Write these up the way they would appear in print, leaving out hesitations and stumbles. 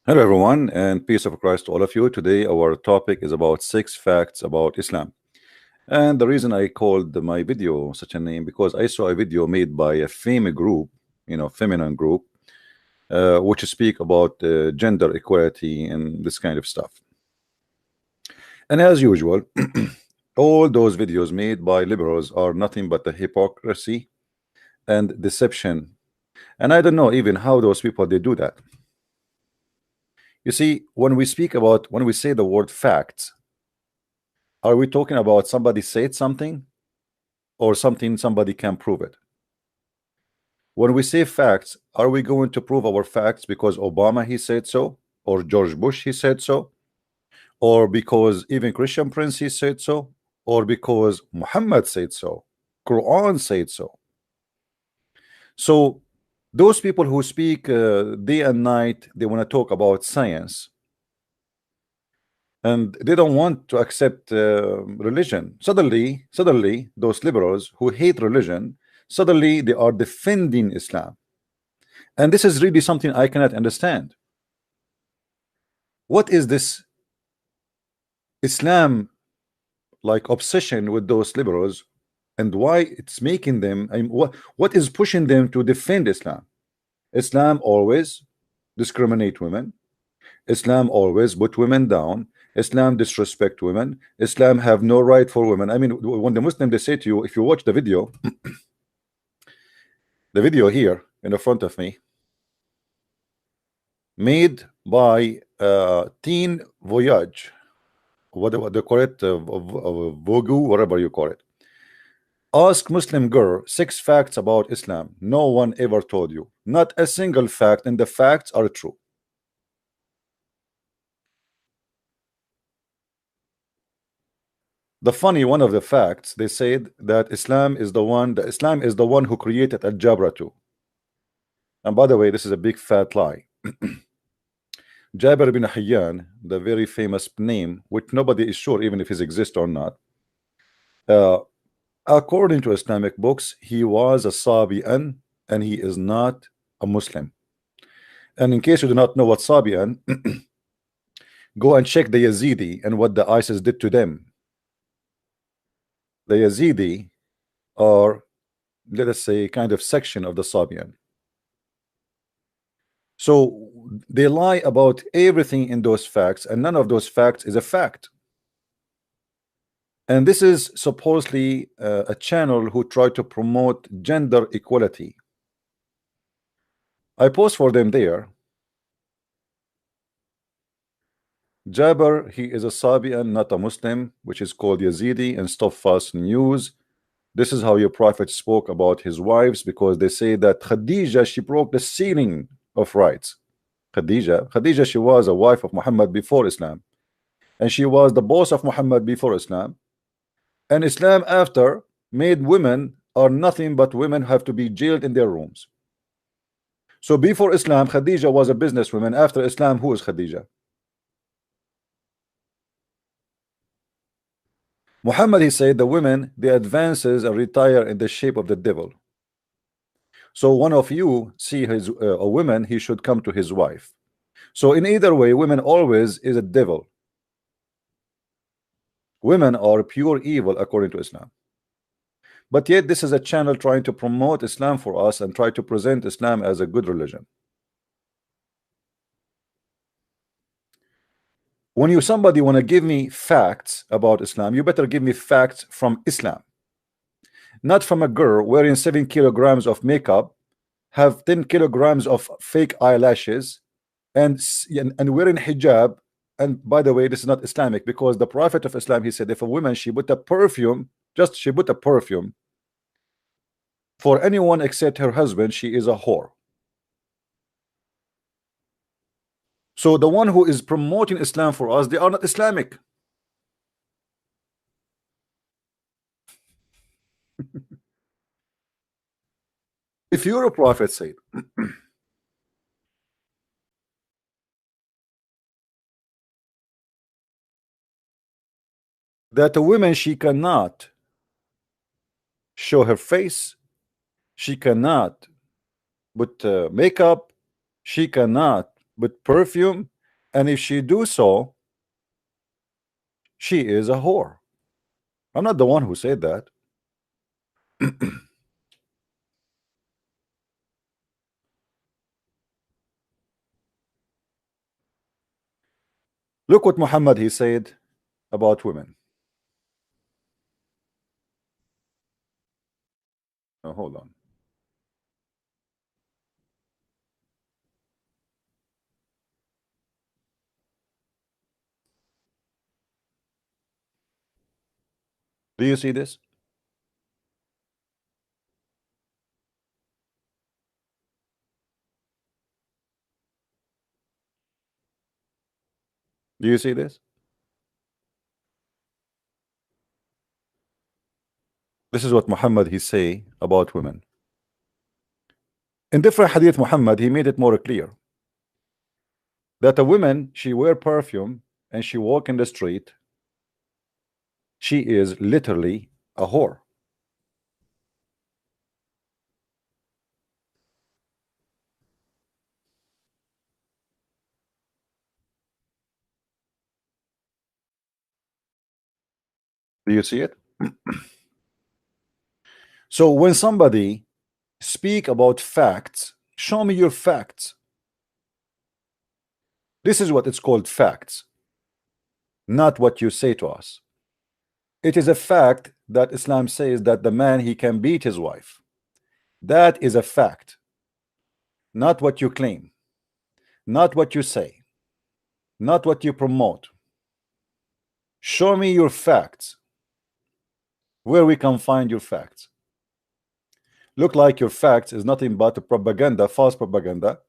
Hello, everyone, and peace of Christ to all of you. Today, our topic is about 6 facts about Islam. And the reason I called my video such a name because I saw a video made by a female group, feminine group, which speak about gender equality and this kind of stuff. And as usual, all those videos made by liberals are nothing but the hypocrisy and deception. And I don't know even how those people they do that. You see, when we say the word facts, are we talking about somebody said something or something somebody can prove it? When we say facts, are we going to prove our facts because Obama he said so, or George Bush he said so, or because even Christian Prince he said so, or because Muhammad said so, Quran said so? So those people who speak day and night, they want to talk about science, and they don't want to accept religion. Suddenly, those liberals who hate religion, suddenly they are defending Islam, and this is really something I cannot understand. What is this Islam like obsession with those liberals, and why it's making them? What is pushing them to defend Islam? Islam always discriminate women. Islam always put women down. Islam disrespect women. Islam have no right for women. I mean, when the Muslim they say to you, if you watch the video, the video here in the front of me, made by Teen Voyage, what they call it, Vogu, whatever you call it. Ask Muslim girl 6 facts about Islam. No one ever told you. Not a single fact, and the facts are true. The funny one of the facts, they said that Islam is the one who created Al-Jabra too. And by the way, this is a big fat lie. Jabir bin Hayyan, the very famous name, which nobody is sure even if he exists or not. According to Islamic books, he was a Sabi'an and he is not a Muslim. And in case you do not know what Sabi'an, go and check the Yazidi and what the ISIS did to them. The Yazidi are, let us say, kind of section of the Sabian. So they lie about everything in those facts, and none of those facts is a fact. And this is supposedly a channel who try to promote gender equality. I post for them there. Jabir, he is a Sabian, not a Muslim, which is called Yazidi, and stop false news. This is how your prophet spoke about his wives, because they say that Khadija, she broke the ceiling of rights. Khadija, she was a wife of Muhammad before Islam, and she was the boss of Muhammad before Islam. And Islam after made women are nothing but women have to be jailed in their rooms. So before Islam, Khadija was a businesswoman. After Islam, who is Khadija? Muhammad, he said the women, the advances and retire in the shape of the devil. So one of you see a woman, he should come to his wife. So in either way, women always is a devil. Women are pure evil according to Islam. But yet this is a channel trying to promote Islam for us and try to present Islam as a good religion. When somebody want to give me facts about Islam, you better give me facts from Islam, not from a girl wearing 7 kilograms of makeup, have 10 kilograms of fake eyelashes, and wearing hijab. And by the way, this is not Islamic, because the Prophet of Islam, he said if a woman she put a perfume, for anyone except her husband, she is a whore. So the one who is promoting Islam for us, they are not Islamic. If your prophet said that a woman she cannot show her face, she cannot put makeup, she cannot put perfume, And if she do so, she is a whore. I'm not the one who said that. Look what Muhammad he said about women. Oh, hold on. Do you see this? Do you see this? This is what Muhammad he say about women. In different hadith, Muhammad he made it more clear that a woman, she wear perfume and she walk in the street, she is literally a whore. Do you see it? So when somebody speak about facts, show me your facts. This is what it's called, facts, not what you say to us. It is a fact that Islam says that the man he can beat his wife. That is a fact, not what you claim, not what you say, not what you promote. Show me your facts, where we can find your facts. Look like your facts is nothing but a propaganda, false propaganda,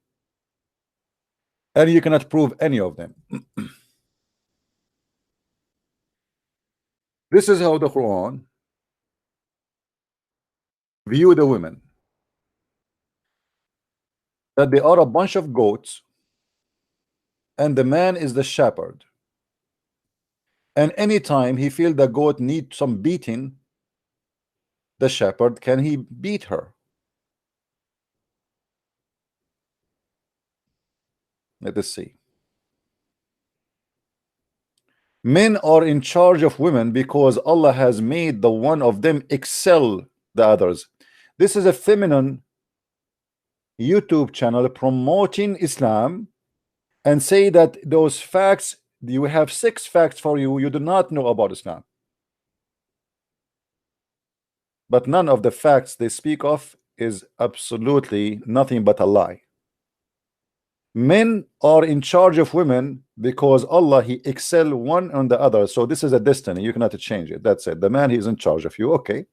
and you cannot prove any of them. This is how the Quran view the women, that they are a bunch of goats and the man is the shepherd, and anytime he feel the goat need some beating, the shepherd can he beat her. Let us see. Men are in charge of women because Allah has made the one of them excel the others. This is a feminine YouTube channel promoting Islam and say that those facts, you have 6 facts for you do not know about Islam. But none of the facts they speak of is absolutely nothing but a lie. Men are in charge of women because Allah he excel one on the other. So this is a destiny, you cannot change it. That's it. The man, he's in charge of you. Okay.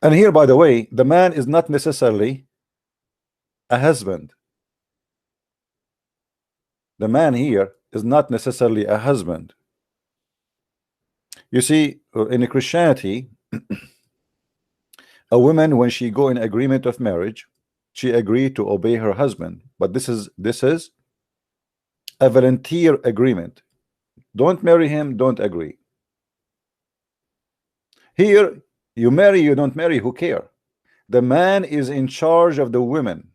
And here, by the way, the man is not necessarily a husband. The man here is not necessarily a husband. You see, in Christianity, a woman, when she go in agreement of marriage, she agreed to obey her husband. But this is a volunteer agreement. Don't marry him, don't agree. Here, you marry, you don't marry, who care? The man is in charge of the women.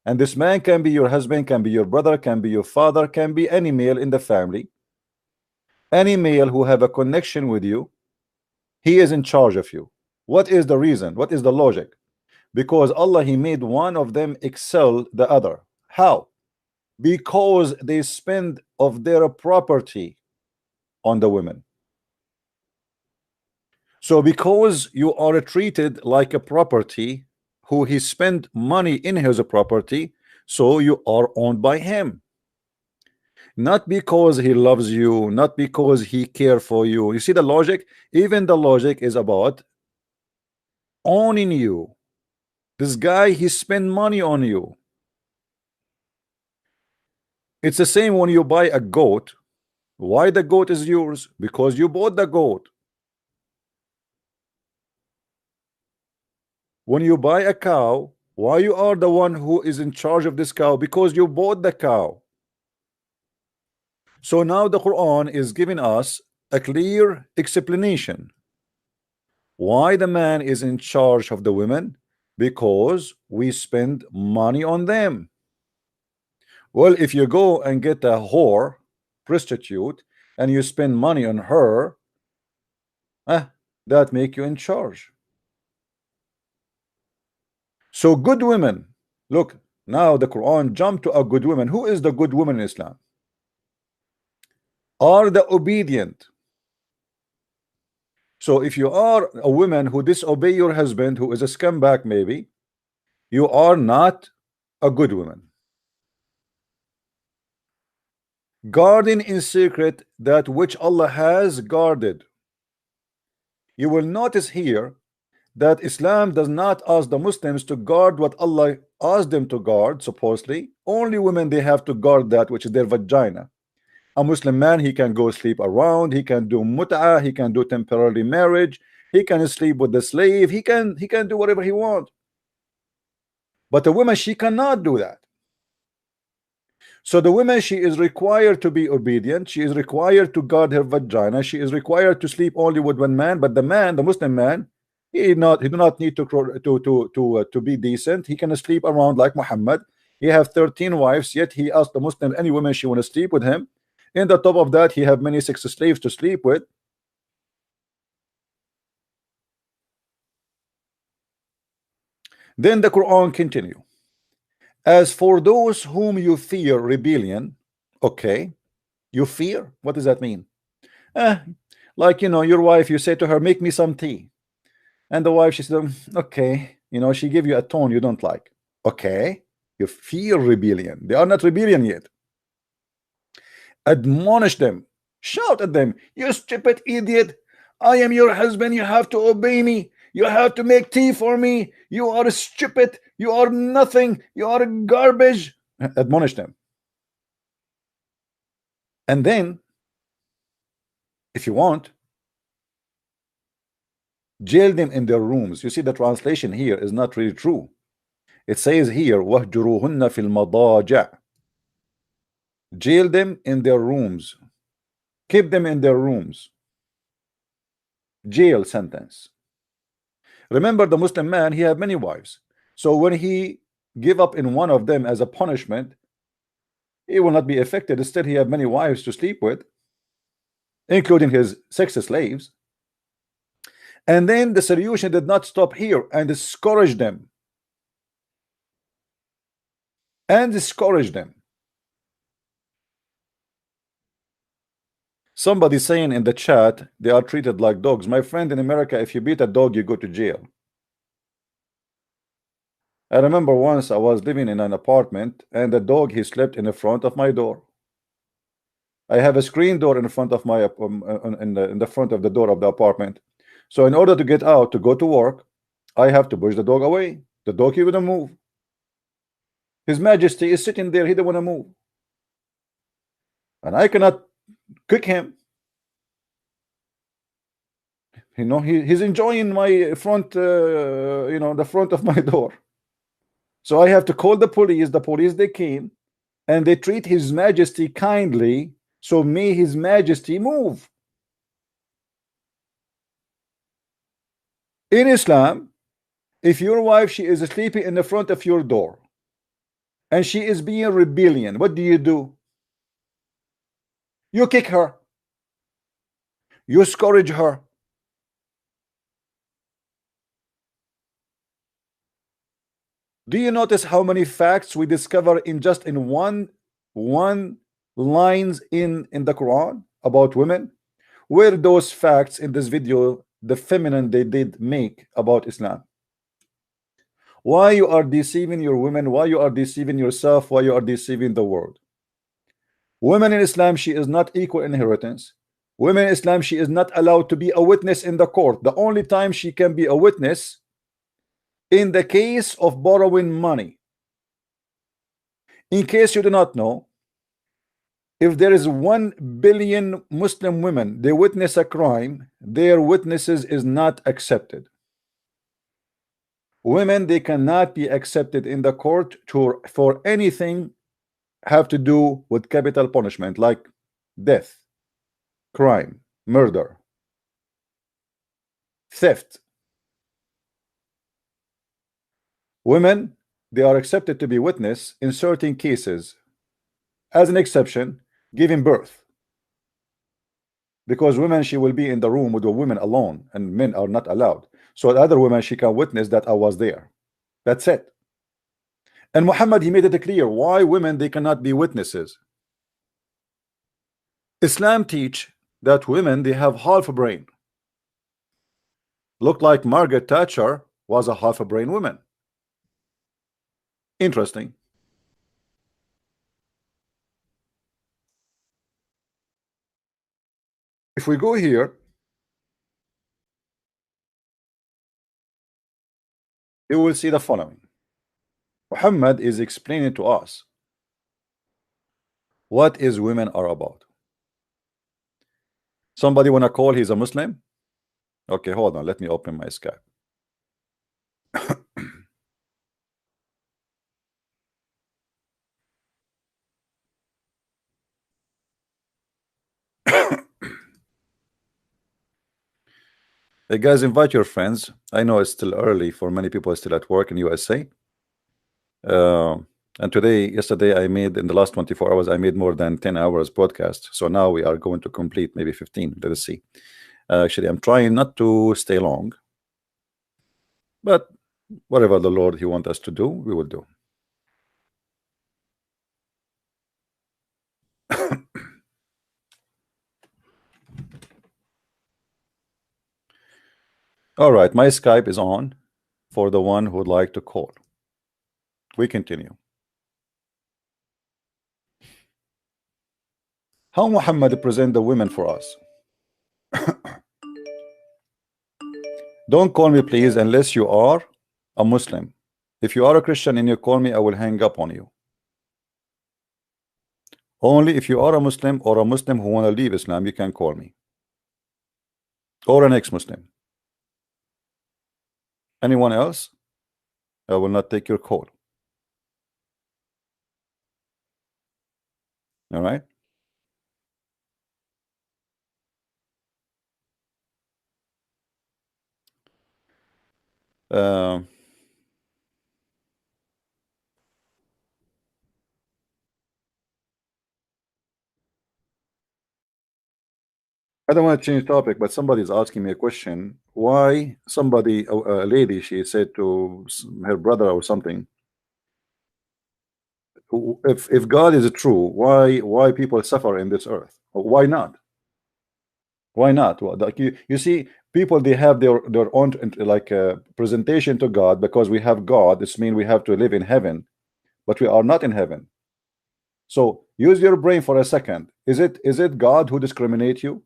And this man can be your husband, can be your brother, can be your father, can be any male in the family. Any male who have a connection with you, he is in charge of you. What is the reason? What is the logic? Because Allah he made one of them excel the other. How? Because they spend of their property on the women. So because you are treated like a property who he spent money in his property, so you are owned by him. Not because he loves you, not because he cares for you. You see the logic? Even the logic is about owning you. This guy, he spent money on you. It's the same when you buy a goat. Why the goat is yours? Because you bought the goat. When you buy a cow, why you are the one who is in charge of this cow? Because you bought the cow. So now the Quran is giving us a clear explanation why the man is in charge of the women, because we spend money on them. Well, if you go and get a whore, prostitute, and you spend money on her, that make you in charge. So good women, look, now the Quran jump to a good woman. Who is the good woman in Islam? Are the obedient. So if you are a woman who disobey your husband, who is a scumbag, maybe you are not a good woman. Guarding in secret that which Allah has guarded. You will notice here that Islam does not ask the Muslims to guard what Allah asked them to guard. Supposedly only women, they have to guard that which is their vagina. A Muslim man, he can go sleep around, he can do mut'ah, he can do temporary marriage, he can sleep with the slave, he can do whatever he wants. But a woman, she cannot do that. So the woman, she is required to be obedient, she is required to guard her vagina, she is required to sleep only with one man. But the man, the Muslim man, he do not need to be decent. He can sleep around like Muhammad. He have 13 wives, yet he asked the Muslim any woman she want to sleep with him. In the top of that, he have many sex slaves to sleep with. Then the Quran continue. As for those whom you fear rebellion, okay, you fear, what does that mean? Like, you know, your wife, you say to her, make me some tea, and the wife, she said, okay, you know, she give you a tone you don't like. Okay, you fear rebellion. They are not rebellion yet. Admonish them, shout at them, you stupid idiot, I am your husband, you have to obey me, you have to make tea for me, you are stupid, you are nothing, you are garbage. Admonish them. And then if you want, jail them in their rooms. You see, the translation here is not really true. It says here وَهْجُرُوهُنَّ فِي الْمَضَاجِعِ. Jail them in their rooms, keep them in their rooms. Jail sentence. Remember, the Muslim man, he had many wives, so when he give up in one of them as a punishment, he will not be affected. Instead, he had many wives to sleep with, including his sex slaves. And then the solution did not stop here, and discourage them, and discourage them. Somebody saying in the chat they are treated like dogs. My friend, in America, if you beat a dog, you go to jail. I remember once I was living in an apartment, and the dog, he slept in the front of my door. I have a screen door in front of my in the front of the door of the apartment. So in order to get out to go to work, I have to push the dog away. The dog, he wouldn't move. His Majesty is sitting there, he don't want to move, and I cannot kick him. You know, he's enjoying my front, you know, the front of my door. So I have to call the police. The police, they came, and they treat His Majesty kindly, so may His Majesty move. In Islam, if your wife, she is sleeping in the front of your door and she is being rebellion, what do? You kick her, you scourge her. Do you notice how many facts we discover in just in one lines in the Quran about women? Where those facts in this video, the feminine they did make about Islam? Why you are deceiving your women? Why you are deceiving yourself? Why you are deceiving the world? Women in Islam, she is not equal inheritance. Women in Islam, she is not allowed to be a witness in the court. The only time she can be a witness in the case of borrowing money. In case you do not know, if there is 1 billion Muslim women, they witness a crime, their witnesses is not accepted. Women, they cannot be accepted in the court for anything have to do with capital punishment, like death, crime, murder, theft. Women, they are accepted to be witness in certain cases, as an exception, giving birth. Because women, she will be in the room with the women alone, and men are not allowed. So the other women, she can witness that I was there. That's it. And Muhammad, he made it clear why women, they cannot be witnesses. Islam teach that women, they have half a brain. Looked like Margaret Thatcher was a half a brain woman. Interesting. If we go here, you will see the following. Muhammad is explaining to us what is women are about. Somebody want to call he's a Muslim? Okay, hold on. Let me open my Skype. Hey guys, invite your friends. I know it's still early for many people, still at work in USA. And yesterday, I made in the last 24 hours, I made more than 10 hours podcast. So now we are going to complete maybe 15. Let us see. Actually, I'm trying not to stay long, but whatever the Lord He wants us to do, we will do. All right, my Skype is on for the one who would like to call. We continue. How Muhammad present the women for us? Don't call me please unless you are a Muslim. If you are a Christian and you call me, I will hang up on you. Only if you are a Muslim or a Muslim who want to leave Islam, you can call me. Or an ex-Muslim. Anyone else? I will not take your call. All right. I don't want to change topic, but somebody is asking me a question. Why somebody, a lady, she said to her brother or something, if God is true, why people suffer in this earth? Why not? Why not? Well, like you see, people, they have their own like presentation to God. Because we have God, this means we have to live in heaven, but we are not in heaven. So use your brain for a second. Is it God who discriminate you?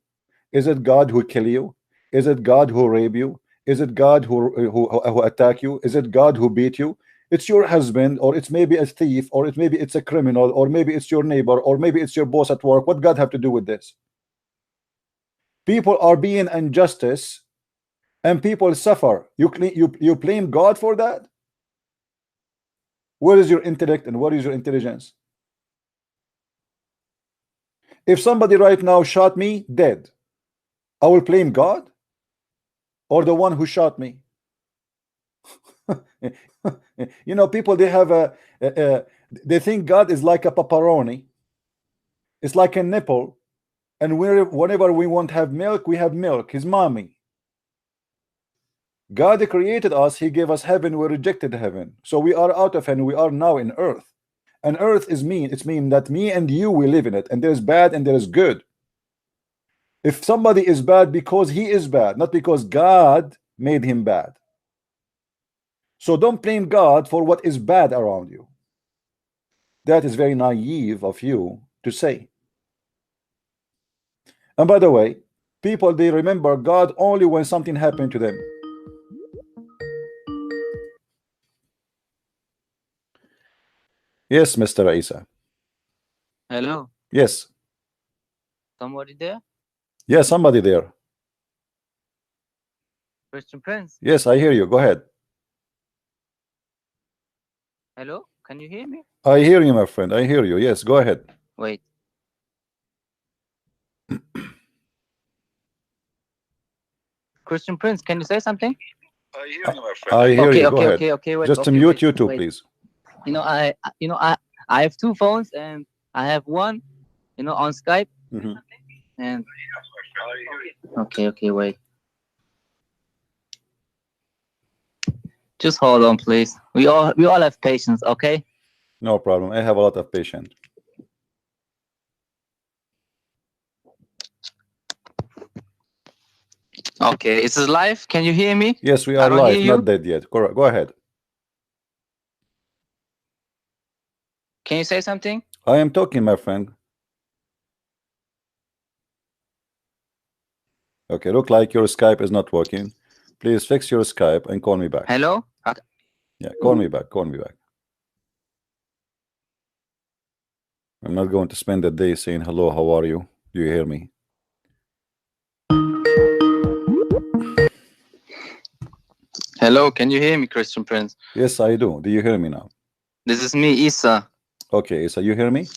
Is it God who kill you? Is it God who rape you? Is it God who attack you? Is it God who beat you? It's your husband, or it's maybe a thief, or maybe it's a criminal, or maybe it's your neighbor, or maybe it's your boss at work. What God have to do with this? People are being injustice, and people suffer. You blame God for that? Where is your intellect and what is your intelligence? If somebody right now shot me dead, I will blame God or the one who shot me? You know, people, they have they think God is like a pepperoni. It's like a nipple, and whenever we want to have milk, we have milk. His mommy. God created us. He gave us heaven. We rejected heaven, so we are out of heaven. We are now in earth, and earth is mean. It's mean that me and you, we live in it, and there's bad and there is good. If somebody is bad because he is bad, not because God made him bad. So don't blame God for what is bad around you. That is very naive of you to say. And by the way, people, they remember God only when something happened to them. Yes, Mr. Isa. Hello, Yes. somebody there? Yes, somebody there. Christian Prince. Yes, I hear you. Go ahead. Hello, can you hear me? I hear you, my friend. I hear you. Yes, go ahead. Wait. Christian Prince, can you say something? I hear you, my friend. I hear Okay, you. Go ahead. okay. Wait. Just Okay, mute wait, you too, wait. please. You know, I have two phones, and I have one, on Skype, Mhm. and okay, wait. Just hold on, please. We all have patience, okay? No problem. I have a lot of patience. Okay, is this live? Can you hear me? Yes, we I are don't hear live, you. not dead yet. Correct. Go ahead. Can you say something? I am talking, my friend. Okay, look like your Skype is not working. Please fix your Skype and call me back. Hello? Okay. Yeah, call me back. Call me back. I'm not going to spend the day saying hello, how are you? Do you hear me? Hello, can you hear me, Christian Prince? Yes, I do. Do you hear me now? This is me, Isa. Okay, so you hear me?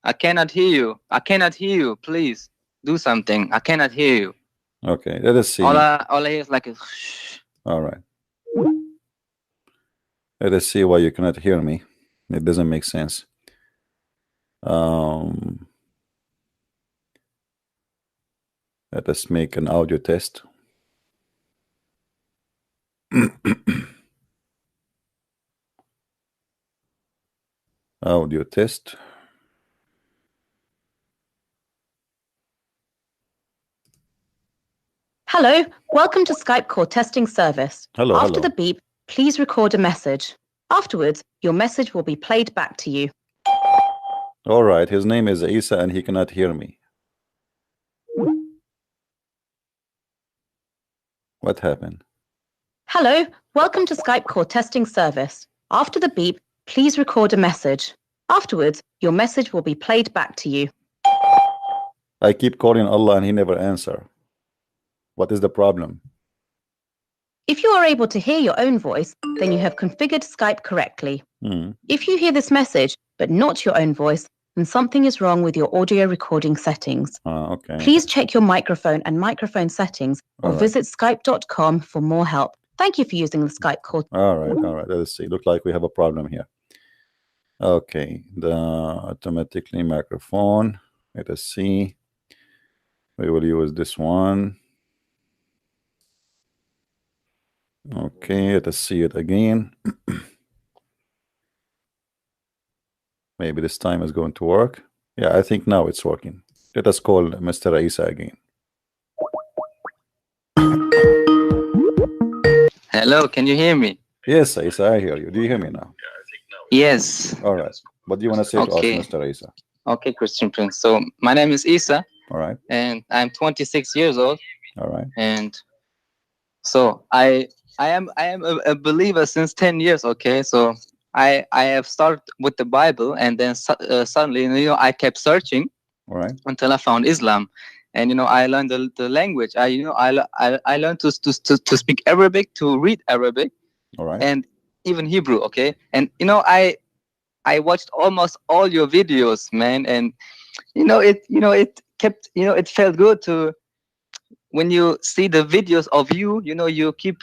I cannot hear you. I cannot hear you. Please do something. I cannot hear you. Okay, let us see. All I hear is like a All right. Let us see why you cannot hear me. It doesn't make sense. Let us make an audio test. Audio test. Hello, welcome to Skype call testing service. Hello, After hello. the beep, please record a message. Afterwards, your message will be played back to you. All right, his name is Isa and he cannot hear me. What happened? Hello, welcome to Skype call testing service. After the beep, please record a message. Afterwards, your message will be played back to you. I keep calling Allah and he never answer. What is the problem? If you are able to hear your own voice, then you have configured Skype correctly. If you hear this message, but not your own voice, then something is wrong with your audio recording settings. Okay. Please check your microphone and microphone settings or All right. visit skype.com for more help. Thank you for using the Skype call. All right. Let's see. Look like we have a problem here. Okay, the automatically microphone. Let us see. We will use this one. Okay, let us see it again. Maybe this time is going to work. Yeah, I think now it's working. Let us call Mr. Isa again. Hello, can you hear me? Yes, Isa, I hear you. Do you hear me now? Yes. All right. What do you want to say Okay. to us, Mr. Isa? Okay, Christian Prince. So my name is Isa. All right. And I'm 26 years old. All right. And so I am a believer since 10 years. Okay, so I have started with the Bible, and then suddenly I kept searching. All right. Until I found Islam, and I learned the language. I learned to speak Arabic, to read Arabic. All right. And even Hebrew. Okay, and I watched almost all your videos, man, and it felt good to when you see the videos of you keep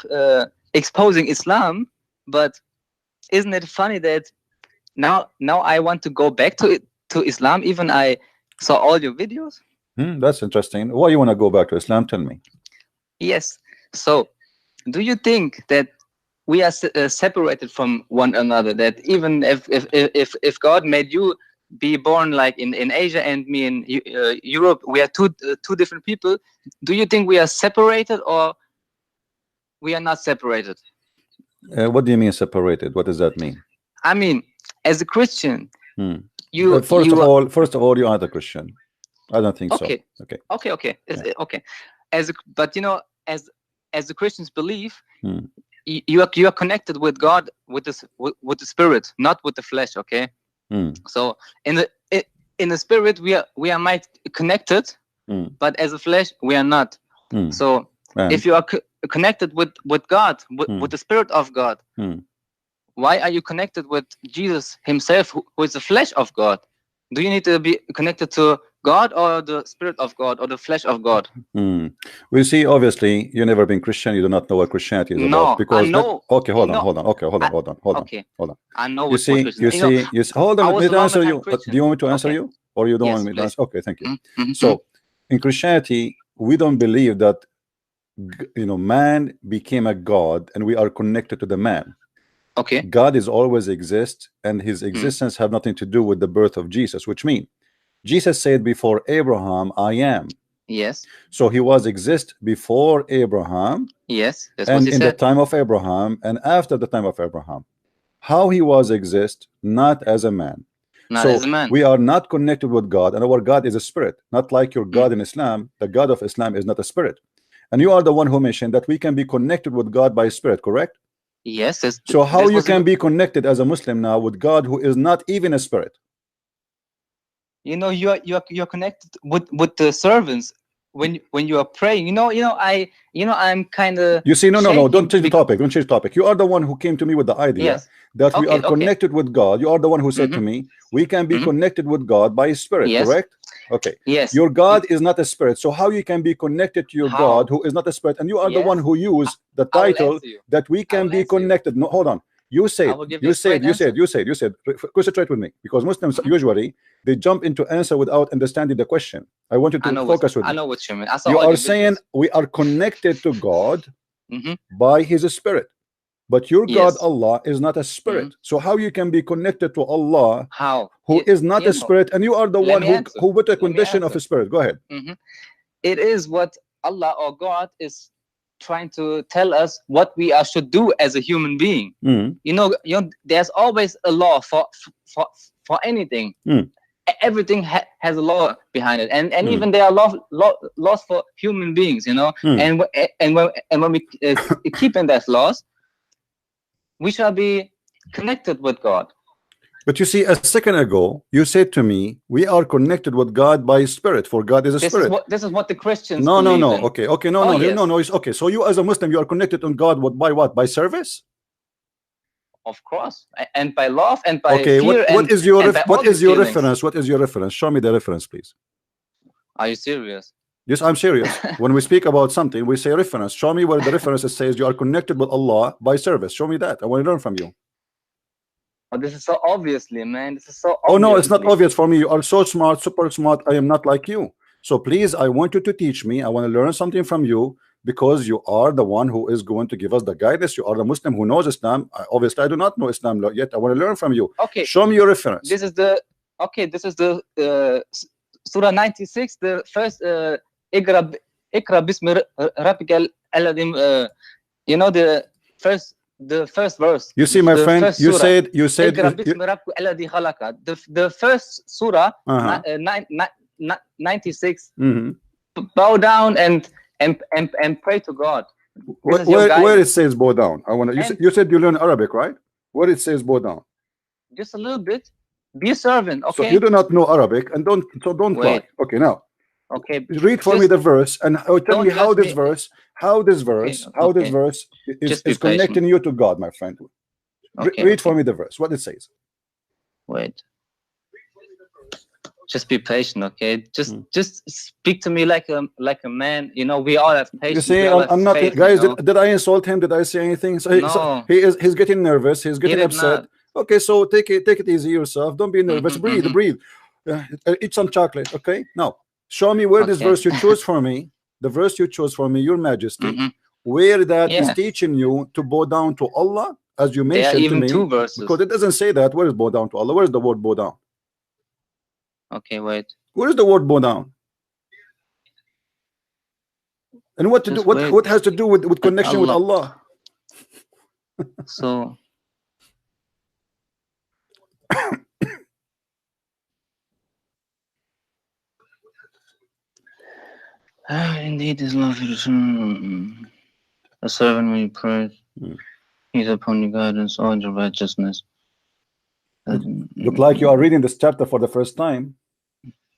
exposing Islam. But isn't it funny that now I want to go back to Islam, even I saw all your videos? That's interesting. Why you want to go back to Islam? Tell me. Yes. So do you think that we are separated from one another, that even if God made you be born like in Asia and me in Europe, we are two different people? Do you think we are separated, or we are not separated? What do you mean separated? What does that mean? I mean, as a Christian, first of all, you are the Christian. I don't think okay. so. Okay. Okay. Yeah. Okay. But as the Christians believe, you are connected with God, with the spirit, not with the flesh. Okay. So in the spirit we are might connected, but as a flesh we are not. So if you are connected with God, with the spirit of God, why are you connected with Jesus himself, who is the flesh of God? Do you need to be connected to God or the spirit of God or the flesh of God? We see, obviously, you've never been Christian. You do not know what Christianity is about. Because I know. Okay, hold on. Okay, hold on. I know you see. Hold on. Let me answer you. Do you want me to answer you, or you don't want me to answer? Okay, thank you. So, in Christianity, we don't believe that man became a god and we are connected to the man. Okay. God is always exist, and his existence have nothing to do with the birth of Jesus, which means Jesus said before Abraham, I am. Yes. So he was exist before Abraham. Yes. That's and what he in said. the time of Abraham and after the time of Abraham. How he was exist, not as a man. Not as a man. We are not connected with God, and our God is a spirit, not like your God in Islam. The God of Islam is not a spirit. And you are the one who mentioned that we can be connected with God by spirit, correct? Yes. So how you can be connected as a Muslim now with God who is not even a spirit? You're connected with the servants when you are praying. I'm kind of. You see, no, don't change the topic. Don't change the topic. You are the one who came to me with the idea that we are connected with God. You are the one who said to me, we can be connected with God by spirit, correct? Okay. Yes. Your God is not a spirit. So how you can be connected to your God who is not a spirit? And you are the one who used the title that we can be connected. No, hold on. You said, concentrate with me, because Muslims usually they jump into answer without understanding the question. I want you to focus with me. I know what you mean. You are saying we are connected to God by his spirit, but your God Allah is not a spirit. So how you can be connected to Allah who is not a spirit, and you are the one who put a condition of a spirit? Go ahead. It is what Allah or God is trying to tell us what we should do as a human being. There's always a law for anything. Everything has a law behind it, and even there are laws for human beings. And when we keep in that laws, we shall be connected with God. But you see, a second ago you said to me, we are connected with God by spirit, for God is a spirit. This is what the Christians no believe in. Okay, it's okay. So you as a Muslim, you are connected on God by what? By service? Of course, and by love and by fear. What is your reference? What is your reference? Show me the reference, please. Are you serious? Yes, I'm serious. When we speak about something, we say reference. Show me where the reference says you are connected with Allah by service. Show me that. I want to learn from you. Oh, this is so obviously, man. This is so obviously. Oh no, it's not obvious for me. You are so smart, super smart. I am not like you. So please, I want you to teach me. I want to learn something from you, because you are the one who is going to give us the guidance. You are the Muslim who knows Islam. Obviously, I do not know Islam yet. I want to learn from you. Okay. Show me your reference. This is the Surah 96, the first Iqra bismi rabbikal alladhi, the first verse. You see, my friend, you said the first surah 96. Bow down and pray to God. Where it says bow down? I want to. You said you learn Arabic, right? Where it says bow down? Just a little bit. Be a servant, okay? So you do not know Arabic, and don't cry. Okay, now. Okay. Read for me the verse and tell me how this verse is connecting you to God, my friend. Read for me the verse. What it says. Wait. Just be patient, okay? Just speak to me like a man. We all have patience. You see, I'm not, guys. Did I insult him? Did I say anything? No. He's getting nervous. He's getting upset. Okay, so take it easy yourself. Don't be nervous. Breathe. Eat some chocolate. Okay. Now, show me where this verse you chose for me. The verse you chose for me, Your Majesty, where that is teaching you to bow down to Allah, as you mentioned to me. 2 verses. Because it doesn't say that. Where is bow down to Allah? Where is the word bow down? Okay, wait. Where is the word bow down? And what to do? What has to do with connection with Allah? So. Indeed, is love a servant when you pray. He's upon your guidance, all your righteousness. Look like you are reading this chapter for the first time.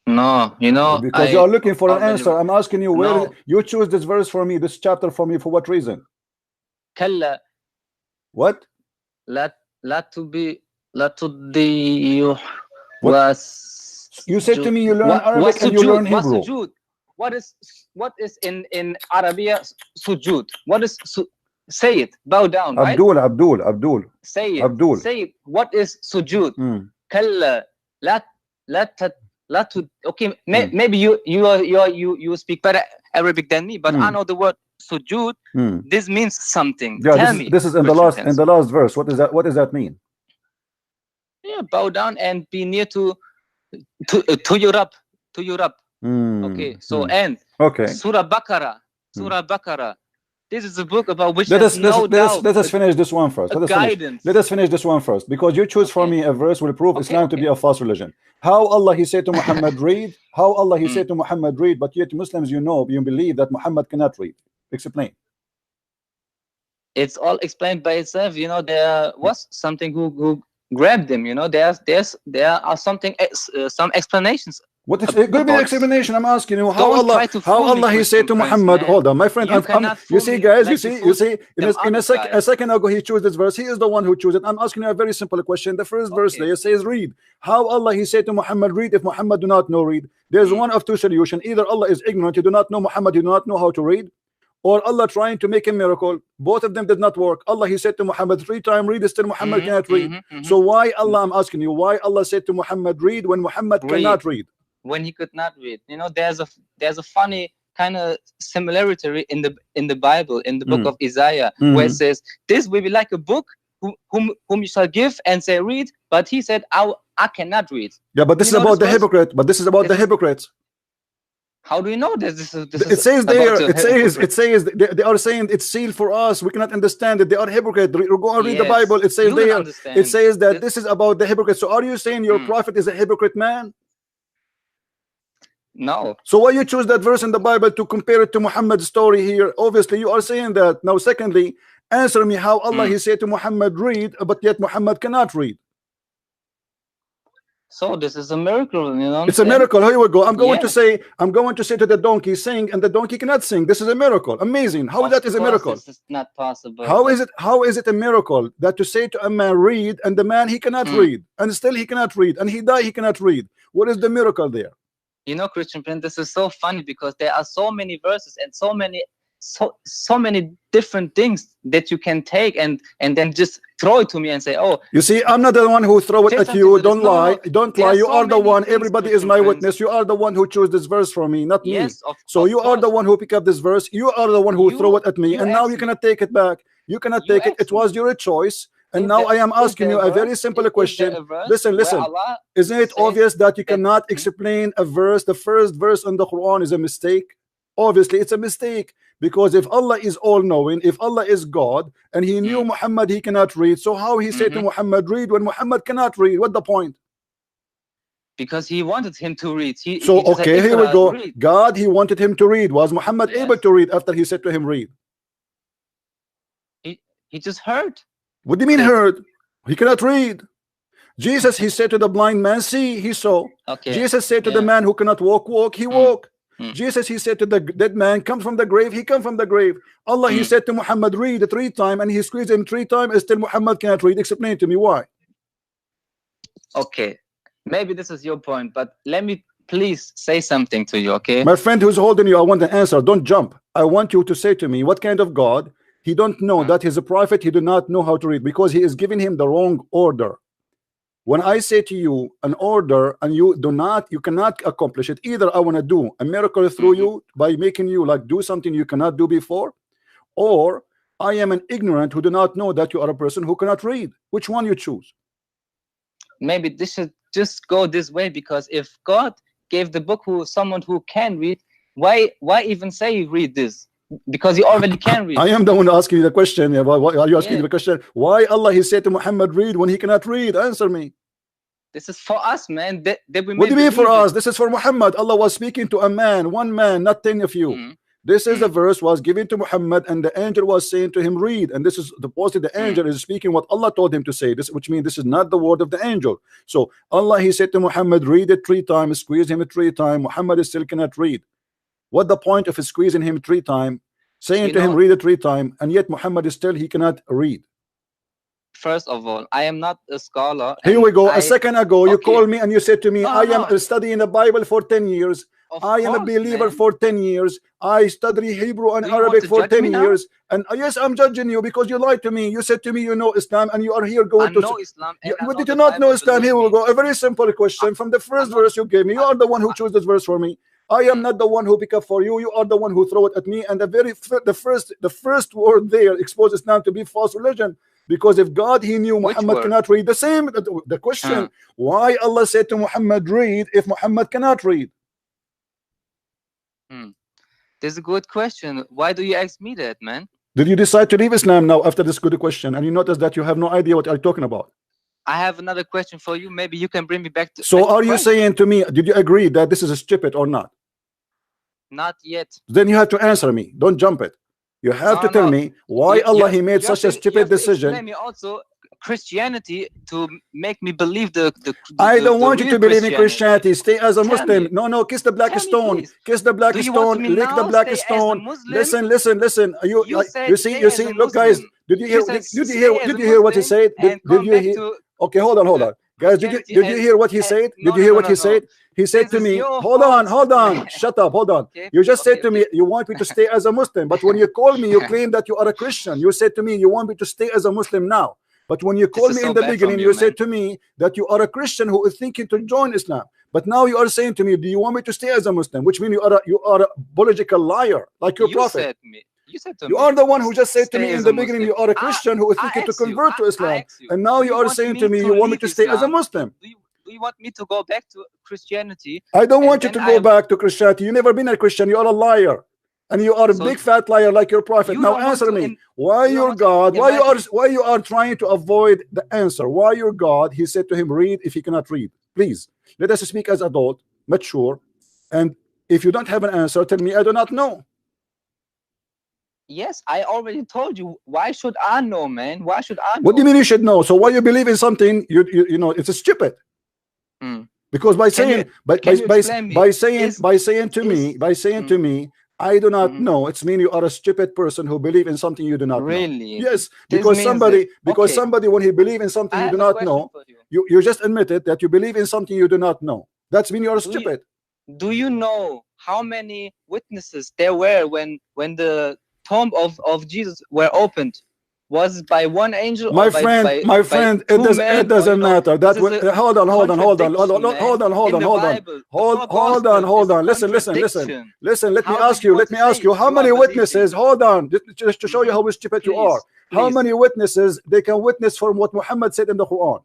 No, because you are looking for an answer. I'm asking you where you choose this verse for me, this chapter for me, for what reason? Kalla. What? La tuddi was. You said to me you learn Arabic and you learn Hebrew. What is in Arabia sujud? What is say it? Bow down. Abdul. Say it. Abdul. Say it. What is sujud? Kalla okay, maybe you speak better Arabic than me, but I know the word sujud. This means something. Yeah, Tell me. This is in the last verse. What does that mean? Yeah, bow down and be near to your Rabb. Okay, so and Surah Baqarah. This is a book about which let us finish this one first. Let us finish this one first, because you choose for me a verse will prove Islam to be a false religion. How Allah he said to Muhammad read? How Allah he said to Muhammad read? But yet Muslims, you believe that Muhammad cannot read. Explain. It's all explained by itself. There was something who grabbed him. There are something some explanations. What is give me an explanation? I'm asking you how Allah he said to Muhammad. Hold on, my friend. You see, guys. You see. In a second ago, he chose this verse. He is the one who chose it. I'm asking you a very simple question. The first verse there says read. How Allah he said to Muhammad read if Muhammad do not know read? There's one of two solutions. Either Allah is ignorant, he do not know Muhammad, he do not know how to read, or Allah trying to make a miracle. Both of them did not work. Allah he said to Muhammad 3 times read, still Muhammad cannot read. So why Allah? I'm asking you why Allah said to Muhammad read when Muhammad cannot read? When he could not read. There's a funny kind of similarity in the Bible, in the book of Isaiah, where it says, this will be like a book whom you shall give and say read, but he said I cannot read. Yeah, but this is about the hypocrite. But this is about the hypocrites. How do you know this? It says there. It says they are saying it's sealed for us. We cannot understand it. They are hypocrite. Go and read the Bible. It says there. It says that this is about the hypocrite. So are you saying your prophet is a hypocrite man? No. So why you choose that verse in the Bible to compare it to Muhammad's story here? Obviously, you are saying that. Now, secondly, answer me how Allah he said to Muhammad read, but yet Muhammad cannot read. So this is a miracle, It's a miracle. Here we go. I'm going to say to the donkey sing, and the donkey cannot sing. This is a miracle. Amazing. How that is a miracle? This is not possible. How is it a miracle that to say to a man read, and the man he cannot read, and still he cannot read, and he die he cannot read? What is the miracle there? Christian Prince, this is so funny because there are so many verses and so many different things that you can take and then just throw it to me and say, oh, you see, I'm not the one who throw it at you. Don't lie. Don't lie. You are the one. Everybody is my witness. You are the one who chose this verse for me, not me. So you are the one who pick up this verse. You are the one who throw it at me, and now you cannot take it back. You cannot take it. It was your choice. And now I am asking you a very simple question. Listen. Isn't it obvious that you cannot explain a verse? The first verse in the Quran is a mistake. Obviously, it's a mistake, because if Allah is all-knowing, if Allah is God, and he knew Muhammad he cannot read, so how he said to Muhammad read when Muhammad cannot read? What the point? Because he wanted him to read. Okay, here we go. God, he wanted him to read. Was Muhammad able to read after he said to him read? He just heard. What do you mean heard? He cannot read. Jesus, he said to the blind man, see, he saw. Jesus said to the man who cannot walk, he walk. Jesus, he said to the dead man, come from the grave, he come from the grave. Allah, he said to Muhammad, read 3 times, and he squeezed him 3 times, and still Muhammad cannot read. Explain to me why. Okay, maybe this is your point, but let me please say something to you, okay? My friend who's holding you, I want an answer. Don't jump. I want you to say to me, what kind of God? He don't know that he's a prophet. He do not know how to read, because he is giving him the wrong order. When I say to you an order and you cannot accomplish it, either I want to do a miracle through you by making you like do something you cannot do before, or I am an ignorant who do not know that you are a person who cannot read. Which one you choose? Maybe this should just go this way, because if God gave the book to someone who can read, why even say read this? Because you already can read. I am the one asking you the question. Why are you asking the question? Why Allah he said to Muhammad read when he cannot read? Answer me. This is for us, man. What do you mean for us? This is for Muhammad. Allah was speaking to a man, one man, not 10 of you. This is the verse was given to Muhammad, and the angel was saying to him read, and this is the angel is speaking what Allah told him to say, this, which means this is not the word of the angel. So Allah he said to Muhammad read it 3 times, squeeze him 3 times. Muhammad still cannot read. What the point of squeezing him 3 times, saying to him read it 3 times, and yet Muhammad is still he cannot read? first of all, I am not a scholar. Here we go. A second ago, you called me and you said to me, I am studying the Bible for 10 years. I am a believer for 10 years. I study Hebrew and Arabic for 10 years. And yes, I'm judging you because you lied to me. You said to me, you know Islam, and you are here going to... Islam. Did you not know Islam? Here we go. A very simple question. From the first verse you gave me, you are the one who chose this verse for me. I am not the one who pick up for you. You are the one who throw it at me. And the first word there exposes Islam to be false religion. Because if God, he knew Muhammad cannot read. The same, the question, why Allah said to Muhammad, read, if Muhammad cannot read? That's a good question. Why do you ask me that, man? Did you decide to leave Islam now after this good question? And you notice that you have no idea what I'm talking about. I have another question for you. Maybe you can bring me back to... So are you saying to me, did you agree that this is a stupid or not? Not yet. Then you have to answer me. Don't jump it. You have to tell me why Allah he made such a stupid decision. Explain me also Christianity to make me believe I don't want you to believe in Christianity. Stay as a Muslim. No, kiss the black stone. Kiss the black stone. Lick the black stone. Listen. You see. Look, guys. Did you hear what he said? Did you hear? Okay, hold on. Guys, did you hear what he said? Did you hear what he said? He said to me, hold on, shut up, hold on. You just said to me, you want me to stay as a Muslim. But when you call me, you claim that you are a Christian. You said to me, you want me to stay as a Muslim now. But when you called me in the beginning, you said to me that you are a Christian who is thinking to join Islam. But now you are saying to me, do you want me to stay as a Muslim? Which means you are a biological liar, like your prophet. You are the one who just said to me in the beginning, you are a Christian who is thinking to convert to Islam. And now you are saying to me, you want me to stay as a Muslim. Do you want me to go back to Christianity? I don't want you to go back to Christianity. You've never been a Christian. You are a liar. And you are a big fat liar like your prophet. Now answer me. Why your God? Why you are trying to avoid the answer? Why your God? He said to him, read if he cannot read. Please, let us speak as adult, mature. And if you don't have an answer, tell me I do not know. Yes, I already told you. Why should I know, man? Why should I know? What do you mean you should know? So why you believe in something you know it's stupid? Because by saying to me I do not know, it's mean you are a stupid person who believe in something you do not know. Yes, because somebody when he believe in something you do not know, you just admitted that you believe in something you do not know. That's mean you are stupid. Do you know how many witnesses there were when the tomb of Jesus were opened? Was by one angel? My friend, it doesn't matter. That hold on. Listen. Let me ask you. How many witnesses? Hold on, just to show you how stupid you are. How many witnesses they can witness from what Muhammad said in the Quran?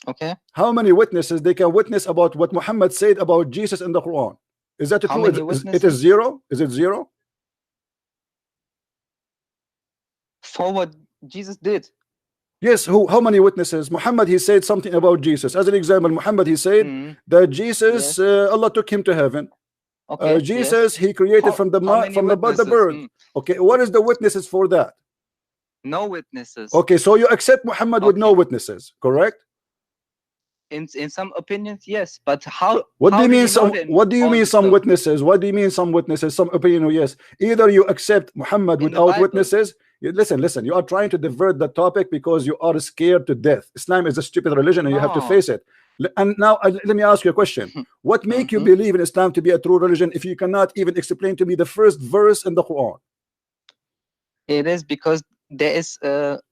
Okay. How many witnesses they can witness about what Muhammad said about Jesus in the Quran? Is that true? It is zero. Is it zero? For what Jesus did. Yes, how many witnesses? Muhammad, he said something about Jesus. As an example, Muhammad, he said that Jesus, Allah took him to heaven. Okay, Jesus, he created from the bird. Okay, what is the witnesses for that? No witnesses. Okay, so you accept Muhammad with no witnesses, correct? In some opinions, yes, but how? What do you mean some? What do you mean some witnesses? What do you mean some witnesses? Some opinion, yes. Either you accept Muhammad without witnesses. Listen. You are trying to divert the topic because you are scared to death. Islam is a stupid religion, and you have to face it. And now let me ask you a question. What make you believe in Islam to be a true religion if you cannot even explain to me the first verse in the Quran? It is because there is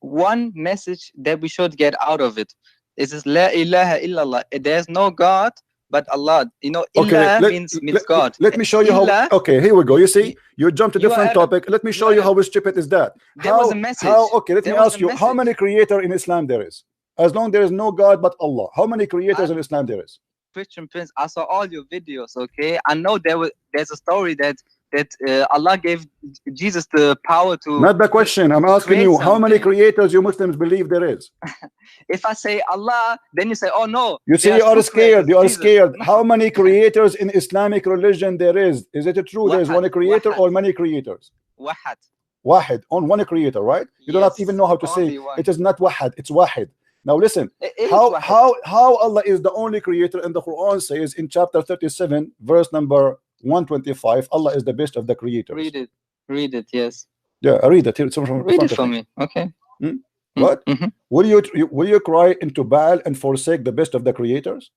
one message that we should get out of it. It is La ilaha illallah. There's no God but Allah. You know, okay, means God. Let me show you how. Okay, here we go. You see, you jumped to different topic. Let me show you how stupid is that. There was a message. Okay, let me ask you, how many creators in Islam there is? As long there is no God but Allah, how many creators in Islam there is? Christian Prince, I saw all your videos. Okay, I know there's a story that Allah gave Jesus the power to. Not the question. I'm asking you, how many creators you Muslims believe there is? If I say Allah, then you say, oh no. You see, you are scared. You are scared. How many creators in Islamic religion there is? Is it true there is one creator or many creators? Wahid. On one creator, right? You do not even know how to say it is not Wahid, it's Wahid. Now listen, how Allah is the only creator in the Quran says in chapter 37, verse number 125, Allah is the best of the creators. Read it, yes. Yeah, I read it. Read it for me, okay. What? Will you cry into Baal and forsake the best of the creators?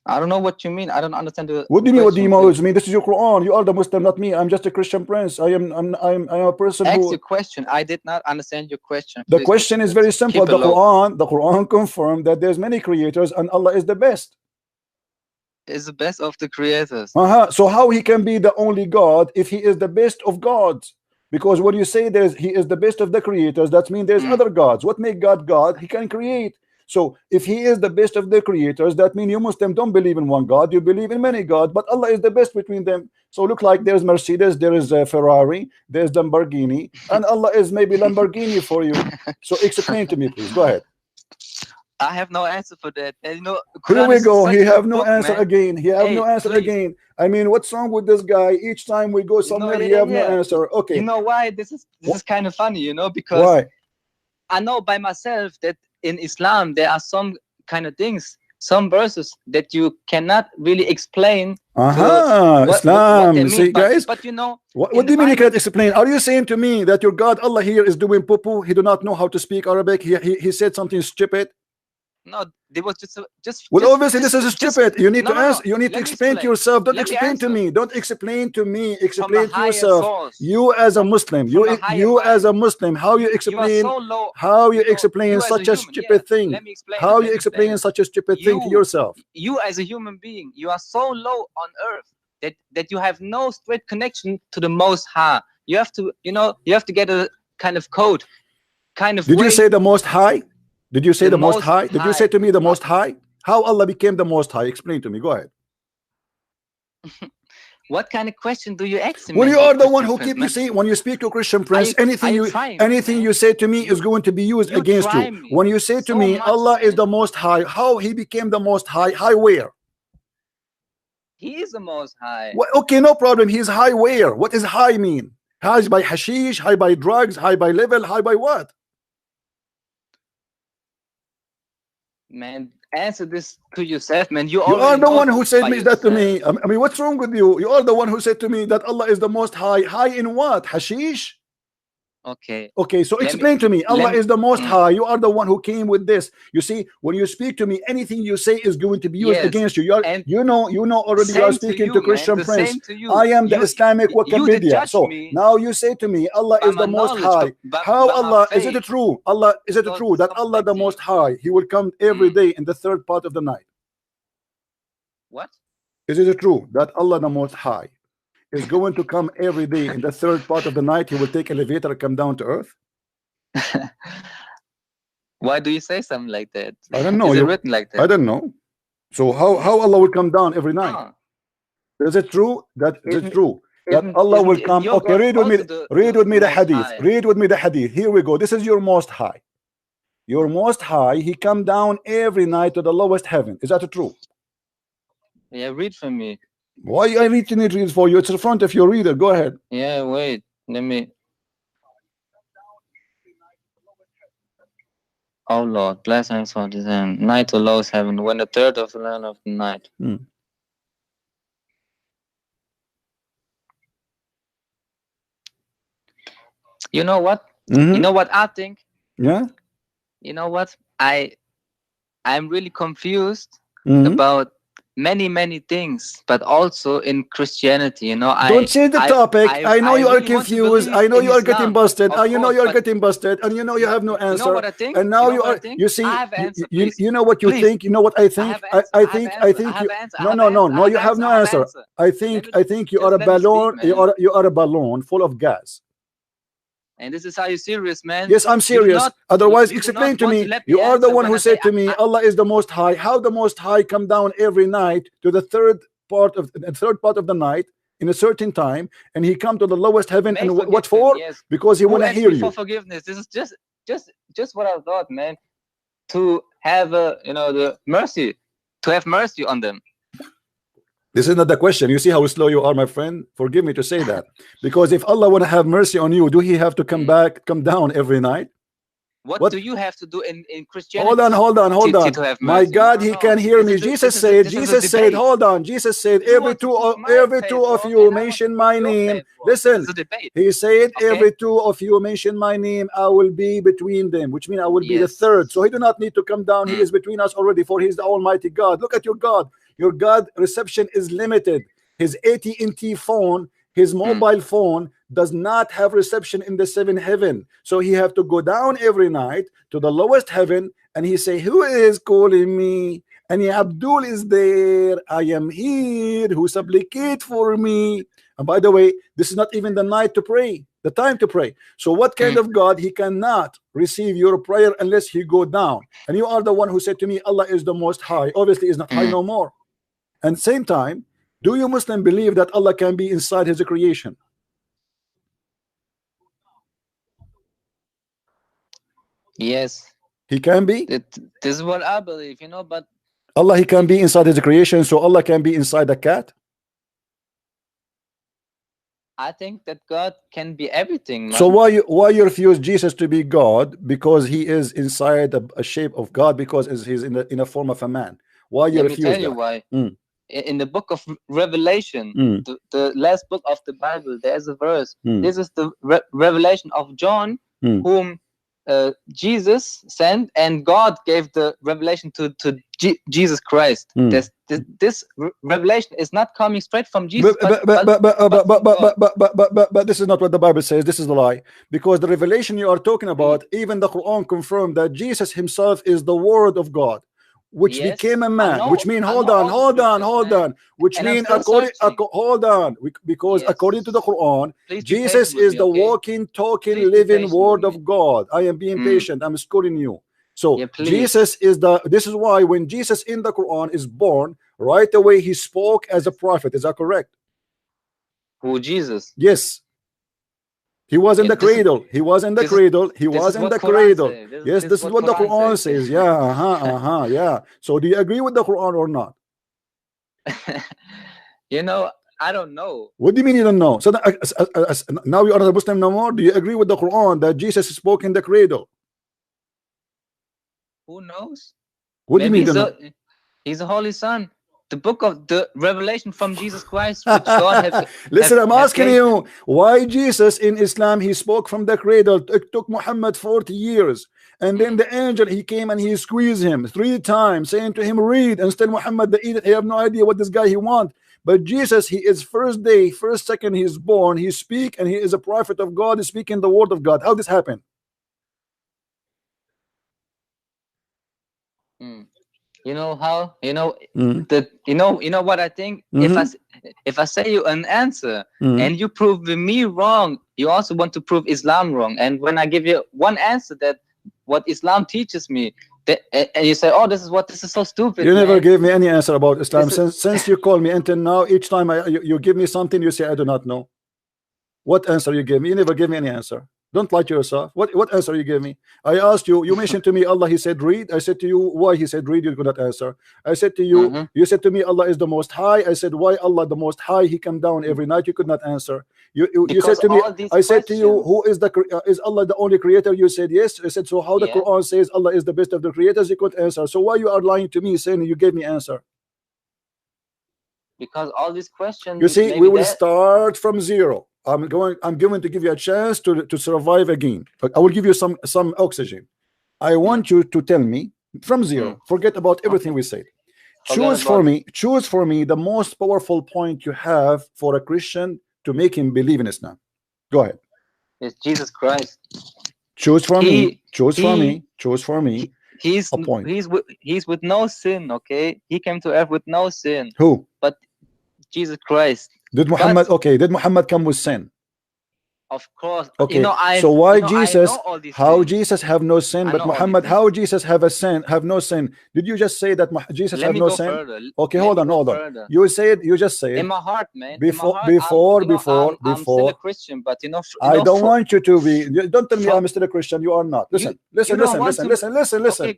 I don't know what you mean. I don't understand the. What do you mean? What do you mean? This is your Quran. You are the Muslim, not me. I'm just a Christian prince. I'm a person Ask who. your question. I did not understand your question. The question is very simple. The Quran confirmed that there's many creators and Allah is the best. Is the best of the creators. So how he can be the only God if he is the best of gods? Because when you say he is the best of the creators, that means there's other gods. What make God God? He can create. So if he is the best of the creators, that means you Muslims don't believe in one God, you believe in many gods, but Allah is the best between them. So look like there's Mercedes, there is Ferrari, there's Lamborghini, and Allah is maybe Lamborghini for you. So explain to me, please. Go ahead. I have no answer for that. And, here we go. He have no answer again. He have no answer again. I mean, what's wrong with this guy? Each time we go somewhere, he have no answer. Okay. You know why? This is kind of funny, because why? I know by myself that in Islam there are some kind of things, some verses that you cannot really explain. Islam. See, guys. But what do you mean you can't explain? Are you saying to me that your God Allah here is doing poo-poo? He do not know how to speak Arabic. He said something stupid. No, there was just. Well, obviously this is stupid. You need to ask. You need to explain to yourself. Don't explain to me. Don't explain to me. Explain to yourself. You as a Muslim. You as a Muslim. How you explain? How you explain such a stupid thing? How you explain such a stupid thing to yourself? You as a human being, you are so low on earth that you have no straight connection to the Most High. You have to, you have to get a kind of code, kind of. Did you say the Most High? Did you say the most high? Did you say to me the Most High? How Allah became the Most High? Explain to me. Go ahead. What kind of question do you ask me? Well, you are the one who keep, you see, when you speak to Christian Prince, anything you say to me is going to be used against you. When you say to me, Allah is the Most High, how he became the Most High? High where? He is the Most High. Well, okay, no problem. He's high where? What does high mean? High by hashish, high by drugs, high by level, high by what? Man, answer this to yourself, man. You are the one who said that to me. I mean, what's wrong with you? You are the one who said to me that Allah is the Most High. High in what? Hashish? Okay, so explain to me. Allah is the Most High. You are the one who came with this. You see, when you speak to me, anything you say is going to be used against you. You know already you are speaking to Christian Prince. I am the Islamic Wikipedia. So now you say to me, Allah is the Most High. How Allah, is it true? Allah, is it true that Allah the Most High, he will come every day in the third part of the night? What? Is it true that Allah the Most High is going to come every day in the third part of the night? He will take elevator and come down to earth. Why do you say something like that? I don't know. Is it written like that? I don't know. So how Allah will come down every night? Is it true that Allah will come? Okay, read with me the hadith. Read with me the hadith. Here we go. This is your Most High. Your Most High, he come down every night to the lowest heaven. Is that true? Yeah, read for me. Why I need to read for you? It's in front of your reader. Go ahead. Yeah, wait. Let me. Oh Lord, bless him for this end. Night to lowest heaven, when the third of the land of the night. You know what? You know what I think? Yeah. You know what? I'm really confused about many things, but also in Christianity, don't change the topic. I know you are confused. I know you are getting busted. You know you are getting busted, and you know you have no answer. You know what I think? And now you see, you know what you think. You know what I think. I think no. You have no answer. I think you are a balloon. You are a balloon full of gas. And this is how you're serious, man. Yes, I'm serious. Otherwise, explain to me. You are the one who said to me, Allah is the Most High. How the Most High come down every night to the third part of the night in a certain time, and he come to the lowest heaven, and what for? Yes. Because he want to hear you. For forgiveness. This is just what I thought, man. To have the mercy, to have mercy on them. This is not the question. You see how slow you are, my friend? Forgive me to say that. Because if Allah want to have mercy on you, do he have to come down every night? What do you have to do in Christianity? Hold on. To have My mercy? God, he can hear me. Jesus said, hold on. Jesus said, every two of you mention my name. Listen, he said, every two of you mention my name, I will be between them, which means I will be the third. So he do not need to come down. He is between us already, for he is the Almighty God. Look at your God. Your God reception is limited. His AT&T phone, his mobile phone, does not have reception in the seventh heaven. So he have to go down every night to the lowest heaven, and he say, who is calling me? And Abdul is there. I am here. Who supplicate for me? And by the way, this is not even the night to pray, the time to pray. So what kind of God? He cannot receive your prayer unless he go down. And you are the one who said to me, Allah is the most high. Obviously is not high no more. And same time, do you Muslim believe that Allah can be inside his creation? Yes, he can be. This is what I believe, you know. But Allah, he can be inside his creation, so Allah can be inside a cat. I think that God can be everything, man. So why you refuse Jesus to be God? Because he is inside a shape of God, because he's in a form of a man. Why you refuse? Let me tell you why. In the book of Revelation, the last book of the Bible, there's a verse. This is the revelation of John, whom Jesus sent, and God gave the revelation to Jesus Christ. This revelation is not coming straight from Jesus. But this is not what the Bible says. This is the lie, because the revelation you are talking about, even the Quran confirmed that Jesus himself is the Word of God, which became a man, which means hold on, which means according because according to the Quran, Jesus is the walking, talking, living Word of God. I am being patient. I'm schooling you. So Jesus is this is why when Jesus in the Quran is born, right away he spoke as a prophet. Is that correct? Who, Jesus? Yes. He was in the cradle. He was in the cradle. He was in the cradle. Yes, this is what the Quran says. Yeah, yeah. So do you agree with the Quran or not? You know, I don't know. What do you mean you don't know? So now you are not a Muslim no more. Do you agree with the Quran that Jesus spoke in the cradle? Who knows? What do you mean? He's a holy son. The book of the revelation from Jesus Christ, which God has. Listen, I'm asking you, why Jesus in Islam, he spoke from the cradle. It took Muhammad 40 years. And then the angel, he came and he squeezed him 3 times, saying to him, read. And still Muhammad, the idiot, he have no idea what this guy he want. But Jesus, he is first day, first second he is born, he speak, and he is a prophet of God, he's speaking the word of God. How this happen? You know how? You know that. You know what I think. If I say you an answer and you prove me wrong, you also want to prove Islam wrong. And when I give you one answer that what Islam teaches me, and you say, "Oh, this is so stupid." You never gave me any answer about Islam since you call me until now. Each time you give me something, you say, "I do not know." What answer you gave me? You never gave me any answer. Don't lie to yourself. What answer you gave me? I asked you. You mentioned to me Allah. He said read. I said to you why he said read. You could not answer. I said to you. You said to me Allah is the Most High. I said why Allah the Most High? He come down every night. You could not answer. You said to me. I said to you, who is is Allah the only creator? You said yes. I said so. How the Quran says Allah is the best of the creators? You couldn't answer. So why you are lying to me saying you gave me answer? Because all these questions. You see, we will start from zero. I'm going to give you a chance to survive again. I will give you some oxygen. I want you to tell me from zero. Forget about everything we said. Choose for me the most powerful point you have for a Christian to make him believe in Islam. Go ahead. It's Jesus Christ. Choose for me. Choose for me. He's a point. He's with no sin. Okay, he came to earth with no sin. Who? But Jesus Christ. Did Muhammad did Muhammad come with sin? Of course. Okay. You know, so why Jesus? How things. Jesus have no sin, but Muhammad? How Jesus have no sin? Did you just say that Jesus have no sin? Further. Okay, hold on. You just said in my heart, man. Before, I'm still a Christian, but I don't want you to be. Don't tell me I'm still a Christian. You are not. Listen. Okay,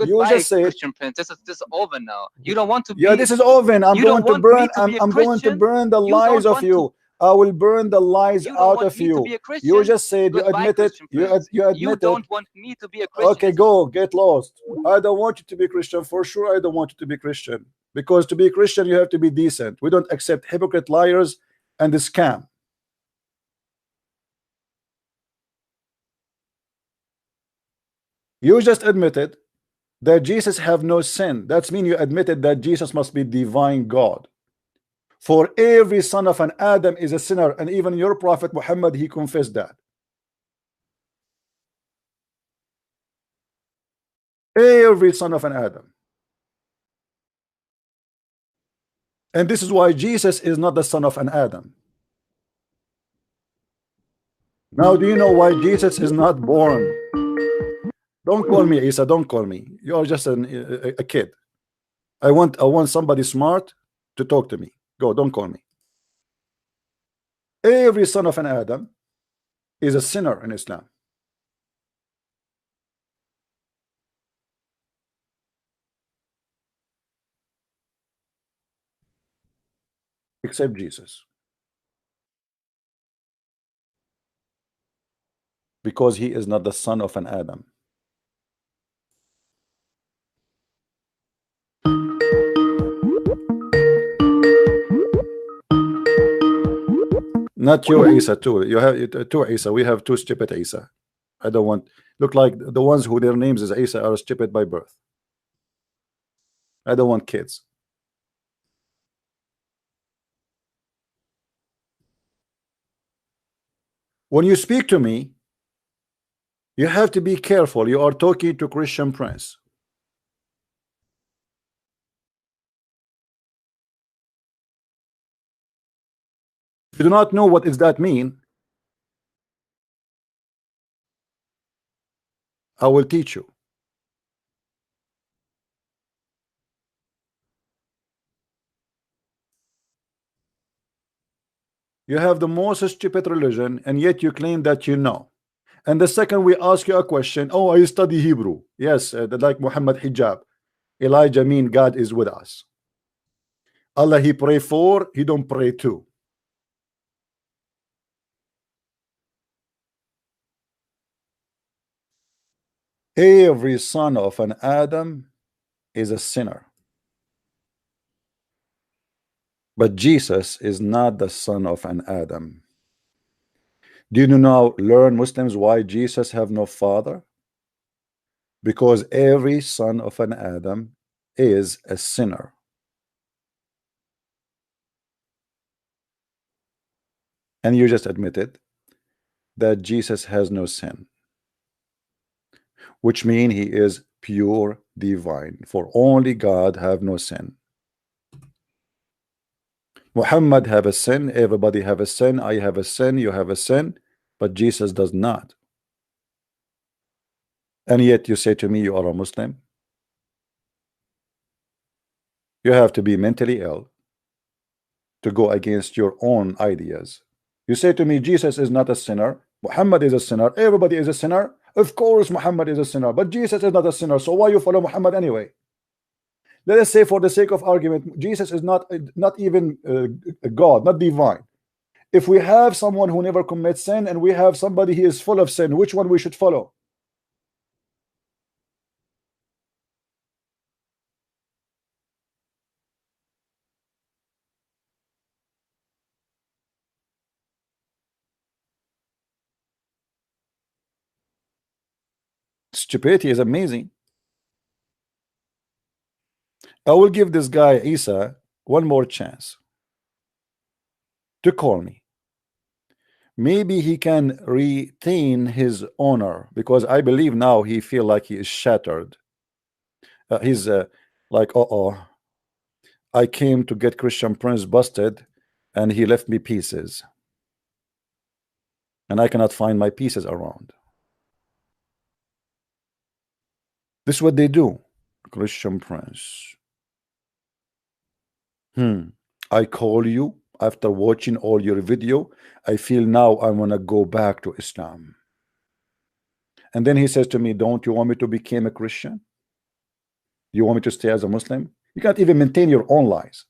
You just say Christian Prince. This is over now. You don't want to be. Yeah, this is over. I'm going to burn the lives of you. I will burn the lies out of you. You just said, you admit it. You admit you don't want me to be a Christian. Okay, go get lost. I don't want you to be Christian. For sure I don't want you to be Christian, because to be Christian you have to be decent. We don't accept hypocrite, liars, and the scam. You just admitted that Jesus have no sin. That means you admitted that Jesus must be divine God. For every son of an Adam is a sinner, and even your prophet Muhammad, he confessed that. Every son of an Adam. And this is why Jesus is not the son of an Adam. Now, do you know why Jesus is not born? Don't call me Isa, don't call me. You are just a kid. I want somebody smart to talk to me. Go, don't call me. Every son of an Adam is a sinner in Islam. Except Jesus. Because he is not the son of an Adam. Not your Isa too. You have two Isa. We have two stupid Isa. I don't want, look like the ones who their names is Isa are stupid by birth. I don't want kids. When you speak to me, you have to be careful. You are talking to Christian Prince. If you do not know what does that mean, I will teach you. You have the most stupid religion, and yet you claim that you know. And the second we ask you a question, oh, I study Hebrew. Yes, like Muhammad Hijab. Elijah mean God is with us. Allah he pray for, he don't pray to. Every son of an Adam is a sinner. But Jesus is not the son of an Adam. Do you now learn, Muslims, why Jesus have no father? Because every son of an Adam is a sinner. And you just admitted that Jesus has no sin, which means he is pure divine, for only God have no sin. Muhammad have a sin, everybody have a sin, I have a sin, you have a sin, but Jesus does not. And yet you say to me you are a Muslim. You have to be mentally ill to go against your own ideas. You say to me Jesus is not a sinner, Muhammad is a sinner, everybody is a sinner. Of course Muhammad is a sinner, but Jesus is not a sinner, so why you follow Muhammad anyway? Let us say, for the sake of argument, Jesus is not even God, not divine. If we have someone who never commits sin and we have somebody who is full of sin, which one we should follow? Stupidity is amazing. I will give this guy Isa one more chance to call me. Maybe he can retain his honor, because I believe now he feel like he is shattered. He's like, I came to get Christian Prince busted and he left me pieces, and I cannot find my pieces around. This is what they do. Christian Prince, I call you after watching all your video. I feel now I want to go back to Islam. And then he says to me, don't you want me to become a Christian? You want me to stay as a Muslim? You can't even maintain your own lies.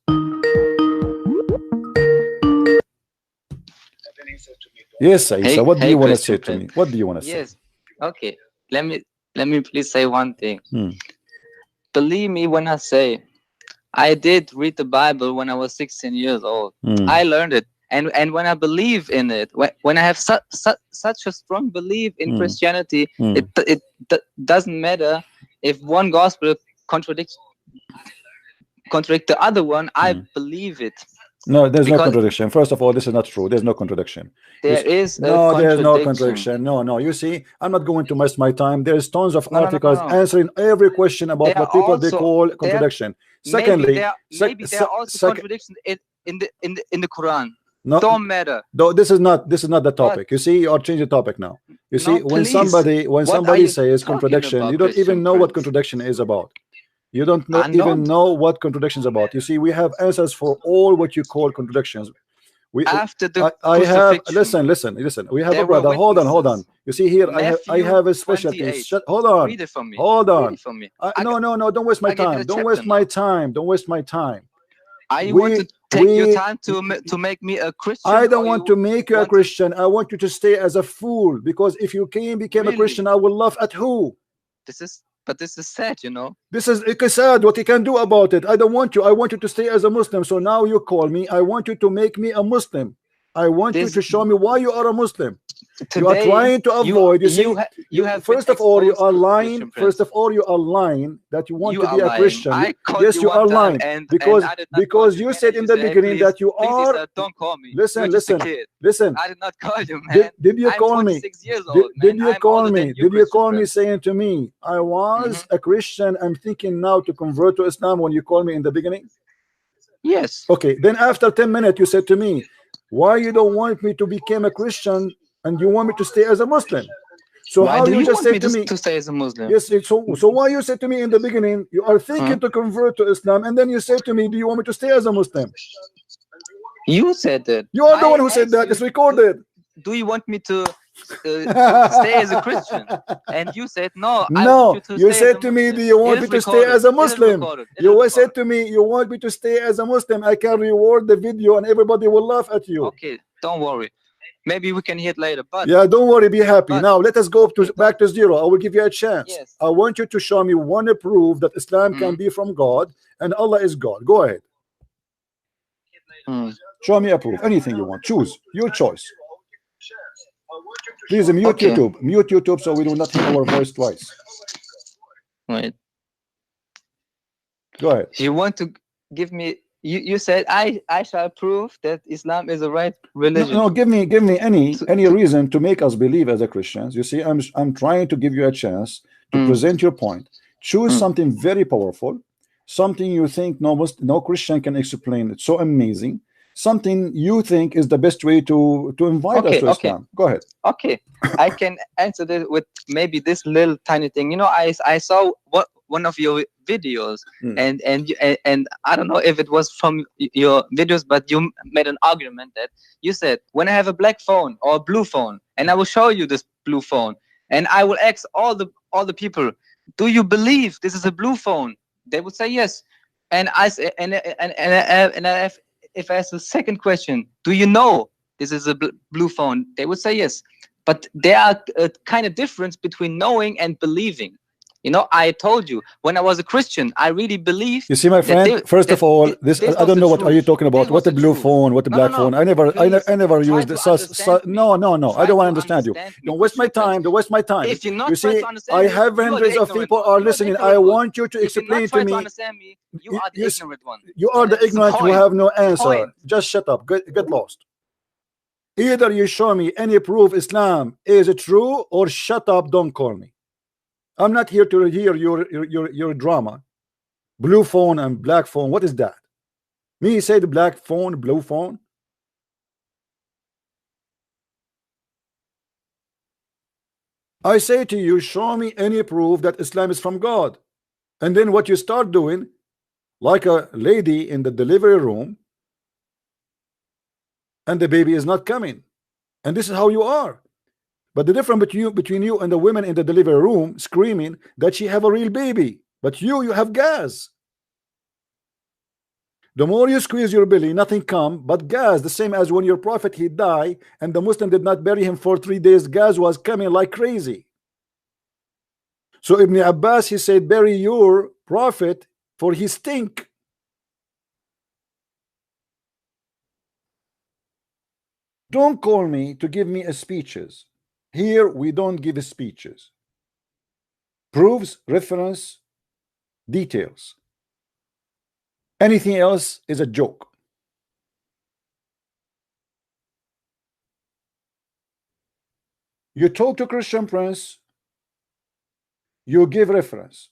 Yes, Isa. What do you want to say to me? What do you want to say? Yes. Okay. Let me please say one thing. Believe me when I say I did read the Bible when I was 16 years old. I learned it. And when I believe in it, when I have such a strong belief in Christianity, it doesn't matter if one gospel contradict the other one. I believe it. No, there's no contradiction. First of all, this is not true. There's no contradiction. There's there's no contradiction. No. You see, I'm not going to waste my time. There's tons of articles answering every question about what people they call contradiction. Secondly, maybe there are also contradictions in the Quran. No, don't matter. No, this is not the topic. You see, you are changing the topic now. You see, when somebody says contradiction, you don't even know what contradiction is about. You don't even know what contradiction is about. You see, we have answers for all what you call contradictions. After the I have listen. We have a brother. Hold on. You see here, I have a special case. Hold on. Read it for me. Hold on. Read it for me. No. Don't waste my time. Don't waste my time. Don't waste my time. I want to take your time to make me a Christian. I don't want to make you a Christian. I want you to stay as a fool, because if you became a Christian, I will laugh at who? But this is sad, you know. This is sad. What you can do about it? I don't want you. I want you to stay as a Muslim. So now you call me. I want you to make me a Muslim. I want you to show me why you are a Muslim. Today, you are trying to avoid. You have first of all, you are lying. First of all, you are lying that you want to be a Christian. Yes, you are lying because you said in the beginning that you are. Don't call me. Listen. I did not call you, man. Did you call me? 26 years old, did you call me? Did you call me saying to me, I was a Christian, I'm thinking now to convert to Islam when you called me in the beginning? Yes. Okay. Then after 10 minutes, you said to me, why you don't want me to become a Christian and you want me to stay as a Muslim? So why how do you just say to me to stay as a Muslim? Yes, so why you said to me in the beginning you are thinking to convert to Islam, and then you say to me, do you want me to stay as a Muslim? You said that. You are the one who said that. It's recorded. Do you want me to stay as a Christian? And you said no. You said to me, do you want me to stay as a Muslim? You said to me, you want me to stay as a Muslim. I can reward the video and everybody will laugh at you. Okay, don't worry. Maybe we can hear it later. But yeah, don't worry, be happy. Now let us go back to zero. I will give you a chance. Yes. I want you to show me one proof that Islam can be from God and Allah is God. Go ahead. Show me a proof. Anything you want. Choose. Your choice. Please mute YouTube. Mute YouTube so we do not hear our voice twice. Wait. Go ahead. You want to give me? You said I shall prove that Islam is the right religion. No, give me any reason to make us believe as a Christians. You see, I'm trying to give you a chance to present your point. Choose something very powerful, something you think no Christian can explain. It's so amazing. Something you think is the best way to invite us to Islam. Go ahead. Okay, I can answer this with maybe this little tiny thing. You know, I saw one of your videos, and I don't know if it was from your videos, but you made an argument that you said, when I have a black phone or a blue phone, and I will show you this blue phone, and I will ask all the people, do you believe this is a blue phone? They would say yes, and I say, if I ask the second question, do you know this is a blue phone? They would say yes. But there are a kind of difference between knowing and believing. You know, I told you, when I was a Christian, I really believed. You see, my friend, first of all, I don't know what are you talking about. What the blue phone, what the black phone. I never used this. No. I don't want to understand you. Don't waste my time. Don't waste my time. If you're not you see, I have hundreds of people are listening. I want you to explain to me. You are the ignorant one. You are the ignorant who have no answer. Just shut up. Get lost. Either you show me any proof Islam is true, or shut up. Don't call me. I'm not here to hear your drama. Blue phone and black phone. What is that? Me say the black phone, blue phone. I say to you, show me any proof that Islam is from God. And then what you start doing, like a lady in the delivery room, and the baby is not coming. And this is how you are. But the difference between you and the women in the delivery room screaming that she have a real baby, but you have gas. The more you squeeze your belly, nothing come but gas. The same as when your prophet he died and the Muslim did not bury him for 3 days, gas was coming like crazy. So Ibn Abbas he said, bury your prophet for his stink. Don't call me to give me a speeches. Here we don't give speeches. Proofs, reference, details. Anything else is a joke. You talk to Christian Prince, you give reference.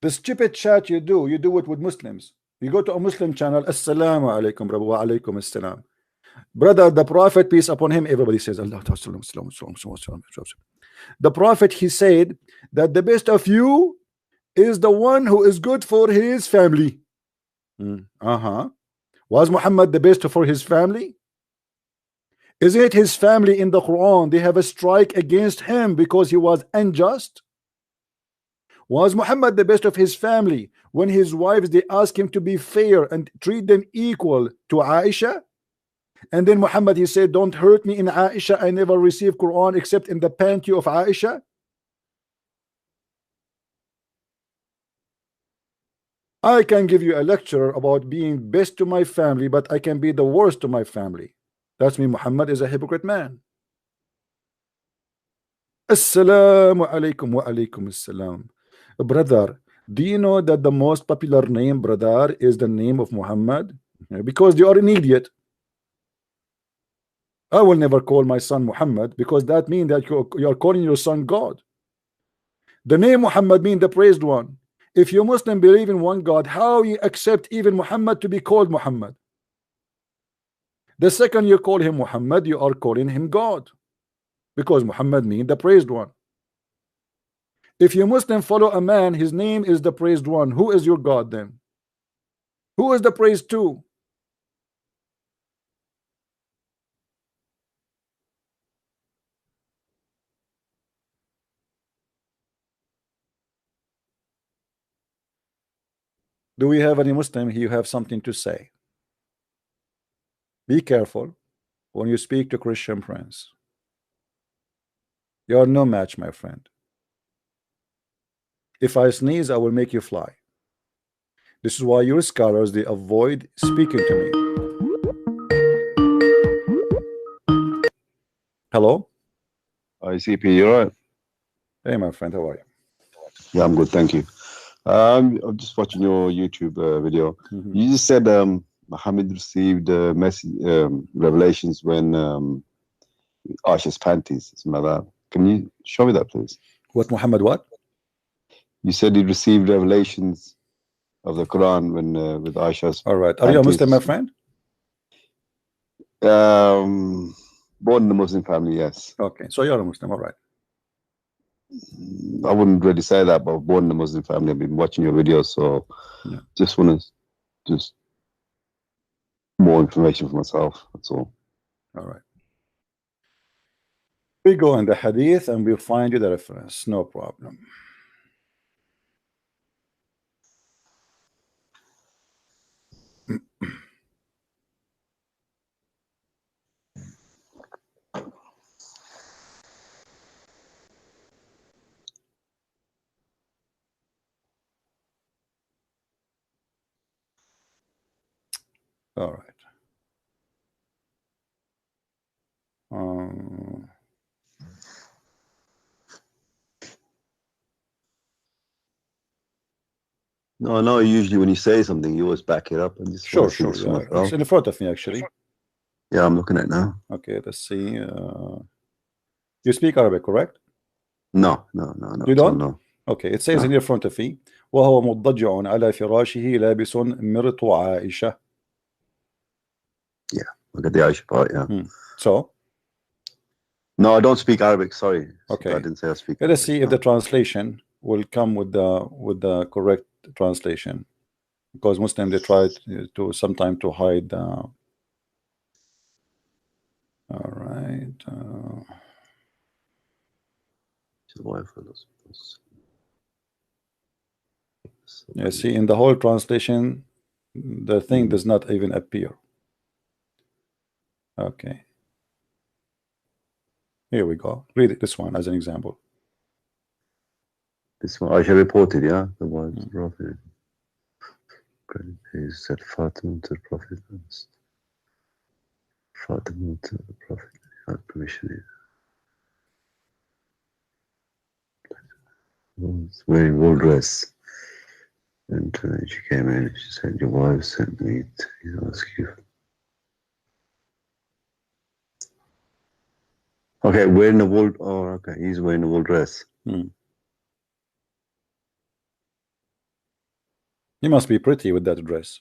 The stupid chat you do it with Muslims. You go to a Muslim channel, Assalamu alaikum, wa alaikum assalam. Brother, the Prophet, peace upon him, everybody says, Allah. The Prophet, he said that the best of you is the one who is good for his family. Was Muhammad the best for his family? Is it his family in the Quran? They have a strike against him because he was unjust. Was Muhammad the best of his family when his wives they ask him to be fair and treat them equal to Aisha? And then Muhammad he said, don't hurt me in Aisha, I never received Quran except in the panty of Aisha. I can give you a lecture about being best to my family, but I can be the worst to my family. That's me. Muhammad is a hypocrite man. Assalamu alaikum wa alaikum assalam. Brother, do you know that the most popular name, brother, is the name of Muhammad? Because you are an idiot. I will never call my son Muhammad because that means that you are calling your son God. The name Muhammad means the praised one. If you Muslim believe in one God, how you accept even Muhammad to be called Muhammad? The second you call him Muhammad, you are calling him God, because Muhammad means the praised one. If you Muslim follow a man, his name is the praised one. Who is your God then? Who is the praised to? Do we have any Muslim here who have something to say? Be careful when you speak to Christian friends. You are no match, my friend. If I sneeze, I will make you fly. This is why your scholars they avoid speaking to me. Hello? ICP, you're right. Hey, my friend, how are you? Yeah, I'm good, thank you. I'm just watching your YouTube video. You just said Muhammad received revelations when Aisha's panties, something like that. Can you show me that, please? What Muhammad what? You said he received revelations of the Quran when with Aisha's. All right. Are you a Muslim, my friend? Born in a Muslim family, yes. Okay, so you're a Muslim, all right. I wouldn't really say that, but born in a Muslim family. I've been watching your videos, so yeah. Just want to more information for myself. That's all. All right. We go in the hadith and we'll find you the reference. No problem. All right. No, usually when you say something, you always back it up and just sure. Yeah. It's in front of me actually. Yeah, I'm looking at it now. Okay, let's see. You speak Arabic, correct? No. You don't? No. Okay, it says in front of me وهو مضجع على فراشه لابس مرط عائشة. Yeah, look at the Aisha part, yeah. So? No, I don't speak Arabic, sorry. Okay. I didn't say I speak Let us see if the translation will come with the correct translation. Because Muslims, they try to sometimes to hide. All right. Yeah, see, in the whole translation, the thing does not even appear. Okay. Here we go. Read it, this one as an example. This one, I shall report it, yeah? The word prophet. He said Fatima to the prophet. Fatima to the prophet. Had permission. Was wearing wool dress. And she came in, she said, your wife sent me to ask you. Okay, wearing a wool, oh, okay, he's wearing a wool dress. He must be pretty with that dress.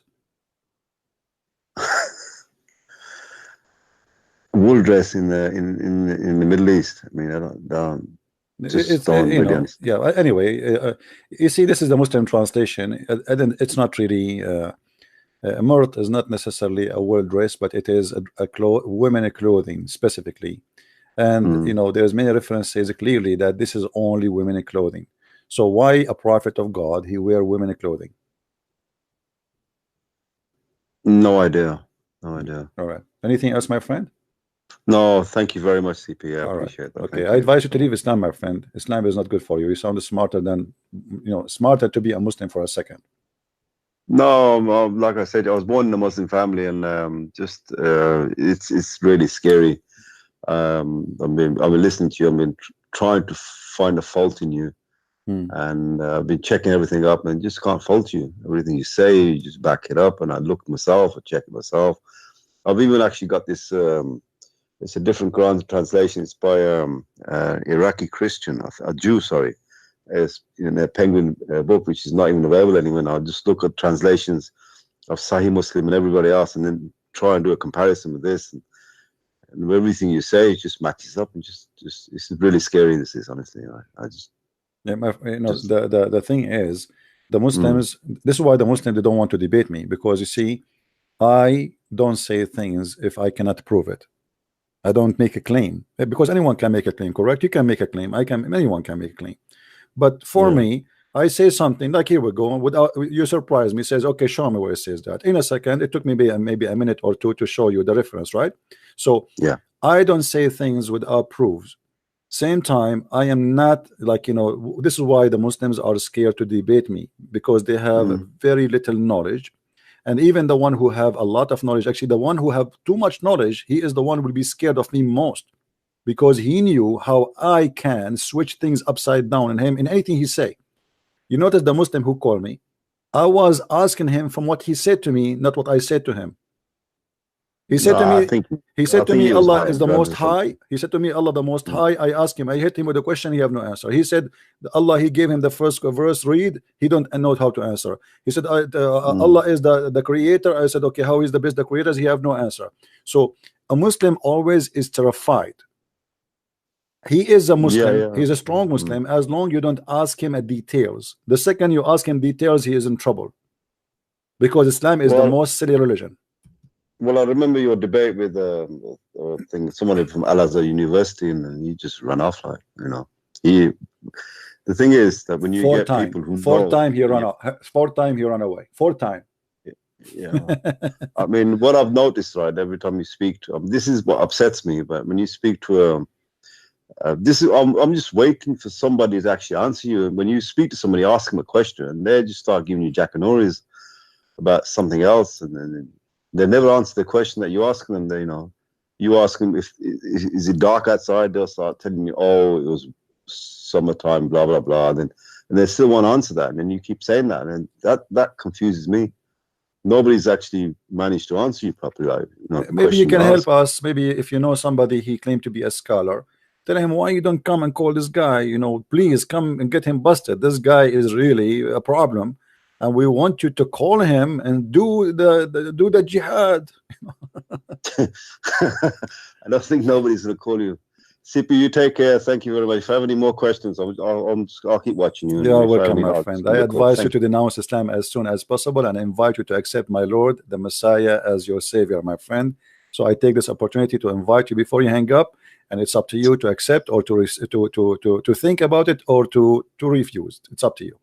Wool dress in the Middle East. I mean, I don't just don't you really know, understand. yeah. Anyway, you see, this is the Muslim translation, and it's not really. Murt is not necessarily a wool dress, but it is a women clothing specifically, and you know, there's many references clearly that this is only women clothing. So why a prophet of God he wear women clothing? No idea. No idea. All right. Anything else, my friend? No, thank you very much, CP. I All appreciate that. Okay, I advise you to leave Islam, my friend. Islam is not good for you. You sound smarter than, you know, smarter to be a Muslim for a second. No, like I said, I was born in a Muslim family, and just it's really scary. I've been listening to you. I've been trying to find a fault in you, and I've been checking everything up, and just can't fault you. Everything you say, you just back it up, and I look myself, I check it myself. I've even actually got this. It's a different Quran translation. It's by Iraqi Christian, a Jew, sorry. It's in a Penguin book, which is not even available anywhere now. Just look at translations of Sahih Muslim and everybody else, and then try and do a comparison with this. And everything you say just matches up, and just it's really scary. This is honestly, I just yeah. The thing is, the Muslims. This is why the Muslims they don't want to debate me, because you see, I don't say things if I cannot prove it. I don't make a claim, because anyone can make a claim. Correct? You can make a claim. Anyone can make a claim. But for me, I say something like, here we go, without you surprise me, says, okay, show me where it says that. In a second, it took me maybe a minute or two to show you the reference, right? So yeah, I don't say things without proofs. Same time, I am not like, you know, this is why the Muslims are scared to debate me, because they have very little knowledge. And even the one who have a lot of knowledge, actually the one who have too much knowledge, he is the one who will be scared of me most, because he knew how I can switch things upside down in him in anything he say. You notice the Muslim who called me, I was asking him from what he said to me, not what I said to him. He said to me, he said to me, Allah is the most high. He said to me, Allah the most high. I asked him, I hit him with a question, he have no answer. He said, Allah, he gave him the first verse, read, he don't know how to answer. He said, Allah is the creator. I said, okay, how is the best the creators? He have no answer. So a Muslim always is terrified. He is a Muslim, he's a strong Muslim, as long you don't ask him details. The second you ask him details, he is in trouble, because Islam is the most silly religion. Well, I remember your debate with somebody from Al-Azhar University, and he just ran off, like, you know. The thing is that when you get people who fourth time he ran away. Fourth time. Yeah. I mean, what I've noticed, right, every time you speak to this is what upsets me, but when you speak to I'm just waiting for somebody to actually answer you. When you speak to somebody, ask them a question, and they just start giving you jackanories about something else, and then they never answer the question that you ask them. They, you know, you ask them if is it dark outside, they'll start telling you, oh, it was summertime, blah blah blah, and they still won't answer that, and then you keep saying that, and that confuses me. Nobody's actually managed to answer you properly. Like, you know, maybe you can help us. Maybe if you know somebody, he claimed to be a scholar, tell him, why you don't come and call this guy, you know, please come and get him busted. This guy is really a problem, and we want you to call him and do the jihad. I don't think nobody's gonna call you. CP, you take care. Thank you very much. If I have any more questions, I'll keep watching you. You are welcome, my friend. I advise you to denounce Islam as soon as possible, and invite you to accept my Lord, the Messiah, as your savior, my friend. So I take this opportunity to invite you before you hang up, and it's up to you to accept or to think about it or to refuse. It's up to you.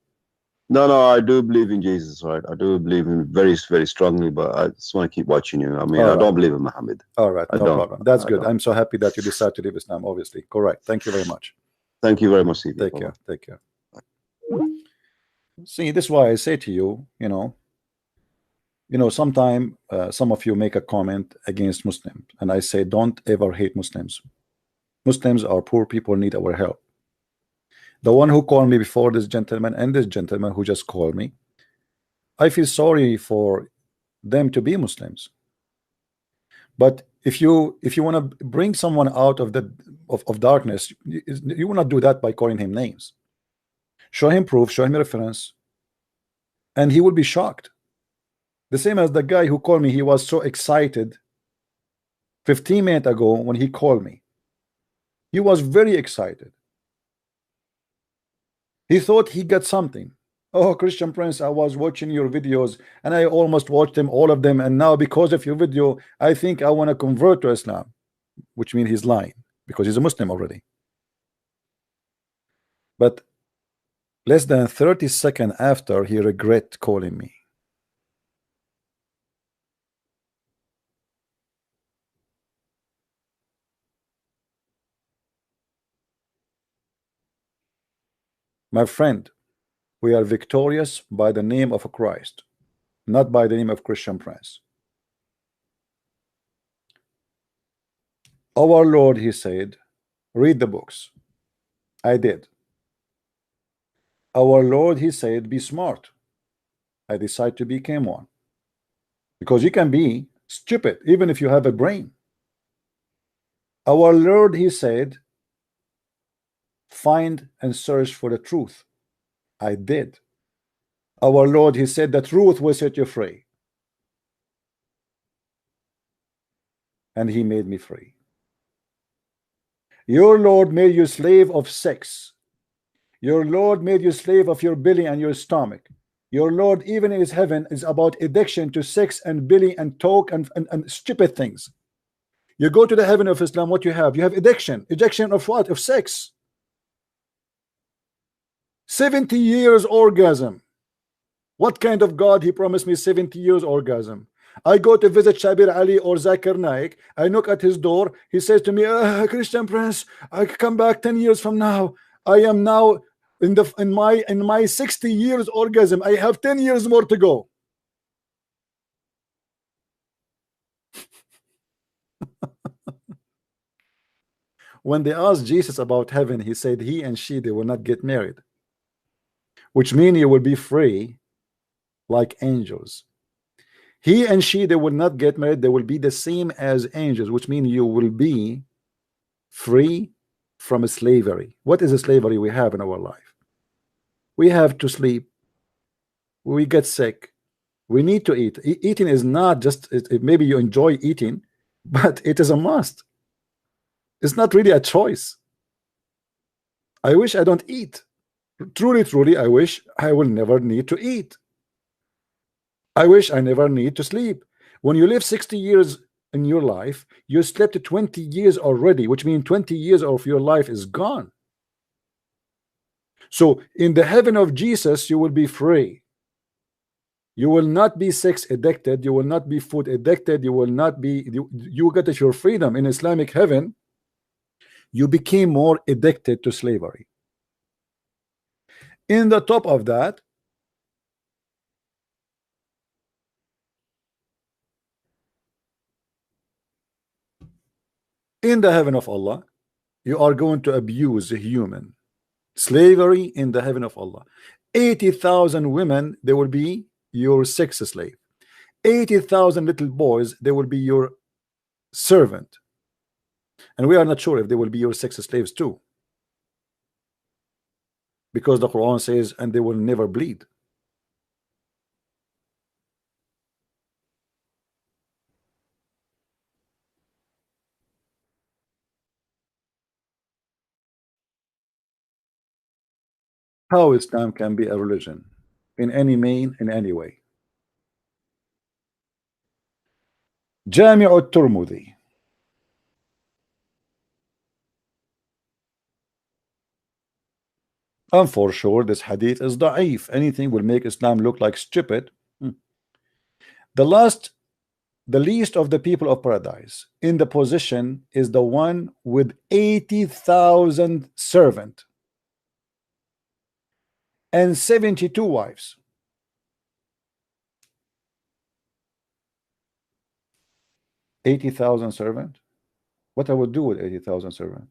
No, I do believe in Jesus, right? I do believe in very, very strongly, but I just want to keep watching you. I mean, I don't believe in Muhammad. All right, no problem. That's good. I'm so happy that you decide to leave Islam, obviously. Correct. Thank you very much. Thank you very much, Steve. Take care. Take care. See, this is why I say to you, you know, sometime some of you make a comment against Muslims, and I say, don't ever hate Muslims. Muslims are poor people, need our help. The one who called me before, this gentleman and this gentleman who just called me, I feel sorry for them to be Muslims. But if you want to bring someone out of the of darkness, you will not do that by calling him names. Show him proof, show him reference, and he will be shocked. The same as the guy who called me, he was so excited 15 minutes ago when he called me. He was very excited. He thought he got something. Oh, Christian Prince, I was watching your videos and I almost watched them, all of them, and now because of your video I think I want to convert to Islam, which means he's lying because he's a Muslim already. But less than 30 seconds after, he regret calling me. My friend, we are victorious by the name of Christ, not by the name of Christian Prince. Our Lord, he said, read the books. I did. Our Lord, he said, be smart. I decided to become one. Because you can be stupid even if you have a brain. Our Lord, he said, find and search for the truth. I did. Our Lord, he said, the truth will set you free. And he made me free. Your Lord made you slave of sex. Your Lord made you slave of your belly and your stomach. Your Lord, even in his heaven, is about addiction to sex and belly and talk and stupid things. You go to the heaven of Islam, what you have? You have addiction. Addiction of what? Of sex. 70 years orgasm. What kind of God he promised me 70 years orgasm? I go to visit Shabir Ali or Zakir Naik. I knock at his door. He says to me, Christian Prince, I come back 10 years from now. I am now in my 60 years orgasm. I have 10 years more to go. When they asked Jesus about heaven, he said he and she, they will not get married, which means you will be free like angels. He and she, they will not get married. They will be the same as angels, which means you will be free from slavery. What is the slavery we have in our life? We have to sleep. We get sick. We need to eat. Eating is not just, maybe you enjoy eating, but it is a must. It's not really a choice. I wish I don't eat. Truly, I wish I will never need to eat. I wish I never need to sleep. When you live 60 years in your life, you slept 20 years already, which means 20 years of your life is gone. So in the heaven of Jesus, you will be free. You will not be sex addicted. You will not be food addicted. You will not be, you get your freedom. In Islamic heaven, you became more addicted to slavery. In the top of that, in the heaven of Allah, you are going to abuse a human. Slavery in the heaven of Allah. 80,000 women, they will be your sex slave. 80,000 little boys, they will be your servant. And we are not sure if they will be your sex slaves too. Because the Quran says, and they will never bleed. How Islam can be a religion in any mean, in any way. Jami' al-Tirmidhi, And for sure, this hadith is da'if. Anything will make Islam look like stupid. The least of the people of paradise in the position is the one with 80,000 servants and 72 wives. 80,000 servants. What I would do with 80,000 servants?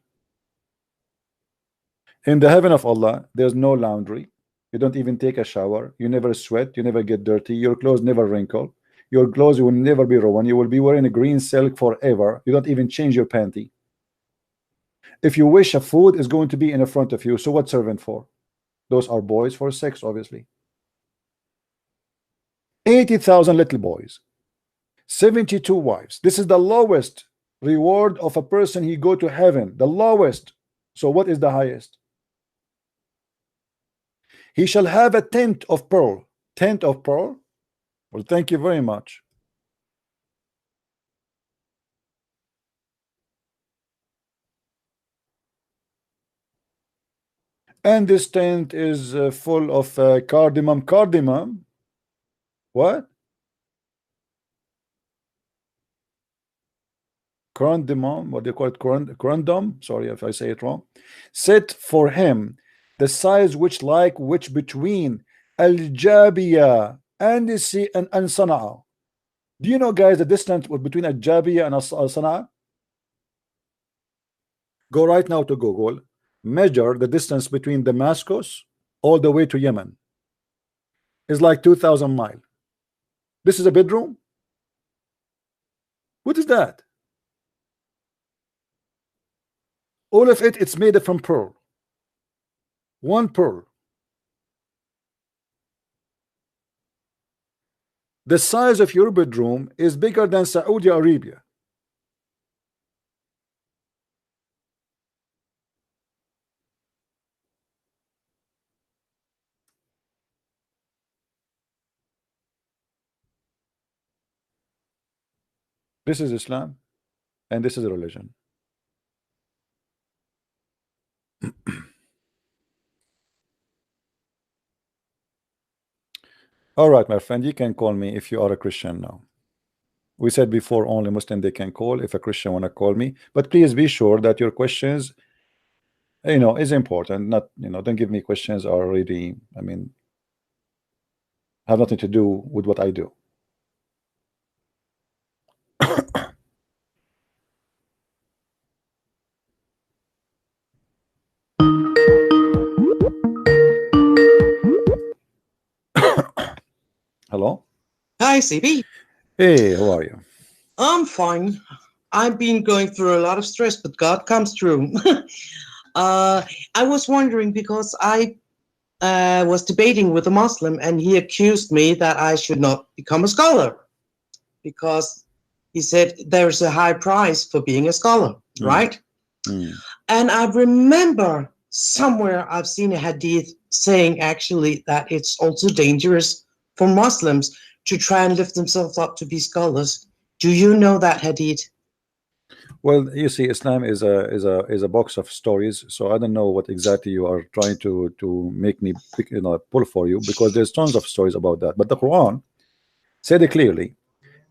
In the heaven of Allah, there's no laundry. You don't even take a shower. You never sweat. You never get dirty. Your clothes never wrinkle. Your clothes will never be ruined. You will be wearing a green silk forever. You don't even change your panty. If you wish, a food is going to be in the front of you. So what servant for? Those are boys for sex, obviously. 80,000 little boys, 72 wives. This is the lowest reward of a person he go to heaven. The lowest. So what is the highest? He shall have a tent of pearl. Tent of pearl? Well, thank you very much. And this tent is full of cardamom. Cardamom? What? Corundum, what do you call it? Corundum? Sorry if I say it wrong. Set for him the size which between Al-Jabiya and the sea and Sana'a. Do you know, guys, the distance between Al-Jabiya and Sana'a? Go right now to Google. Measure the distance between Damascus all the way to Yemen. It's like 2,000 miles. This is a bedroom? What is that? All of it, it's made from pearl. One pearl. The size of your bedroom is bigger than Saudi Arabia. This is Islam, and this is a religion. All right, my friend, you can call me if you are a Christian now. We said before only Muslim they can call. If a Christian wanna call me, but please be sure that your questions, is important. Not, don't give me questions are really, have nothing to do with what I do. Hello. Hi, CB. Hey, how are you? I'm fine. I've been going through a lot of stress, but God comes through. I was wondering because I was debating with a Muslim and he accused me that I should not become a scholar because he said there's a high price for being a scholar, right? And I remember somewhere I've seen a hadith saying actually that it's also dangerous for Muslims to try and lift themselves up to be scholars. Do you know that hadith? Well, you see, Islam is a box of stories, so I don't know what exactly you are trying to make me pick, pull for you, because there's tons of stories about that. But the Quran said it clearly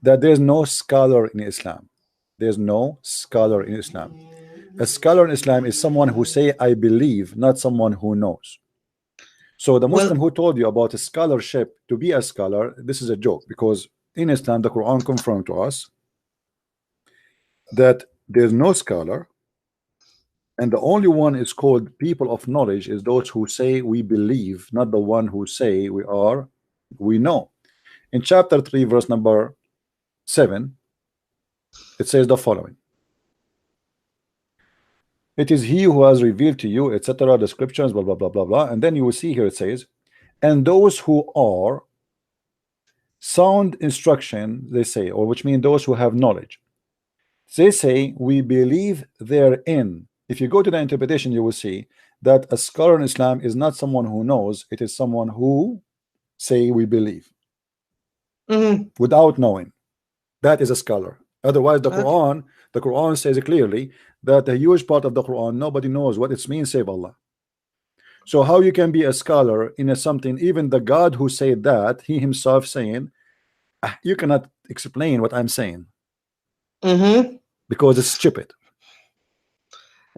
that there's no scholar in Islam. There's no scholar in Islam. A scholar in Islam is someone who say I believe, not someone who knows. So the Muslim who told you about a scholarship to be a scholar, this is a joke, because in Islam the Quran confirmed to us that there's no scholar, and the only one is called people of knowledge is those who say we believe, not the one who say we know. In chapter 3 verse number 7 it says the following: it is he who has revealed to you, etc., descriptions, blah blah blah blah blah. And then you will see here it says, and those who are sound instruction, they say, or which means those who have knowledge, they say we believe therein. If you go to the interpretation, you will see that a scholar in Islam is not someone who knows, it is someone who say we believe without knowing. That is a scholar. Otherwise the Quran says clearly that a huge part of the Quran nobody knows what it means save Allah. So how you can be a scholar in a something, even the God who said that, he himself saying, you cannot explain what I'm saying. Because it's stupid.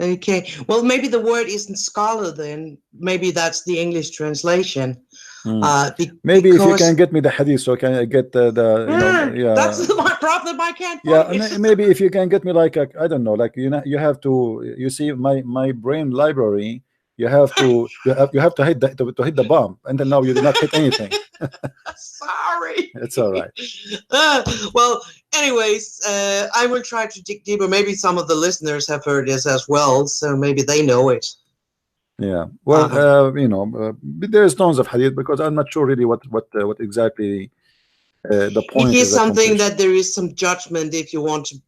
Okay, well, maybe the word isn't scholar then. Maybe that's the English translation. Maybe if you can get me the hadith, so can I get the you know, yeah. That's my problem. I can't. Maybe if you can get me like a, I don't know, like you have to. You see, my brain library. You have to hit the bomb, and then now you did not hit anything. Sorry. It's all right. Well, anyways, I will try to dig deeper. Maybe some of the listeners have heard this as well, so maybe they know it. Yeah. Well, you know, there's tons of hadith, because I'm not sure really what exactly the point is. Something that there is some judgment if you want to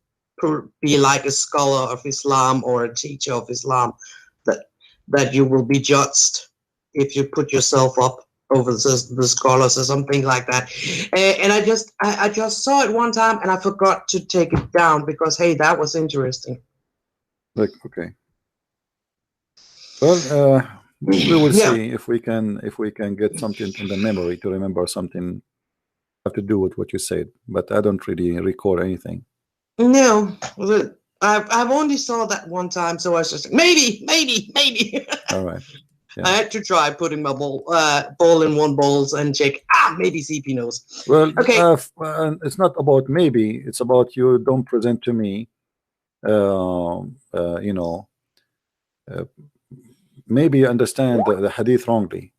be like a scholar of Islam or a teacher of Islam, that you will be judged if you put yourself up over the scholars or something like that. And I just saw it one time and I forgot to take it down because, hey, that was interesting. Like, okay. Well, we will see if we can get something in the memory to remember something have to do with what you said, but I don't really recall anything. No, I've only saw that one time, so I was just like, maybe. All right. Yeah. I had to try putting my ball in one bowl and check. Maybe CP knows. Well, okay. It's not about maybe. It's about you don't present to me. You know. Maybe you understand the hadith wrongly.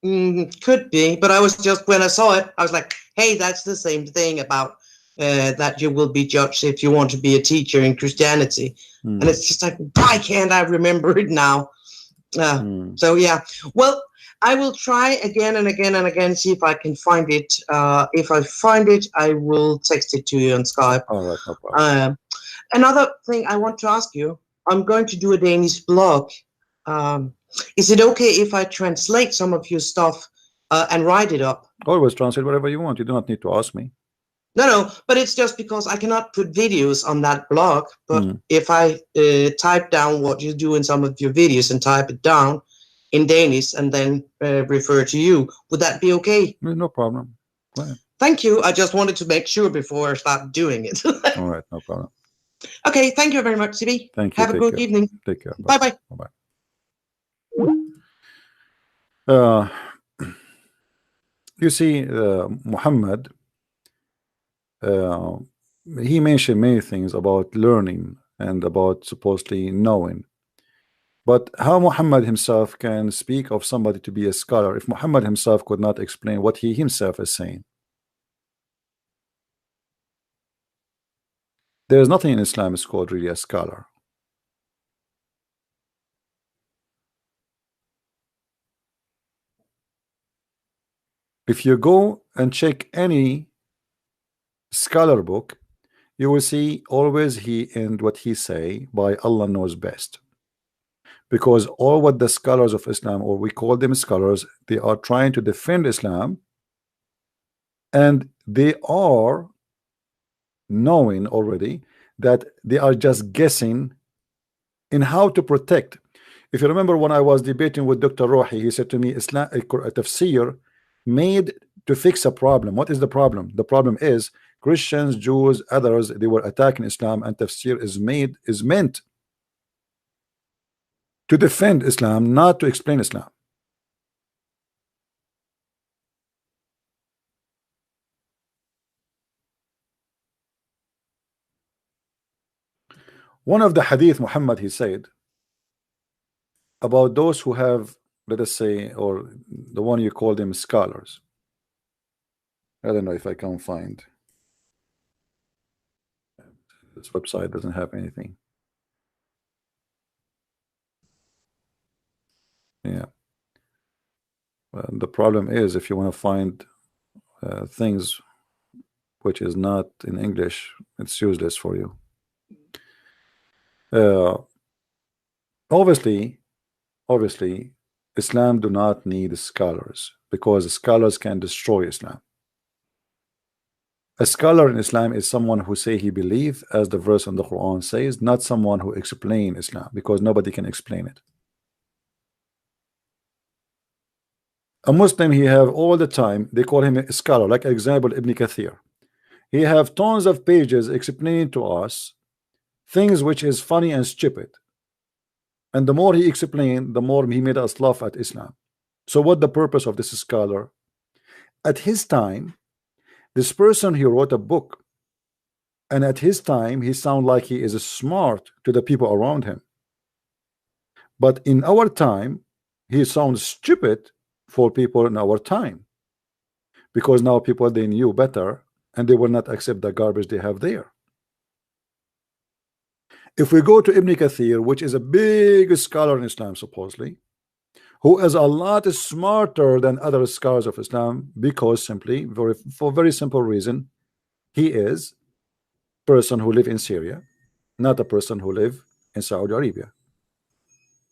Could be, but I was just, when I saw it, I was like, hey, that's the same thing about that you will be judged if you want to be a teacher in Christianity. And it's just like, why can't I remember it now? So yeah, well, I will try again and again and again, see if I can find it. If I find it, I will text it to you on Skype. All right, no problem. Another thing I want to ask you, I'm going to do a Danish blog. Is it okay if I translate some of your stuff and write it up? Always translate whatever you want. You do not need to ask me. No, but it's just because I cannot put videos on that blog. But if I type down what you do in some of your videos and type it down in Danish and then refer to you, would that be okay? No problem. Thank you. I just wanted to make sure before I start doing it. All right, no problem. Okay, thank you very much, Sibi. Thank you. Have a good evening. Take care. Bye-bye. Bye-bye. You see, Muhammad, he mentioned many things about learning and about supposedly knowing. But how Muhammad himself can speak of somebody to be a scholar if Muhammad himself could not explain what he himself is saying? There is nothing in Islam is called really a scholar. If you go and check any scholar book, you will see always he end what he say by Allah knows best. Because all what the scholars of Islam, or we call them scholars, they are trying to defend Islam, and they are knowing already that they are just guessing in how to protect. If you remember when I was debating with Dr. Rohi, he said to me, Islam a tafsir made to fix a problem. What is the problem? The problem is Christians, Jews, others, they were attacking Islam, and tafsir is meant to defend Islam, not to explain Islam. One of the hadith Muhammad, he said about those who have, let us say, or the one you call them scholars. I don't know if I can find. This website doesn't have anything. Yeah. Well, the problem is if you want to find things which is not in English, it's useless for you. Obviously, Islam do not need scholars, because scholars can destroy Islam. A scholar in Islam is someone who say he believe, as the verse in the Quran says, not someone who explain Islam, because nobody can explain it. A Muslim, he have all the time, they call him a scholar, like example Ibn Kathir. He have tons of pages explaining to us things which is funny and stupid. And the more he explained, the more he made us laugh at Islam. So what the purpose of this scholar? At his time, this person, he wrote a book, and at his time he sound like he is smart to the people around him. But in our time, he sounds stupid for people in our time, because now people, they knew better and they will not accept the garbage they have there. If we go to Ibn Kathir, which is a big scholar in Islam supposedly, who is a lot smarter than other scholars of Islam, because simply for very simple reason, he is a person who live in Syria, not a person who live in Saudi Arabia.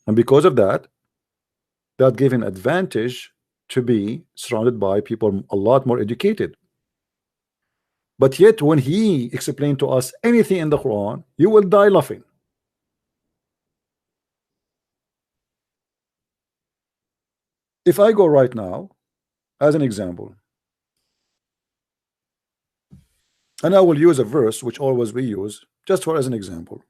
And because of that, that gave him advantage to be surrounded by people a lot more educated. But yet when he explained to us anything in the Quran, you will die laughing. If I go right now as an example, and I will use a verse which always we use just for as an example.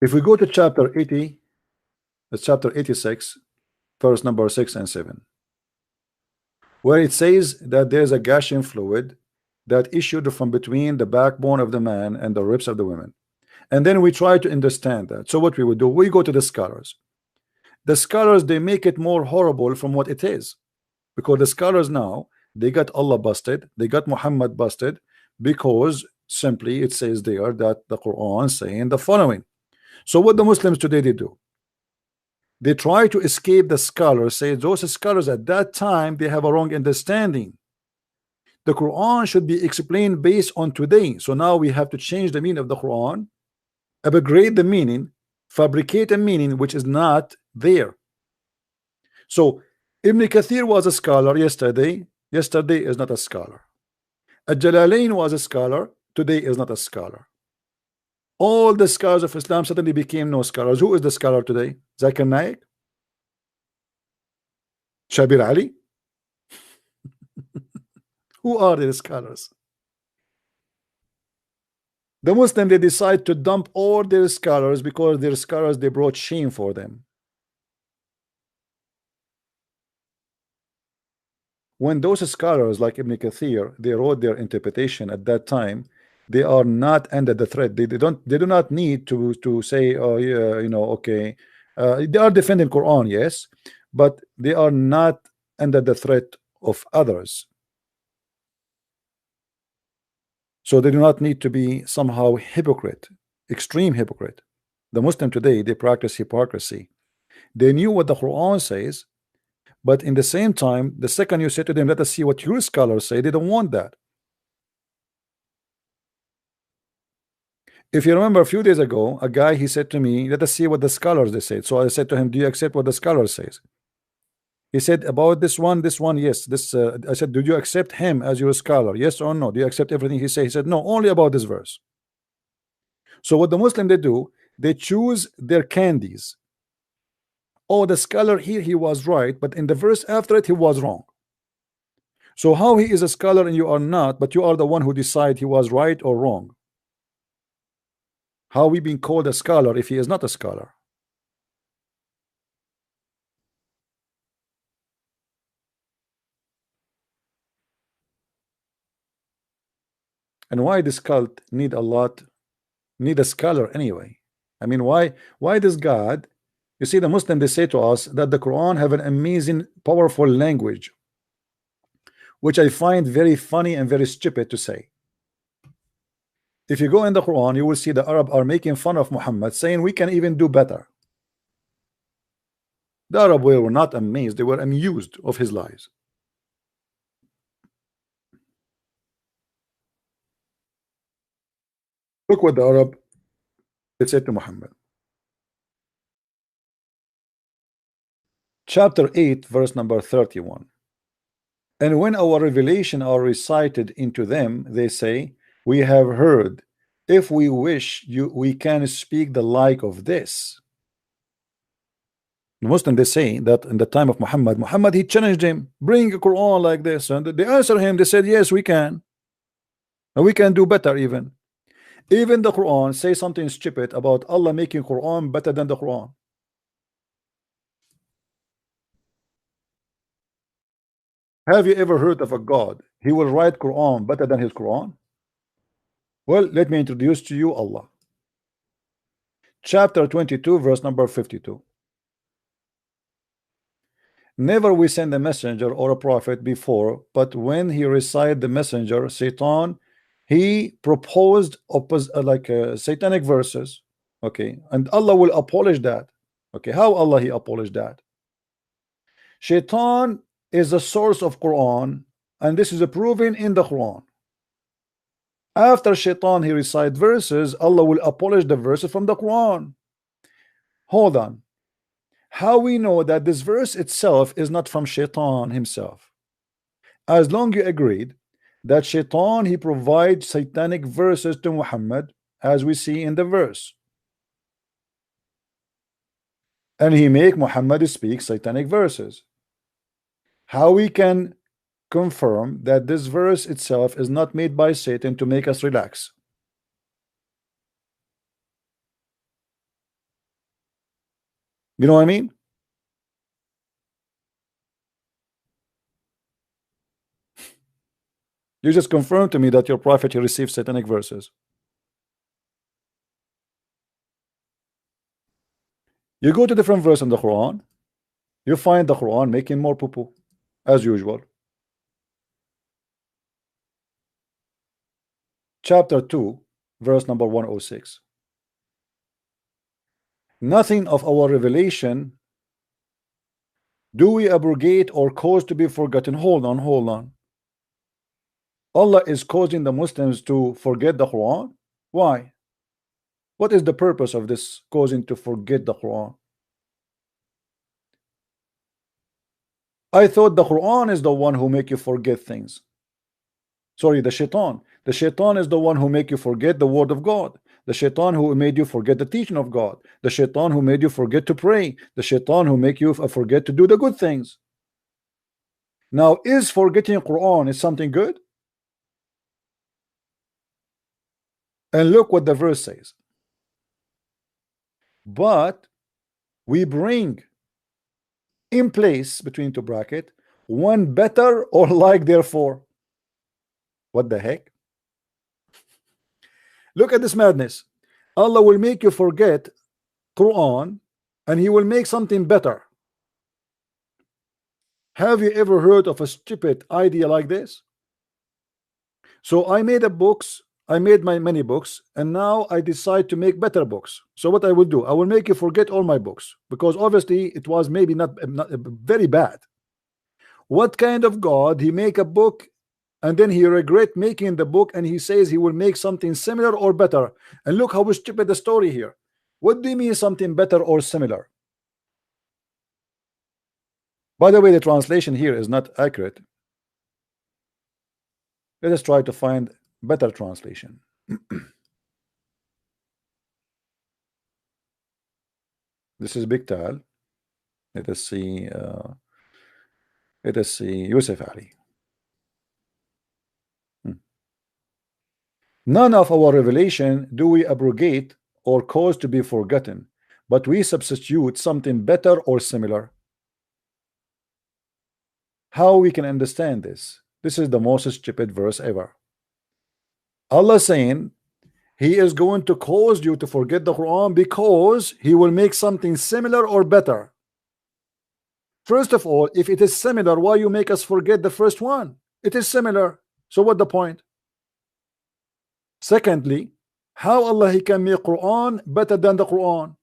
If we go to chapter 80, it's chapter 86, verse number 6 and 7, where it says that there's a gushing fluid that issued from between the backbone of the man and the ribs of the women. And then we try to understand that. So what we would do, we go to the scholars. The scholars, they make it more horrible from what it is, because the scholars now, they got Allah busted, they got Muhammad busted, because simply it says there that the Quran saying the following. So what the Muslims today they do, they try to escape the scholars, say those scholars at that time they have a wrong understanding. The Quran should be explained based on today. So now we have to change the meaning of the Quran, upgrade the meaning, fabricate a meaning which is not there. So Ibn Kathir was a scholar yesterday is not a scholar. Al-Jalalain was a scholar, today is not a scholar. All the scholars of Islam suddenly became no scholars. Who is the scholar today? Zakir Naik? Shabir Ali? Who are the scholars? The Muslim, they decide to dump all their scholars because their scholars, they brought shame for them. When those scholars like Ibn Kathir, they wrote their interpretation at that time, they are not under the threat. They do not need to say, oh yeah, you know, okay, they are defending Quran, yes, but they are not under the threat of others. So they do not need to be somehow hypocrite, extreme hypocrite. The Muslim today, they practice hypocrisy. They knew what the Quran says, but in the same time, the second you say to them, let us see what your scholars say, they don't want that. If you remember a few days ago, a guy, he said to me, let us see what the scholars they said. So I said to him, do you accept what the scholar says? He said about this one, yes. This I said, do you accept him as your scholar? Yes or no? Do you accept everything he said? He said, no, only about this verse. So what the Muslim they do, they choose their candies. Oh, the scholar here, he was right, but in the verse after it, he was wrong. So how he is a scholar and you are not, but you are the one who decide he was right or wrong? How we being called a scholar if he is not a scholar? And why this cult need a scholar anyway? I mean, why this God? You see, the Muslim, they say to us that the Quran have an amazing, powerful language, which I find very funny and very stupid to say. If you go in the Quran, you will see the Arab are making fun of Muhammad, saying we can even do better. The Arab were not amazed, they were amused of his lies. Look what the Arab they said to Muhammad. Chapter 8, verse number 31. And when our revelation are recited into them, they say, we have heard if we wish, we can speak the like of this. The Muslim, they say that in the time of Muhammad, he challenged him, bring a Quran like this, and they answered him, they said, yes, we can, and we can do better. Even the Quran say something stupid about Allah making Quran better than the Quran. Have you ever heard of a God, he will write Quran better than his Quran? Well, let me introduce to you Allah. Chapter 22, verse number 52. Never we send a messenger or a prophet before, but when he recited the messenger, Satan, he proposed satanic verses. Okay, and Allah will abolish that. Okay, how Allah he abolished that? Shaitan is the source of Quran, and this is proven in the Quran. After Shaitan he recite verses, Allah will abolish the verses from the Quran. Hold on. How we know that this verse itself is not from Shaitan himself? As long you agreed that Shaitan he provides satanic verses to Muhammad, as we see in the verse, and he make Muhammad speak satanic verses. How we can confirm that this verse itself is not made by Satan to make us relax? You know what I mean? You just confirmed to me that your prophet he received satanic verses. You go to different verse in the Quran, you find the Quran making more poo-poo as usual. Chapter 2, verse number 106. Nothing of our revelation do we abrogate or cause to be forgotten. Hold on. Allah is causing the Muslims to forget the Quran. Why? What is the purpose of this causing to forget the Quran? I thought the Quran is the one who make you forget things. Sorry, the Shaitan. The Shaitan is the one who make you forget the word of God. The Shaitan who made you forget the teaching of God. The Shaitan who made you forget to pray. The Shaitan who make you forget to do the good things. Now, is forgetting Quran is something good? And look what the verse says. But we bring in place, between two brackets, one better or like therefore. What the heck? Look at this madness. Allah will make you forget Quran and he will make something better. Have you ever heard of a stupid idea like this? So I made my many books, and now I decide to make better books. So what I will do, I will make you forget all my books, because obviously it was maybe not very bad. What kind of God he make a book and then he regret making the book, and he says he will make something similar or better? And look how stupid the story here. What do you mean something better or similar? By the way, the translation here is not accurate. Let us try to find better translation. This is Big Tal. Let us see Yusuf Ali. None of our revelation do we abrogate or cause to be forgotten, but we substitute something better or similar. How we can understand this? This is the most stupid verse ever. Allah saying he is going to cause you to forget the Quran because he will make something similar or better. First of all, if it is similar, why you make us forget the first one? It is similar, so what the point? Secondly, how Allah he can make Quran better than the Quran?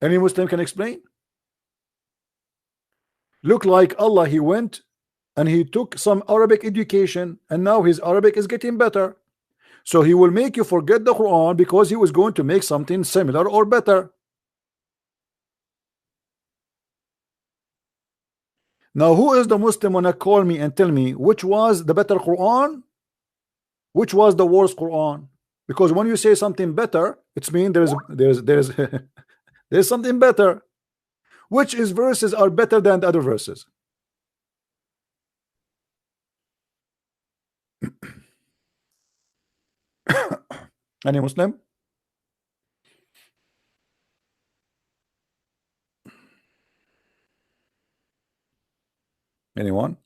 Any Muslim can explain? Look like Allah he went and he took some Arabic education, and now his Arabic is getting better, so he will make you forget the Quran because he was going to make something similar or better. Now, who is the Muslim wanna call me and tell me which was the better Quran, which was the worst Quran? Because when you say something better, it's mean there's there's something better. Which is verses are better than the other verses? Any Muslim? Anyone?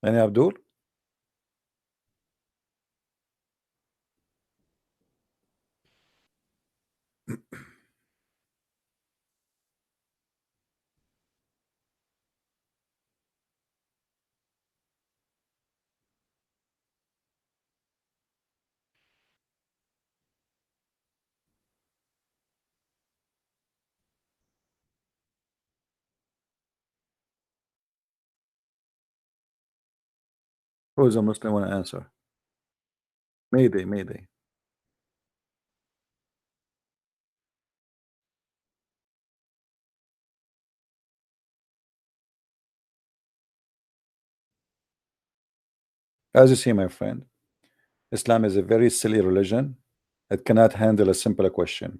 Any Abdul? Who is a Muslim want to answer? Mayday, Mayday. As you see, my friend, Islam is a very silly religion. It cannot handle a simple question.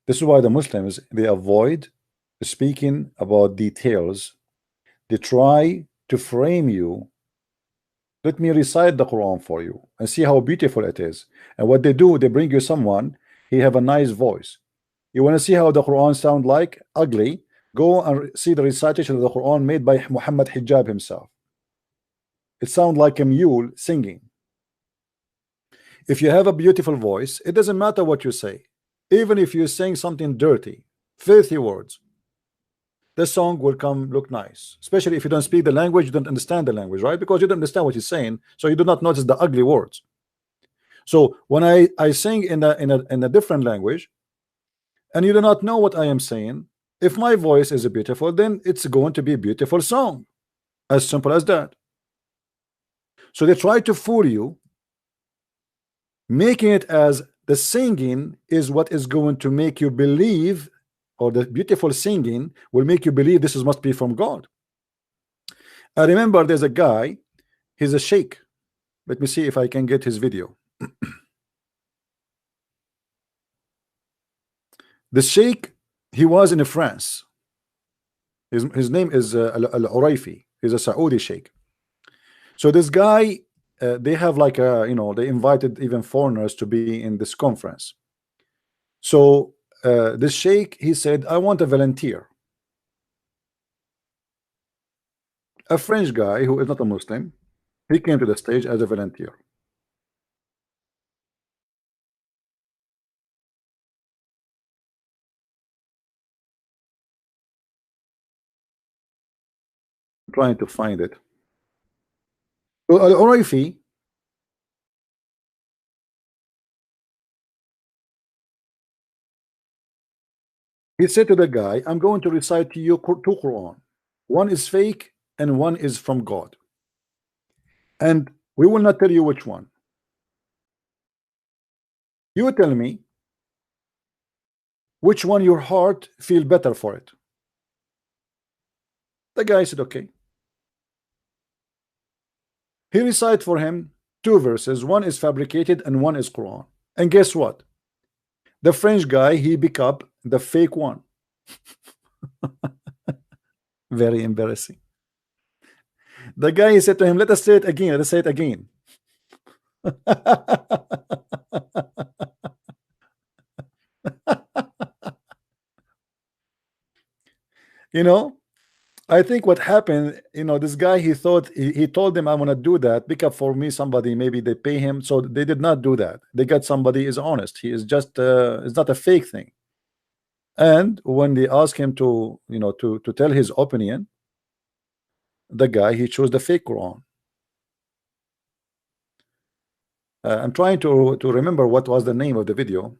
This is why the Muslims, they avoid speaking about details. They try to frame you. Let me recite the Quran for you and see how beautiful it is. And what they do, they bring you someone, he have a nice voice. You want to see how the Quran sound like? Ugly. Go and see the recitation of the Quran made by Muhammad Hijab himself. It sounds like a mule singing. If you have a beautiful voice, it doesn't matter what you say. Even if you're saying something dirty, filthy words, the song will come look nice. Especially if you don't speak the language, you don't understand the language, right? Because you don't understand what he's saying, so you do not notice the ugly words. So when I sing in a different language, and you do not know what I am saying, if my voice is beautiful, then it's going to be a beautiful song. As simple as that. So they try to fool you, making it as the singing is what is going to make you believe, or the beautiful singing will make you believe this must be from God. I remember there's a guy, he's a sheikh. Let me see if I can get his video. The sheikh, he was in France. His name is Al-Uraifi. He's a Saudi sheikh. So this guy, they have like a, they invited even foreigners to be in this conference. So this sheikh, he said, I want a volunteer. A French guy who is not a Muslim, he came to the stage as a volunteer. I'm trying to find it. So Al-Uraifi, he said to the guy, I'm going to recite to you two Quran. One is fake and one is from God. And we will not tell you which one. You tell me which one your heart feel better for it. The guy said, okay. He recited for him two verses. One is fabricated and one is Quran. And guess what? The French guy, he picked up the fake one. Very embarrassing. The guy, he said to him, let us say it again. Let us say it again. I think what happened, this guy, he thought, he told them, I want to do that, pick up for me somebody, maybe they pay him. So they did not do that. They got somebody is honest. He is just, it's not a fake thing. And when they ask him to, to tell his opinion, the guy, he chose the fake Quran. I'm trying to remember what was the name of the video.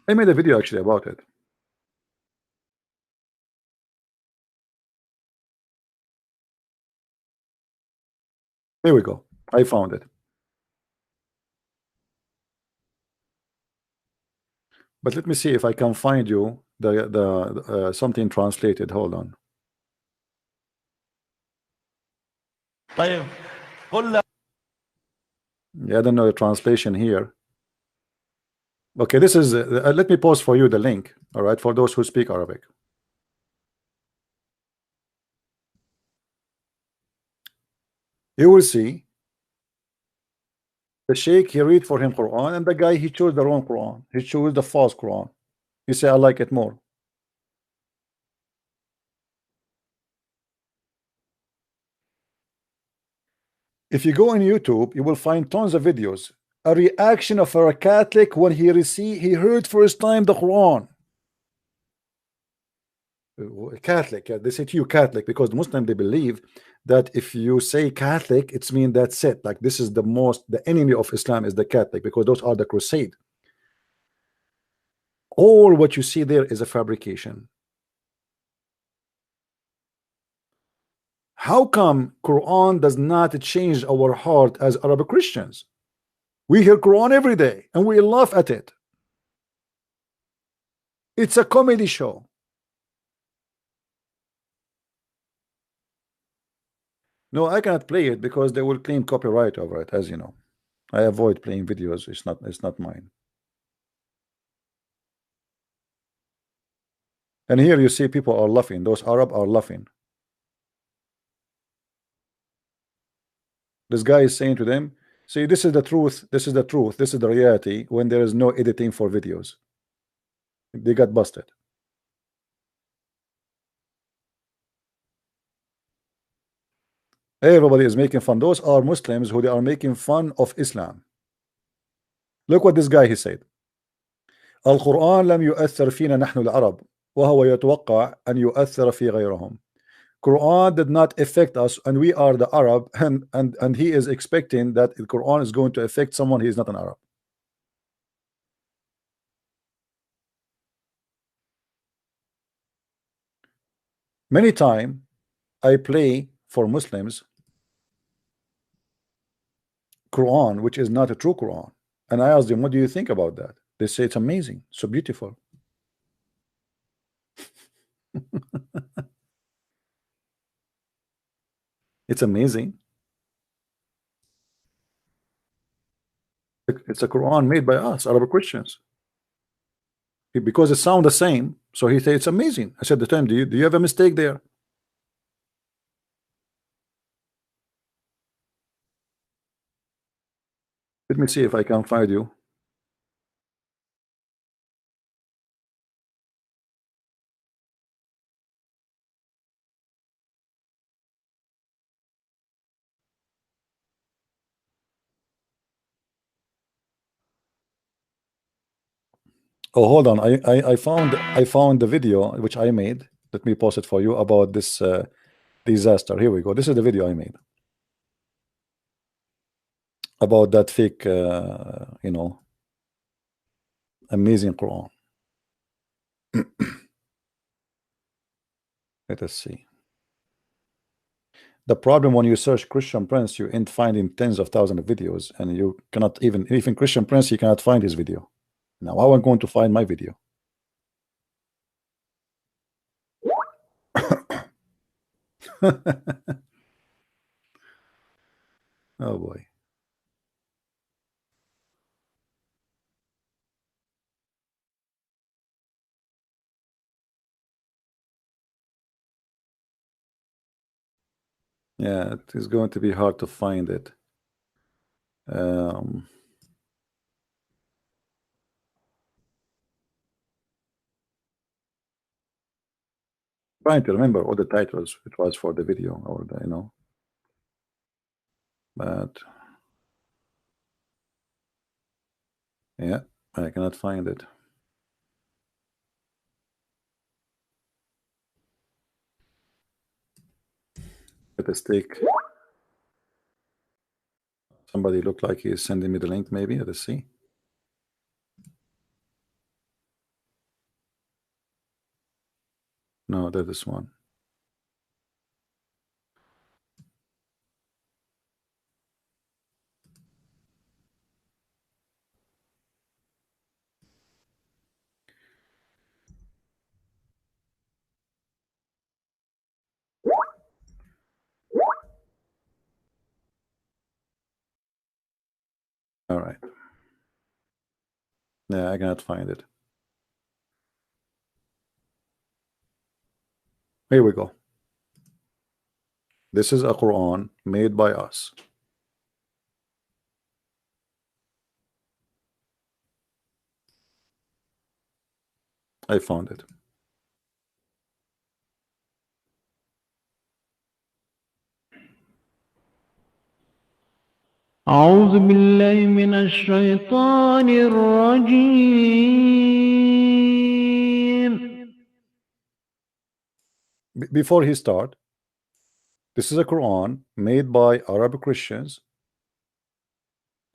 I made a video actually about it. Here we go. I found it. But let me see if I can find you the something translated. Hold on. Yeah, I don't know the translation here. Okay, this is let me post for you the link, all right, for those who speak Arabic. You will see the sheikh, he read for him Quran, and the guy, he chose the wrong Quran. He chose the false Quran. He say, I like it more. If you go on YouTube, you will find tons of videos. A reaction of a Catholic when he heard first time the Quran. Catholic, they say to you Catholic because the Muslim, they believe that if you say Catholic, it's mean that's it. Like this is the enemy of Islam is the Catholic because those are the crusade. All what you see there is a fabrication. How come Quran does not change our heart as Arab Christians? We hear Quran every day and we laugh at it. It's a comedy show. No, I cannot play it because they will claim copyright over it, as you know. I avoid playing videos. It's not mine. And here you see people are laughing. Those Arab are laughing. This guy is saying to them, see, this is the truth, this is the truth, this is the reality when there is no editing for videos. They got busted. Everybody is making fun. Those are Muslims who they are making fun of Islam. Look what this guy he said. القرآن لم يؤثر فينا نحن العرب وهو يتوقع أن يؤثر في غيرهم. Quran did not affect us and we are the Arab and he is expecting that the Quran is going to affect someone he is not an Arab. Many times I play for Muslims Quran which is not a true Quran and I ask them, what do you think about that? They say it's amazing, so beautiful. It's amazing. It's a Quran made by us, Arab Christians. Because it sounds the same, so he said it's amazing. I said the time, do you have a mistake there? Let me see if I can find you. Oh, hold on. I found the video which I made. Let me post it for you about this disaster. Here we go. This is the video I made about that fake, you know, amazing Quran. Let us see. The problem when you search Christian Prince, you end finding tens of thousands of videos, and you cannot even Christian Prince, you cannot find his video. Now, how am I going to find my video? Oh boy. Yeah, it is going to be hard to find it. Trying to remember all the titles it was for the video, or the, you know, but yeah, I cannot find it. Let us take. Somebody looked like he is sending me the link, maybe. Let's see. No, there's this one. All right. Yeah, I cannot find it. Here we go. This is a Quran made by us. I found it. أعوذ بالله من الشيطان الرجيم. Before he start, this is a Quran made by Arab Christians,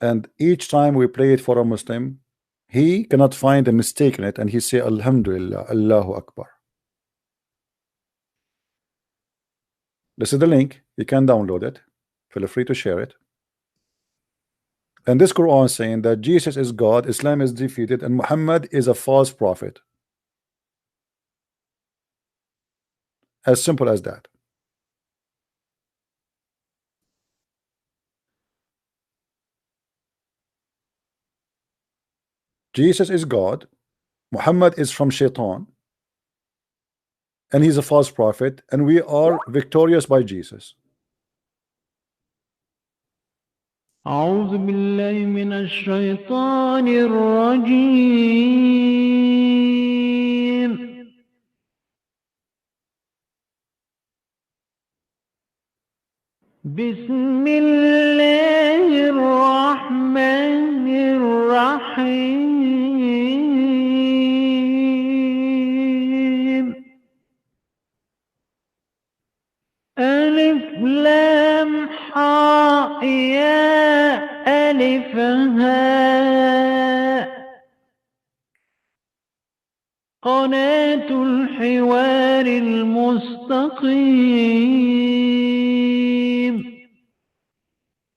and each time we play it for a Muslim, he cannot find a mistake in it, and he say Alhamdulillah, Allahu Akbar. This is the link. You can download it. Feel free to share it. And this Quran saying that Jesus is God, Islam is defeated, and Muhammad is a false prophet. As simple as that. Jesus is God, Muhammad is from Shaitan, and he's a false prophet, and we are victorious by Jesus. أعوذ بالله من الشيطان الرجيم. بسم الله الرحمن الرحيم. ألف لام حاء يا ألف هاء. قناة الحوار المستقيم.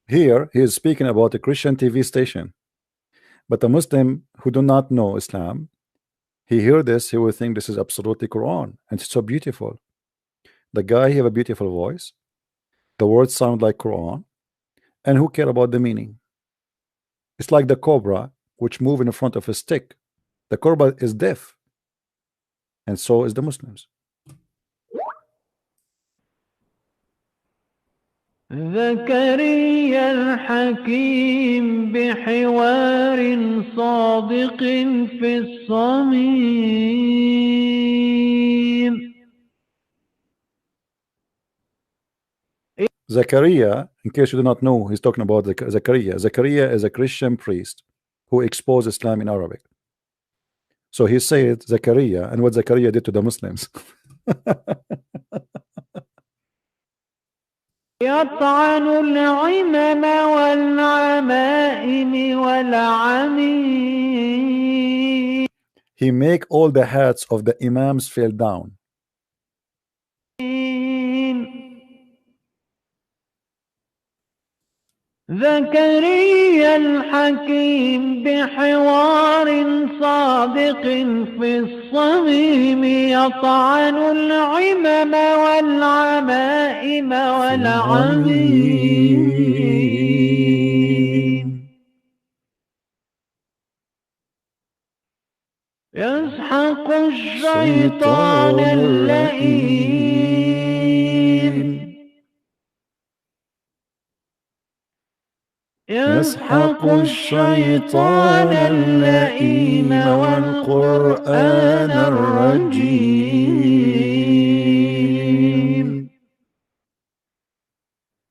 Here he is speaking about a Christian TV station, but a Muslim who do not know Islam, he hear this, he will think this is absolutely Quran, and it's so beautiful. The guy have a beautiful voice, the words sound like Quran, and who care about the meaning? It's like the cobra which move in front of a stick. The cobra is deaf, and so is the Muslims. زكريا الحكيم بحوار صادق في الصميم. Zakaria, in case you do not know, he's talking about Zakaria. Zakaria is a Christian priest who exposed Islam in Arabic. So he said Zakaria, and what Zakaria did to the Muslims. يطعن العمم والعمائم والعميم. He make all the hats of the imams fell down. زكريا الحكيم بحوار صادق في الصميم. يطعن العمم والعمائم والعميم. يسحق الشيطان اللئيم. يسحق الشيطان اللئيم والقرآن الرجيم.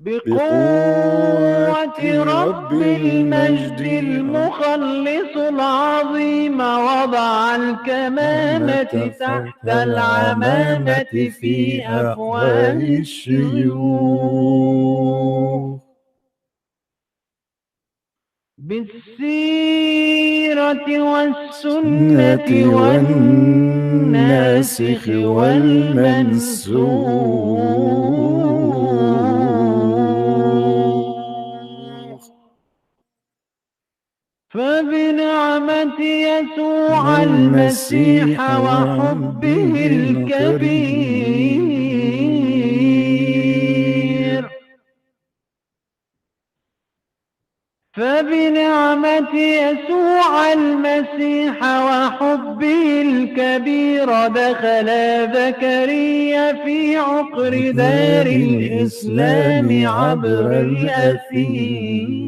بقوة رب المجد المخلص العظيم. وضع الكمامة تحت العمامة في أفواه الشيوخ. بالسيرة والسنة والناسخ والمنسوخ فبنعمة يسوع المسيح وحبه الكبير فبنعمة يسوع المسيح وحبه الكبير دخل زكريا في عقر دار الإسلام عبر الأثير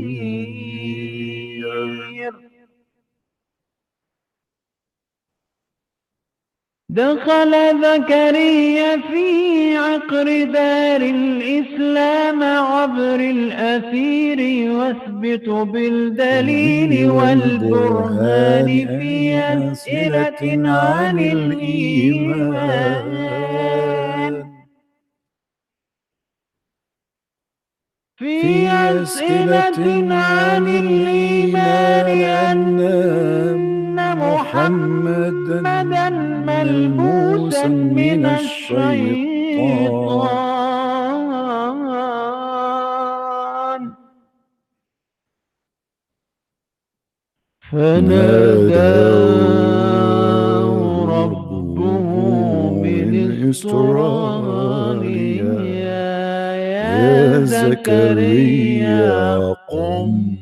دخل زكريا في عقر دار الإسلام عبر الأثير واثبت بالدليل والبرهان في أسئلة عن الإيمان في أسئلة عن الإيمان أن محمدا ملموسا من الشيطان فناداه ربه من استراريا يا زكريا قم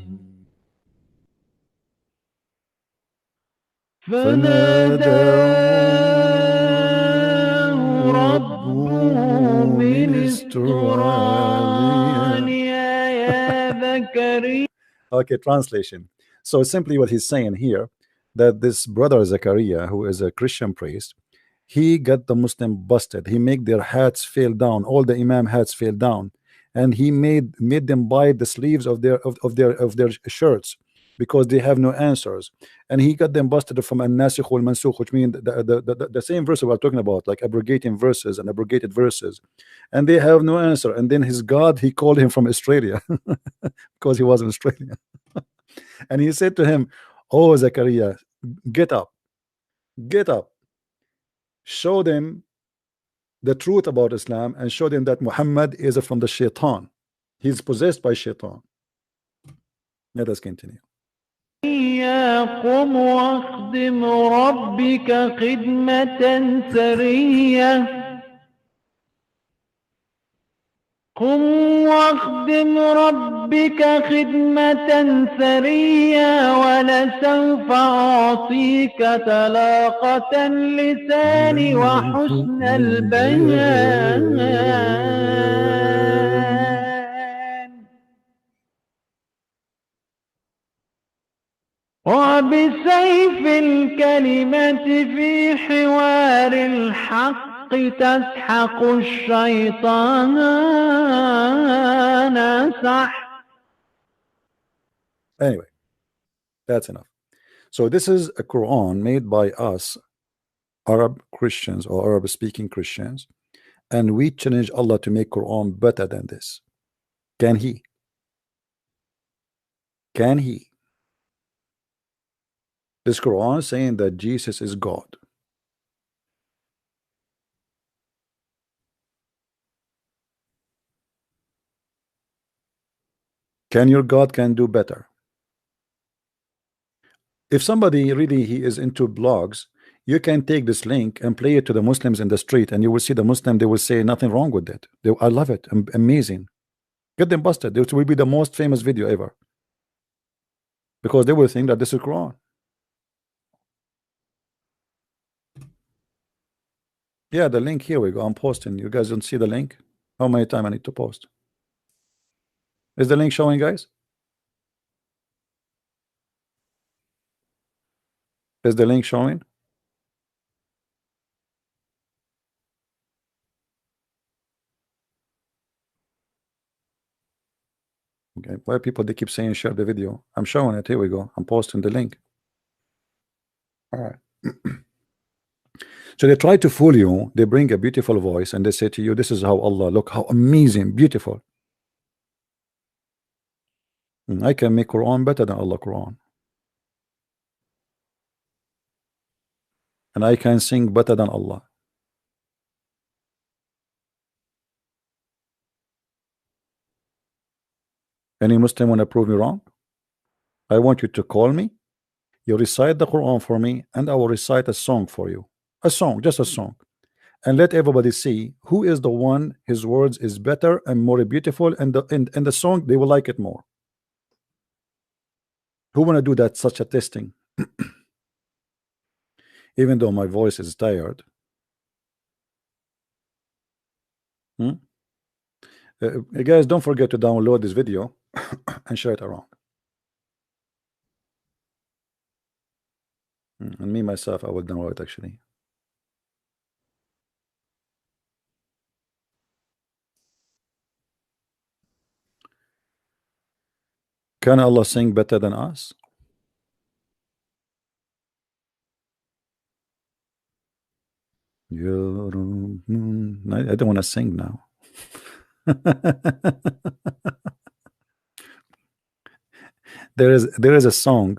فناداه ربه من استراريا يا زكريا. Okay, translation. So simply what he's saying here, that this brother Zachariah, who is a Christian priest, he got the Muslim busted. He made their hats fall down, all the imam hats fell down, and he made them bite the sleeves of their shirts because they have no answers, and he got them busted from an-nasikh wal mansukh, which means the same verse we're talking about, like abrogating verses and abrogated verses, and they have no answer. And then his God, he called him from Australia because he was in Australia. And he said to him, "Oh Zachariah, get up, show them the truth about Islam and show them that Muhammad is from the shaitan. He's possessed by shaitan." Let us continue. قم واخدم ربك خدمة سرية قم واخدم ربك خدمة سرية ولسوف أعطيك طلاقة اللسان وحسن البيان وبسيف الكلمة في حوار الحق تسحق الشيطان صح. Anyway, that's enough. So this is a Quran made by us Arab Christians or Arab speaking Christians, and we challenge Allah to make Quran better than this. Can he? Can he? This Quran is saying that Jesus is God. Can your God can do better? If somebody really he is into blogs, you can take this link and play it to the Muslims in the street, and you will see the Muslim, they will say nothing wrong with it. I love it. Amazing. Get them busted. It will be the most famous video ever, because they will think that this is Quran. Yeah, the link, here we go. I'm posting. You guys don't see the link? How many times I need to post? Is the link showing, guys? Is the link showing? Okay, why people they keep saying share the video? I'm showing it. Here we go. I'm posting the link. All right. So they try to fool you. They bring a beautiful voice and they say to you, this is how Allah, look how amazing, beautiful. I can make Quran better than Allah Quran. and I can sing better than Allah. Any Muslim want to prove me wrong? I want you to call me. You recite the Quran for me, and I will recite a song for you. A song, just a song. And let everybody see who is the one, his words is better and more beautiful, and the song, they will like it more. Who want to do that, such a testing? Even though my voice is tired. Guys, don't forget to download this video and share it around. And me myself, I will download it actually. Can Allah sing better than us? I don't want to sing now. There is a song,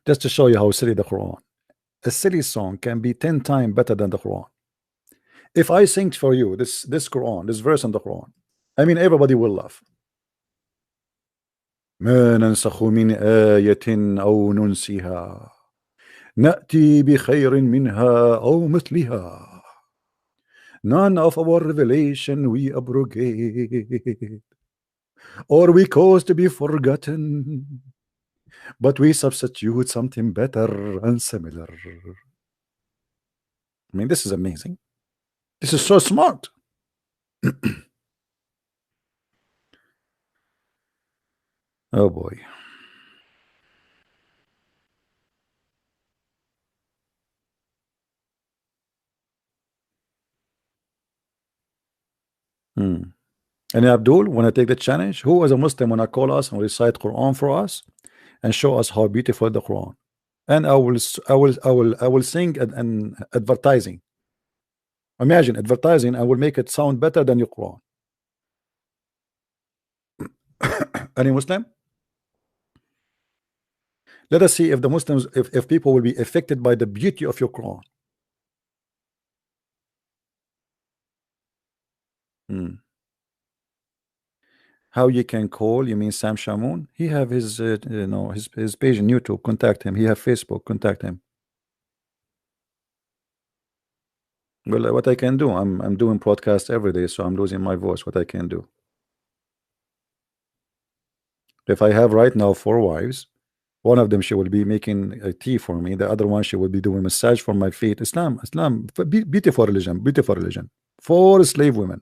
just to show you how silly the Quran. A silly song can be 10 times better than the Quran. If I sing for you this Quran, this verse in the Quran, I mean everybody will laugh. ما ننسخ من آية أو ننسها نأتي بخير منها أو مثلها. None of our revelation we abrogate, or we cause to be forgotten, but we substitute something better and similar. I mean, this is amazing. This is so smart. Oh boy. And Abdul, when I take the challenge, who is a Muslim when I call us and recite Quran for us and show us how beautiful the Quran? And I will sing an advertising. Imagine advertising, I will make it sound better than your Quran. Any Muslim? Let us see if the Muslims, if people will be affected by the beauty of your Quran. How you can call? You mean Sam Shamoun? He have his his page on YouTube. Contact him. He have Facebook. Contact him. Well, what I can do? I'm doing broadcast every day, so I'm losing my voice. What I can do? If I have right now 4 wives, one of them she will be making a tea for me. The other one she will be doing massage for my feet. Islam, beautiful religion, beautiful religion. 4 slave women.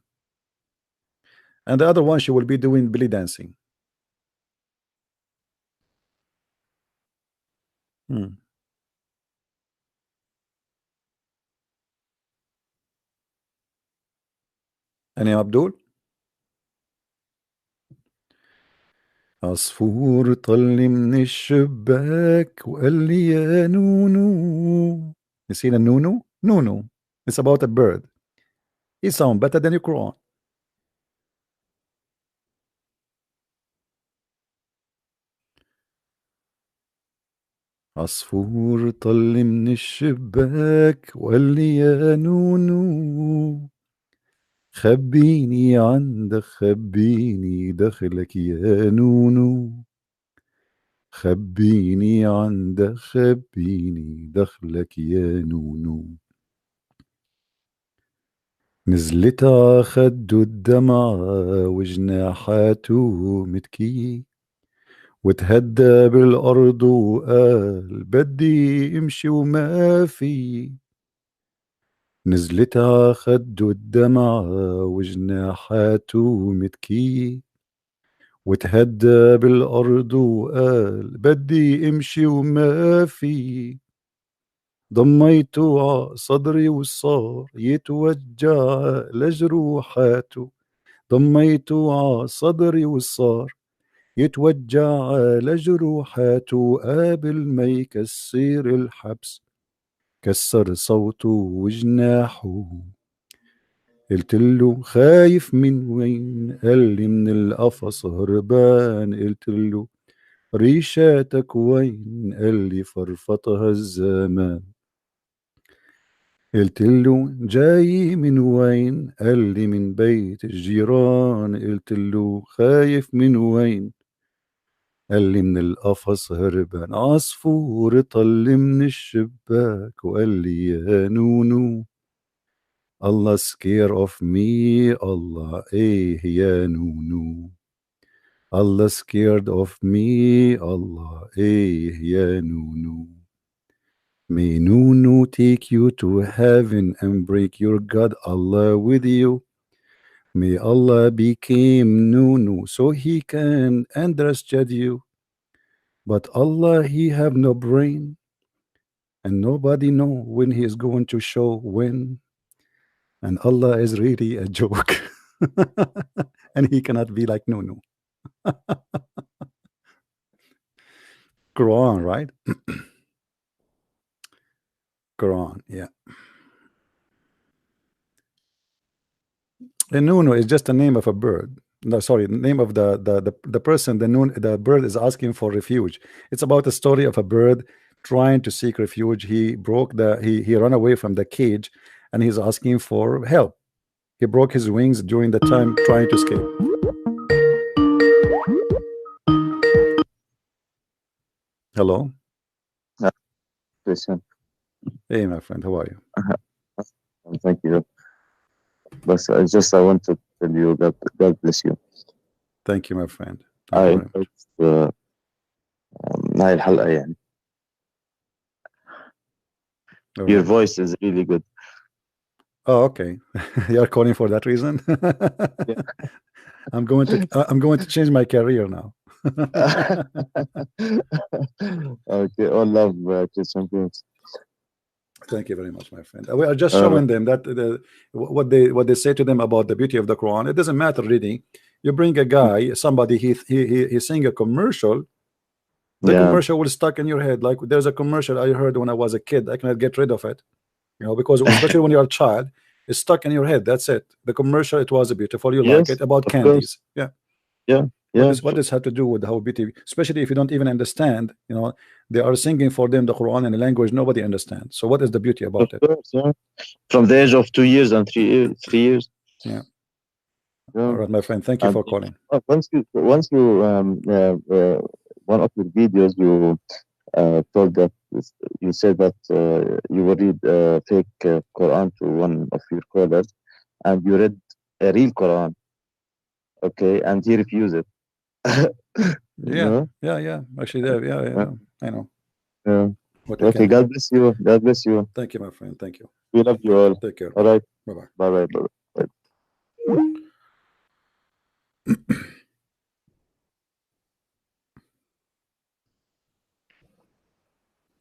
And the other one she will be doing belly dancing. أنا يا عبدول عصفور طل من الشباك وقال لي يا نونو. نسينا النونو؟ نونو. It's about a bird. He sound better than your Quran. عصفور طل من الشباك وقال لي يا نونو خبيني عندك خبيني دخلك يا نونو خبيني عندك خبيني دخلك يا نونو. نزلت عخده الدمعة وجناحاته متكية وتهدى بالأرض وقال بدي امشي وما في. نزلت عخده الدمعة وجناحاته متكية وتهدى بالأرض وقال بدي امشي وما في. ضميته ع صدري وصار يتوجع لجروحاته. ضميته ع صدري وصار يتوجع لجروحاته قابل ما يكسر الحبس كسر صوته وجناحه. قلت له خايف من وين؟ قال لي من القفص هربان. قلت له ريشاتك وين؟ قال لي فرفطها الزمان. قلت له جاي من وين؟ قال لي من بيت الجيران. قلت له خايف من وين؟ قال لي من القفص هربان عصفور طل من الشباك وقال لي يا نونو Allah scared of me. Allah يا نونو Allah scared of me. Allah يا نونو. May Nunu take you to heaven and break your God Allah with you. May Allah became Nunu so he can understand you. But Allah, he have no brain, and nobody know when he is going to show when. And Allah is really a joke. And he cannot be like Nunu. Quran, right? Quran, yeah. And Nunu is just the name of a bird. No, sorry, the name of the person, the bird is asking for refuge. It's about a story of a bird trying to seek refuge. He ran away from the cage, and he's asking for help. He broke his wings during the time trying to escape. Hello. Listen. Hey, my friend, how are you? Thank you. But I want to tell you that God bless you. Thank you, my friend. هاي الحلقة يعني. Your voice is really good. Oh, okay. You're calling for that reason? Yeah. I'm going to change my career now. Okay, all love, Christian Prince. Thank you very much, my friend. We are just showing them that what they say to them about the beauty of the Quran. It doesn't matter really. You bring a guy, somebody, he's saying a commercial. The commercial will stuck in your head. Like there's a commercial I heard when I was a kid. I cannot get rid of it, because especially when you're a child, it's stuck in your head. That's it. The commercial, it was beautiful. You like it about candies. Yeah. What does have to do with how beauty, especially if you don't even understand, they are singing for them the Quran in a language nobody understands. So what is the beauty about it? Yeah. From the age of 2 years and 3 years. Yeah. All right, my friend. Thank you for calling. Once you one of your videos you told that you said that you will read fake Quran to one of your callers, and you read a real Quran. Okay, and he refused it. Yeah. Actually, I know. Yeah. Okay, God bless you. God bless you. Thank you, my friend. Thank you. We love you all. Take care. All right. Bye-bye. Bye-bye. Bye-bye.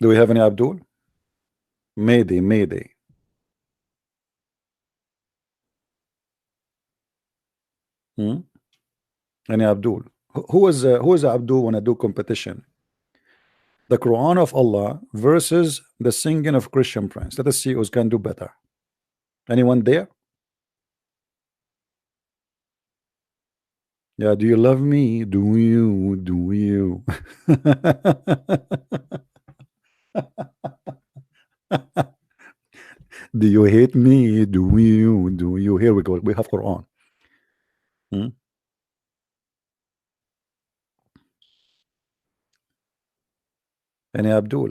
Do we have any Abdul? Mayday. Any Abdul? Who is Abdul when I do competition? The Quran of Allah versus the singing of Christian Prince. Let us see who can do better. Anyone there? Yeah, do you love me? Do you? Do you hate me? Do you? Here we go. We have Quran. Any Abdul?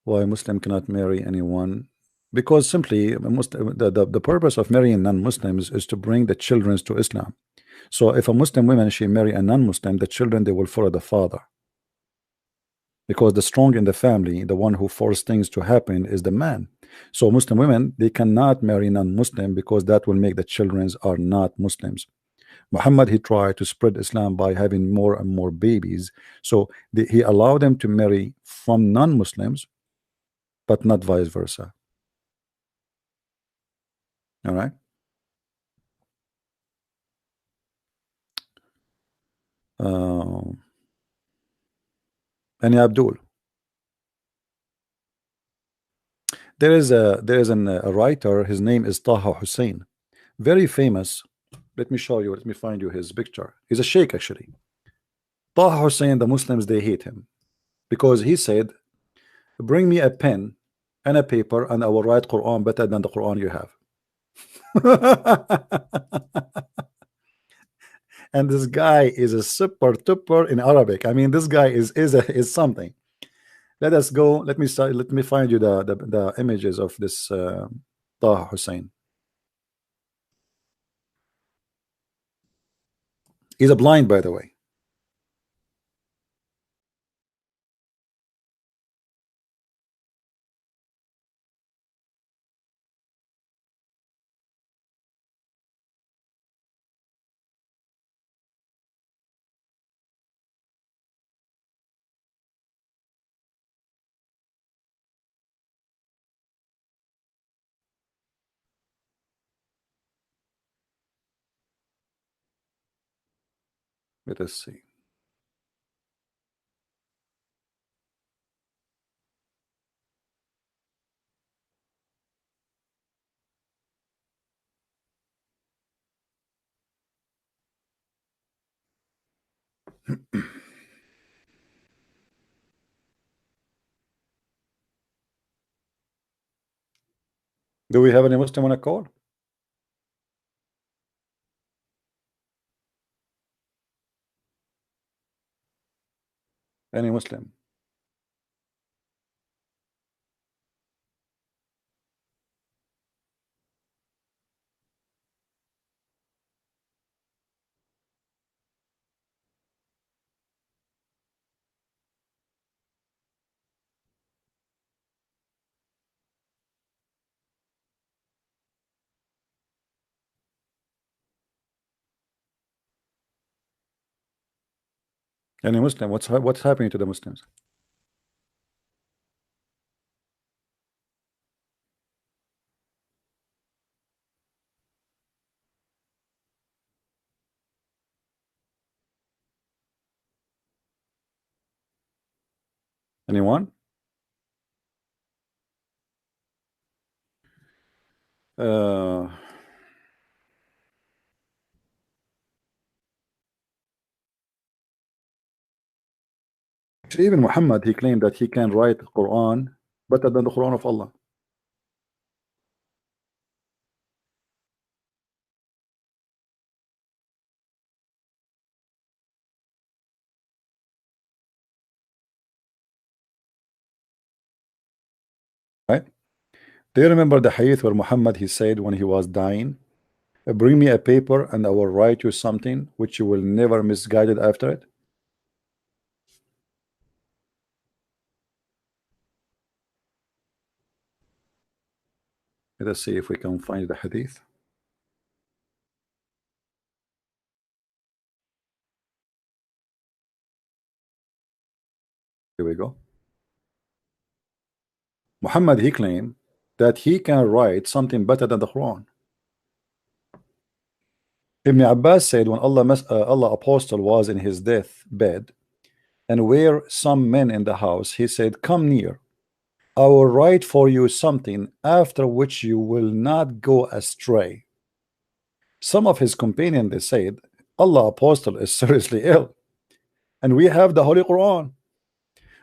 Why Muslim cannot marry anyone? Because simply the purpose of marrying non-Muslims is to bring the children to Islam. So if a Muslim woman, she marry a non-Muslim, the children, they will follow the father. Because the strong in the family, the one who forces things to happen, is the man. So Muslim women, they cannot marry non-Muslim because that will make the children are not Muslims. Muhammad, he tried to spread Islam by having more and more babies. So he allowed them to marry from non-Muslims, but not vice versa. All right. Any Abdul? There is a writer. His name is Taha Hussein, very famous. Let me show you. Let me find you his picture. He's a sheikh actually. Taha Hussein. The Muslims, they hate him because he said bring me a pen and a paper and I will write Quran better than the Quran you have. And this guy is a super duper in Arabic. I mean, this guy is something. Let us go. Let me start. Let me find you the images of this Taha Hussein. He's a blind, by the way. Let us see. Do we have any Muslim on a call? Any Muslim? Any Muslim? What's happening to the Muslims? Anyone? Even Muhammad, he claimed that he can write Quran better than the Quran of Allah. Right? Do you remember the hadith where Muhammad, he said when he was dying, bring me a paper and I will write you something which you will never misguided after it? Let us see if we can find the hadith. Here we go. Muhammad, he claimed that he can write something better than the Quran. Ibn Abbas said when Allah apostle was in his death bed and were some men in the house, he said, come near, I will write for you something after which you will not go astray. Some of his companions, they said, Allah apostle is seriously ill and we have the Holy Quran.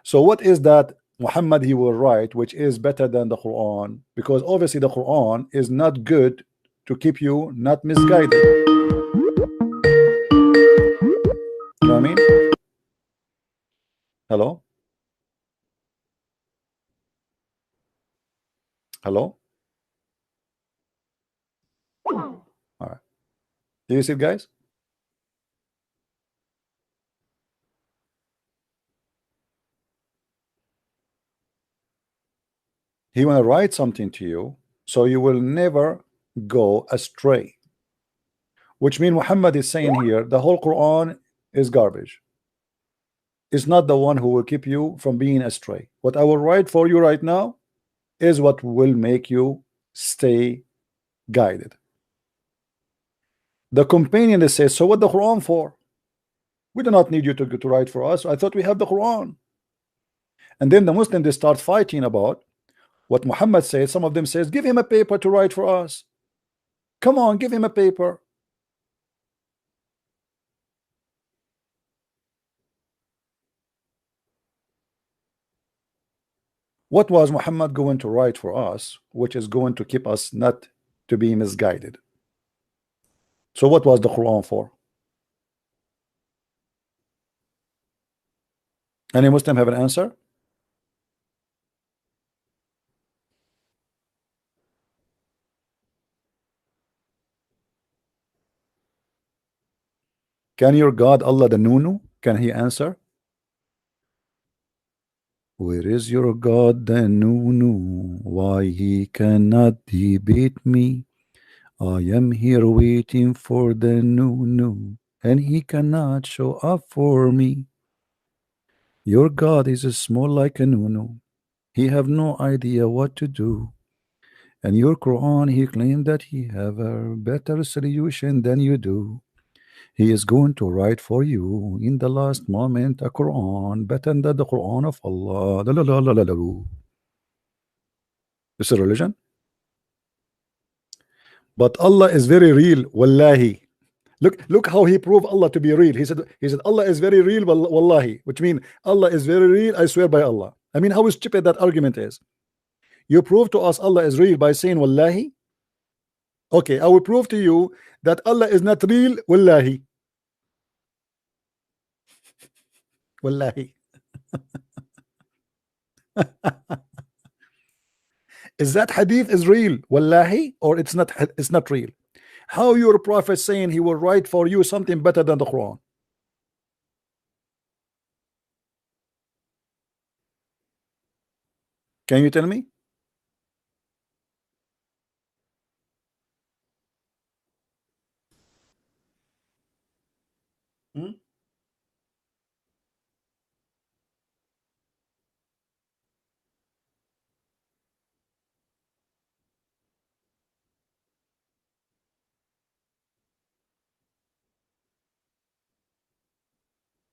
So what is that Muhammad he will write which is better than the Quran? Because obviously the Quran is not good to keep you not misguided. You know what I mean? Hello? Hello? All right. Do you see it, guys? He want to write something to you so you will never go astray. Which means Muhammad is saying here the whole Quran is garbage. It's not the one who will keep you from being astray. What I will write for you right now is what will make you stay guided. The companion that says, so what the Quran for? We do not need you to write for us. I thought we have the Quran. And then the Muslims, they start fighting about what Muhammad says. Some of them says, give him a paper to write for us. Come on, give him a paper. What was Muhammad going to write for us, which is going to keep us not to be misguided? So what was the Quran for? Any Muslim have an answer? Can your God Allah the Nunu? Can he answer? Where is your God the Nunu? Why he cannot debate me? I am here waiting for the Nunu, and he cannot show up for me. Your God is small like a Nunu. He have no idea what to do. And your Quran, he claimed that he have a better solution than you do. He is going to write for you in the last moment a Quran better than the Quran of Allah. La, la, la, la, la, la. This is religion. But Allah is very real. Wallahi. Look how he proved Allah to be real. He said Allah is very real. Wallahi, which means Allah is very real. I swear by Allah. I mean, how stupid that argument is. You prove to us Allah is real by saying Wallahi. Okay, I will prove to you that Allah is not real. Wallahi. Wallahi. Is that hadith is real? Wallahi, or it's not real? How your prophet saying he will write for you something better than the Quran? Can you tell me?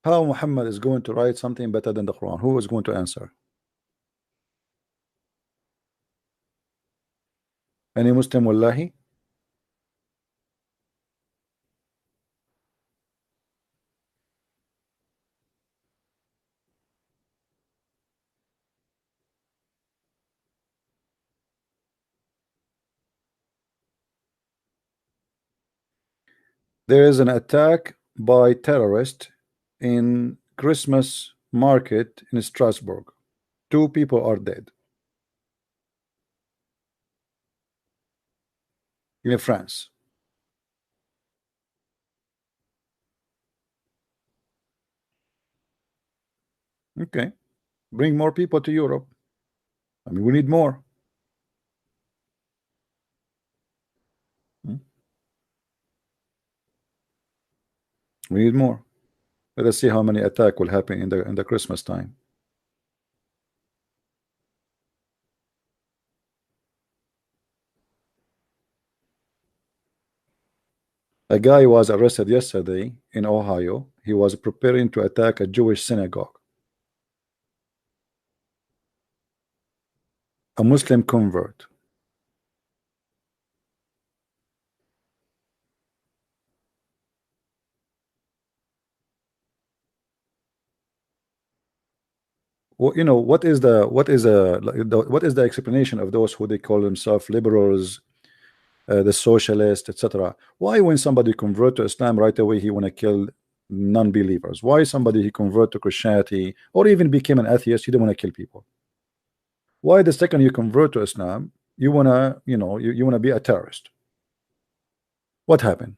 How Muhammad is going to write something better than the Quran? Who is going to answer? Any Muslim? Wallahi. There is an attack by terrorists in Christmas market in Strasbourg. 2 people are dead. In France. Okay. Bring more people to Europe. I mean, we need more. We need more. Let us see how many attacks will happen in the Christmas time. A guy was arrested yesterday in Ohio. He was preparing to attack a Jewish synagogue. A Muslim convert. Well, you know, what is the explanation of those who they call themselves liberals, the socialists, etc.? Why when somebody convert to Islam right away he want to kill non-believers? Why somebody he convert to Christianity or even became an atheist, he don't want to kill people? Why the second you convert to Islam you want to, you know, you want to be a terrorist? What happened?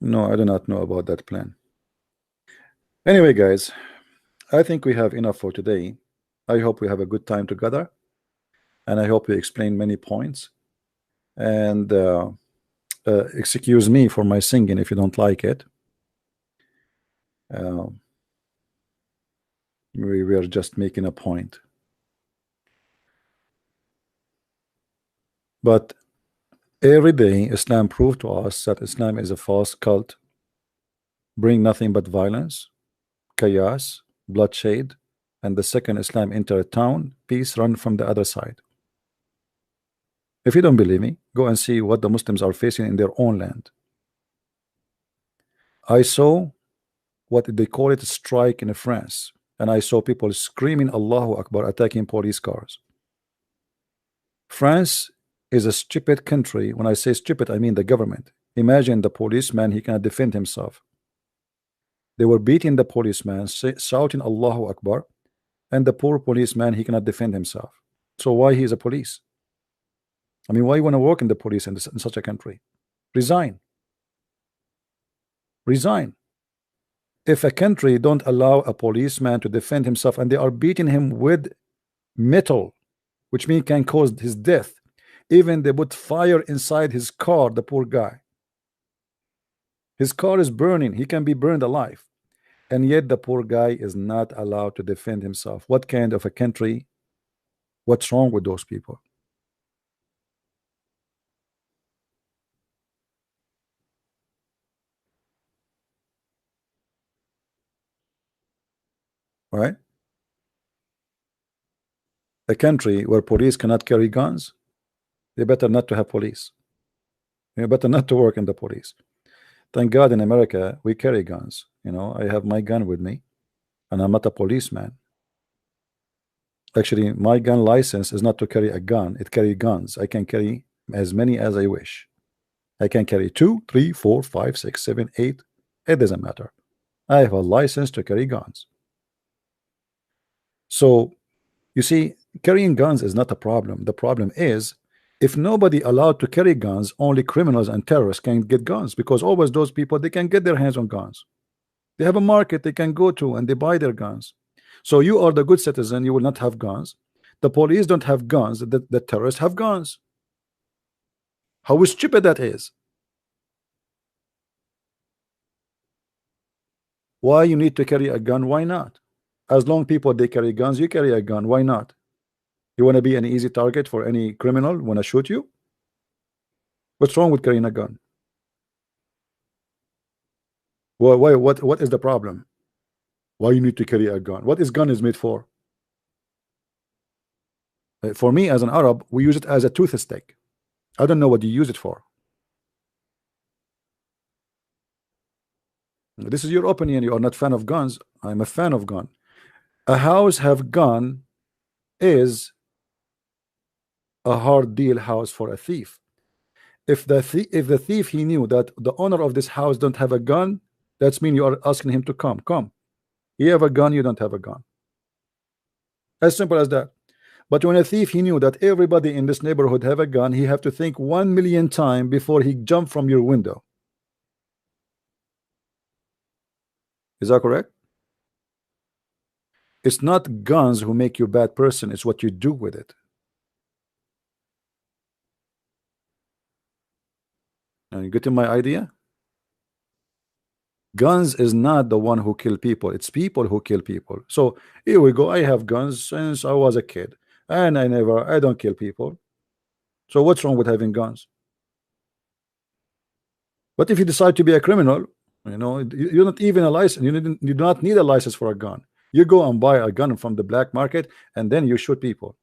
No, I do not know about that plan. Anyway, guys, I think we have enough for today. I hope we have a good time together, and I hope we explain many points. And excuse me for my singing if you don't like it. We are just making a point. But every day Islam proved to us that Islam is a false cult, bring nothing but violence, chaos, bloodshed, and the second Islam enter a town, peace run from the other side. If you don't believe me, go and see what the Muslims are facing in their own land. I saw what they call it a strike in France, and I saw people screaming Allahu Akbar, attacking police cars. France is a stupid country. When I say stupid, I mean the government. Imagine the policeman, he cannot defend himself. They were beating the policeman, shouting Allahu Akbar, and the poor policeman, he cannot defend himself. So why he is a police? I mean, why you want to work in the police in such a country? Resign. Resign. If a country don't allow a policeman to defend himself and they are beating him with metal, which means can cause his death, even they put fire inside his car, the poor guy, his car is burning, he can be burned alive, and yet the poor guy is not allowed to defend himself. What kind of a country? What's wrong with those people? Right? A country where police cannot carry guns, they better not to have police. They better not to work in the police. Thank God in America we carry guns. You know, I have my gun with me, and I'm not a policeman. Actually, my gun license is not to carry a gun, it carry guns. I can carry as many as I wish. I can carry 2, 3, 4, 5, 6, 7, 8. It doesn't matter. I have a license to carry guns. So you see, carrying guns is not a problem. The problem is if nobody allowed to carry guns, only criminals and terrorists can get guns, because always those people, they can get their hands on guns. They have a market they can go to and they buy their guns. So you are the good citizen, you will not have guns. The police don't have guns, the terrorists have guns. How stupid that is. Why you need to carry a gun? Why not? As long people they carry guns, you carry a gun. Why not? You want to be an easy target for any criminal want to shoot you? What's wrong with carrying a gun? Why what is the problem? Why you need to carry a gun? What is gun is made for? For me as an Arab, we use it as a toothstick. I don't know what you use it for. This is your opinion. You are not fan of guns. I'm a fan of gun. A house have gun is a hard deal house for a thief. If the thief he knew that the owner of this house don't have a gun, that's mean you are asking him to come. You have a gun, you don't have a gun. As simple as that. But when a thief he knew that everybody in this neighborhood have a gun, he have to think 1,000,000 times before he jump from your window. Is that correct? It's not guns who make you a bad person, it's what you do with it. Are you getting my idea? Guns is not the one who kill people, it's people who kill people. So here we go, I have guns since I was a kid and I don't kill people. So what's wrong with having guns? But if you decide to be a criminal, you know, you're not even a license, you do not need a license for a gun. You go and buy a gun from the black market and then you shoot people.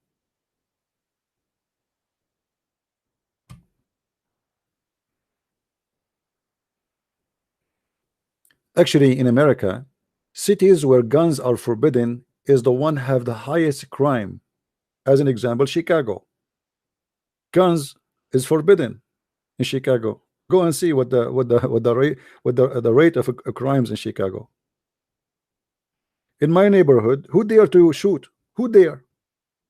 Actually, in America, cities where guns are forbidden is the one have the highest crime. As an example, Chicago. Guns is forbidden in Chicago. Go and see what the rate of crimes in Chicago. In my neighborhood, who dare to shoot? Who dare?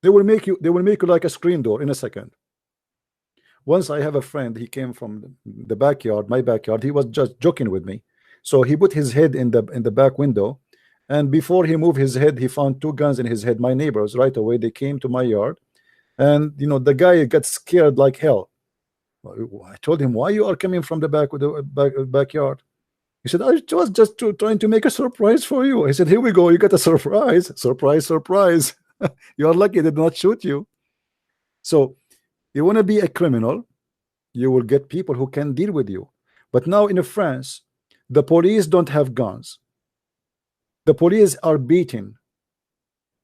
They will make you like a screen door in a second. Once I have a friend, he came from the backyard, my backyard. He was just joking with me. So he put his head in the back window, and before he moved his head, he found 2 guns in his head. My neighbors right away, they came to my yard, and you know, the guy got scared like hell. I told him, why you are coming from the backyard? He said, I was just trying to make a surprise for you. I said, here we go, you got a surprise. Surprise. You are lucky they did not shoot you. So you want to be a criminal, you will get people who can deal with you. But now in France, the police don't have guns. The police are beating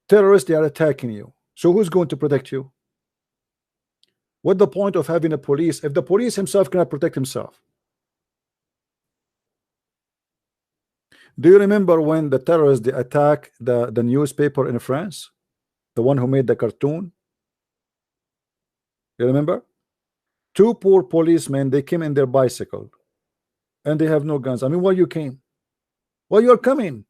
terrorists, they are attacking you. So who's going to protect you? What the point of having a police if the police himself cannot protect himself? Do you remember when the terrorists they attacked the newspaper in France, the one who made the cartoon? You remember? Two poor policemen, they came in their bicycle and they have no guns. I mean, why you came? Why you are coming?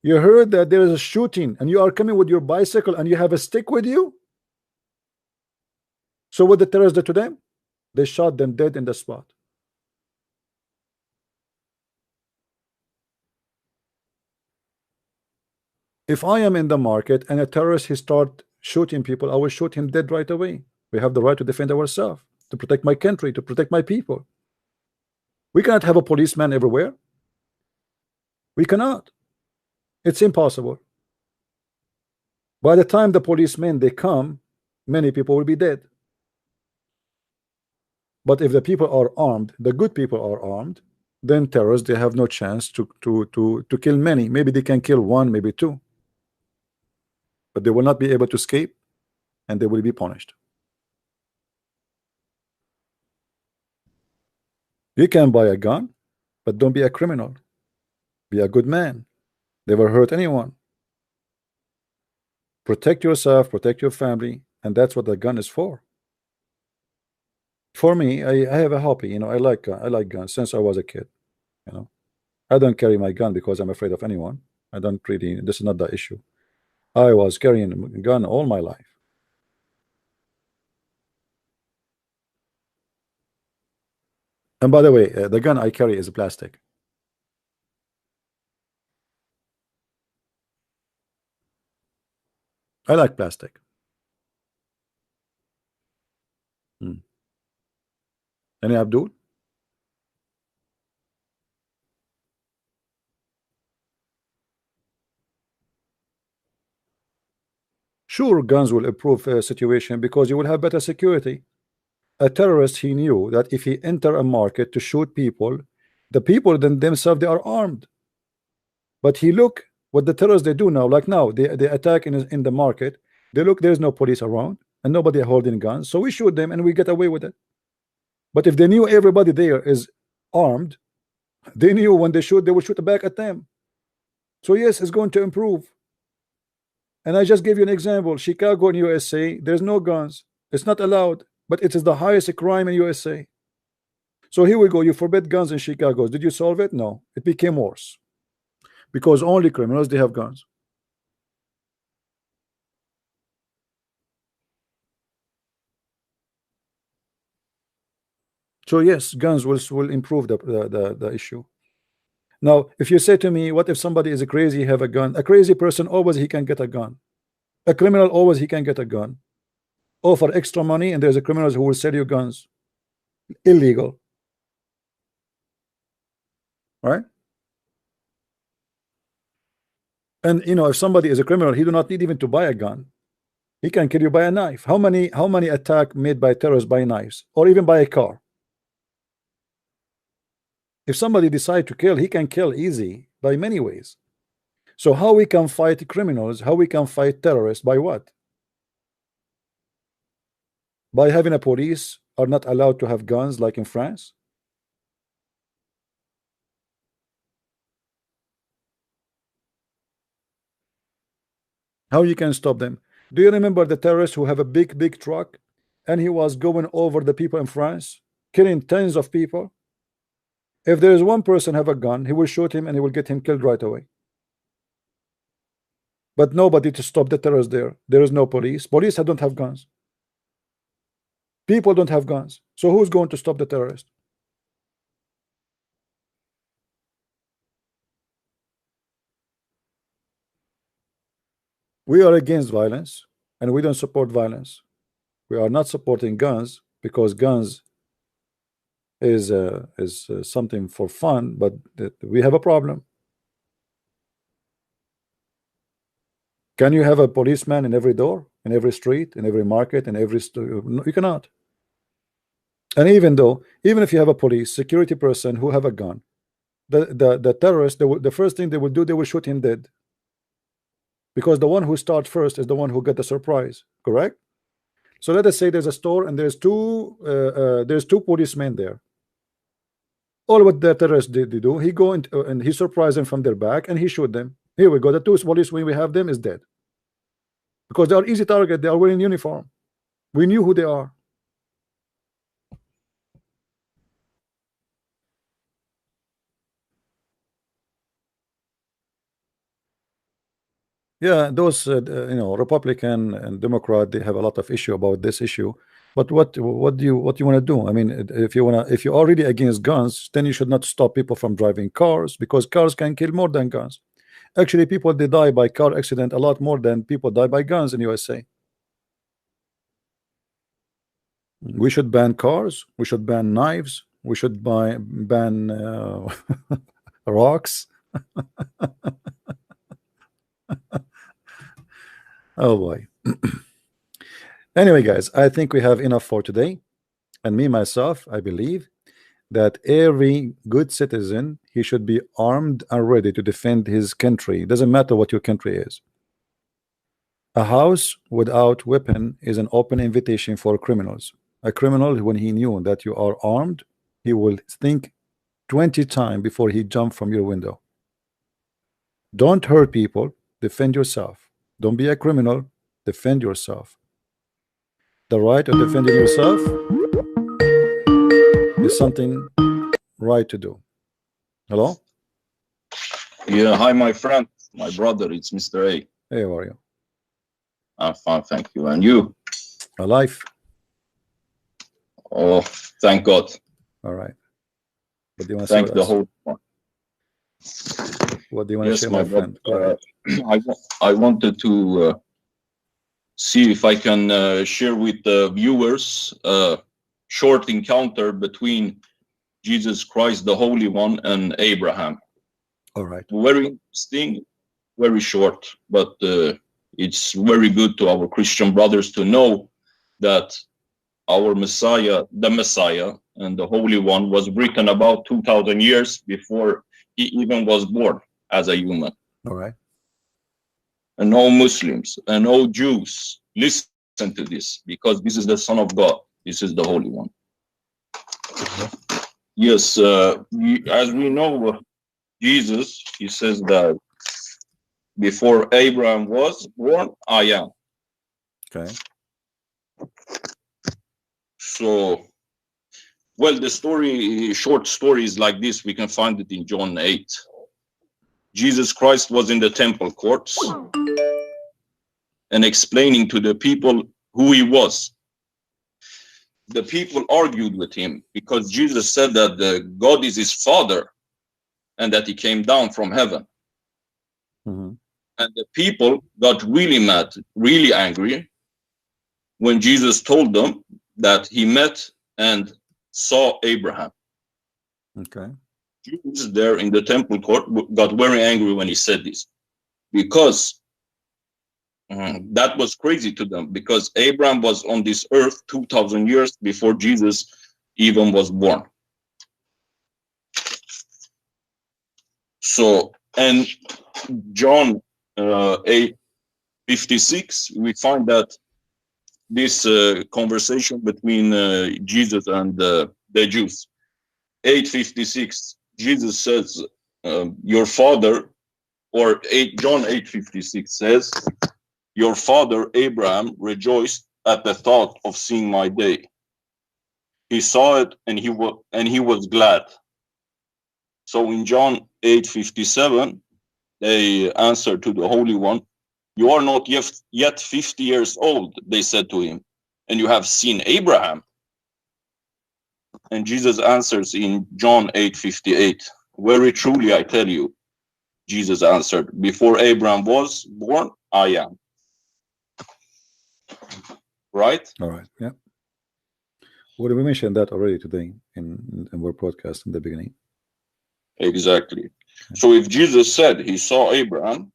You heard that there is a shooting and you are coming with your bicycle and you have a stick with you? So what the terrorists did to them? They shot them dead in the spot. If I am in the market and a terrorist he start shooting people, I will shoot him dead right away. We have the right to defend ourselves, to protect my country, to protect my people. We cannot have a policeman everywhere. We cannot. It's impossible. By the time the policemen they come, many people will be dead. But if the people are armed, the good people are armed, then terrorists they have no chance to kill many. Maybe they can kill one, maybe two. But they will not be able to escape and they will be punished. You can buy a gun, but don't be a criminal. Be a good man. Never hurt anyone. Protect yourself, protect your family, and that's what the gun is for. For me, I have a hobby, I like guns since I was a kid. I don't carry my gun because I'm afraid of anyone. I don't really. This is not the issue. I was carrying a gun all my life. And by the way, the gun I carry is plastic. I like plastic. Any Abdul? Sure, guns will improve situation because you will have better security. A terrorist, he knew that if he enter a market to shoot people, the people themselves they are armed. But he look what the terrorists they do now. Like now, they attack in the market. They look, there's no police around and nobody holding guns, so we shoot them and we get away with it. But if they knew everybody there is armed, they knew when they shoot, they will shoot back at them. So yes, it's going to improve. And I just gave you an example. Chicago in USA, there's no guns. It's not allowed, but it is the highest crime in USA. So here we go. You forbid guns in Chicago. Did you solve it? No. It became worse because only criminals they have guns. So yes, guns will improve the issue. Now, if you say to me, what if somebody is crazy, have a gun? A crazy person always he can get a gun. A criminal always he can get a gun. Oh, for extra money, and there's a criminals who will sell you guns. Illegal. Right? And if somebody is a criminal, he do not need even to buy a gun. He can kill you by a knife. How many attacks made by terrorists by knives or even by a car? If somebody decide to kill, he can kill easy by many ways. So how we can fight criminals, how we can fight terrorists, by what? By having a police are not allowed to have guns like in France? How you can stop them? Do you remember the terrorist who have a big truck and he was going over the people in France, killing tens of people? If there is one person have a gun, he will shoot him and he will get him killed right away. But nobody to stop the terrorists there. There is no police. Police don't have guns. People don't have guns. So who's going to stop the terrorist? We are against violence and we don't support violence. We are not supporting guns because guns is something for fun, but we have a problem. Can you have a policeman in every door, in every street, in every market, in every store? No, you cannot. And even if you have a police security person who have a gun, the terrorist, the first thing they will do, they will shoot him dead, because the one who starts first is the one who get the surprise. Correct? So let us say there's a store and there's two policemen there. All what the terrorists did, they do, he go and he surprised them from their back and he shoot them. Here we go. The two police, when we have them, is dead because they are easy target. They are wearing uniform. We knew who they are. Yeah, those you know, Republican and Democrat, they have a lot of issue about this issue. But what do you want to do? I mean, if you're already against guns, then you should not stop people from driving cars, because cars can kill more than guns. Actually, people, they die by car accident a lot more than people die by guns in USA. We should ban cars. We should ban knives. We should ban rocks. Oh boy. Anyway, guys, I think we have enough for today. And me myself, I believe that every good citizen, he should be armed and ready to defend his country. It doesn't matter what your country is. A house without weapon is an open invitation for criminals. A criminal, when he knew that you are armed, he will think 20 times before he jump from your window. Don't hurt people. Defend yourself. Don't be a criminal. Defend yourself. The right of defending yourself is something right to do. Hello? Yeah, hi, my friend, my brother. It's Mr. A. Hey, how are you? I'm fine, thank you. And you? Alive. Oh, thank God. All right. What do you want to thank say? The whole one. What do you want to say, my friend? I wanted to see if I can share with the viewers a short encounter between Jesus Christ, the Holy One, and Abraham. All right. Very interesting, very short, but it's very good to our Christian brothers to know that our Messiah, the Messiah, and the Holy One was written about 2,000 years before he even was born as a human. All right. And all Muslims and all Jews, listen to this, because this is the Son of God. This is the Holy One. Yes, as we know, Jesus, he says that before Abraham was born, I am. Okay. So, well, the story, short story is like this. We can find it in John 8. Jesus Christ was in the temple courts and explaining to the people who he was. The people argued with him because Jesus said that God is his father and that he came down from heaven. Mm-hmm. And the people got really mad, really angry when Jesus told them that he met and saw Abraham. Okay. Jews there in the temple court got very angry when he said this, because that was crazy to them, because Abraham was on this earth 2,000 years before Jesus even was born. So, and John 8:56, we find that this conversation between Jesus and the Jews. 8:56, Jesus says, your father, or John 8:56 says, your father Abraham rejoiced at the thought of seeing my day. He saw it and he was glad. So in John 8:57, they answered to the Holy One, you are not yet 50 years old, they said to him, and you have seen Abraham. And Jesus answers in John 8:58, very truly I tell you, Jesus answered, before Abraham was born, I am. Right? All right. Yeah. Well, we mentioned that already today in our podcast in the beginning. Exactly. Okay. So if Jesus said he saw Abraham,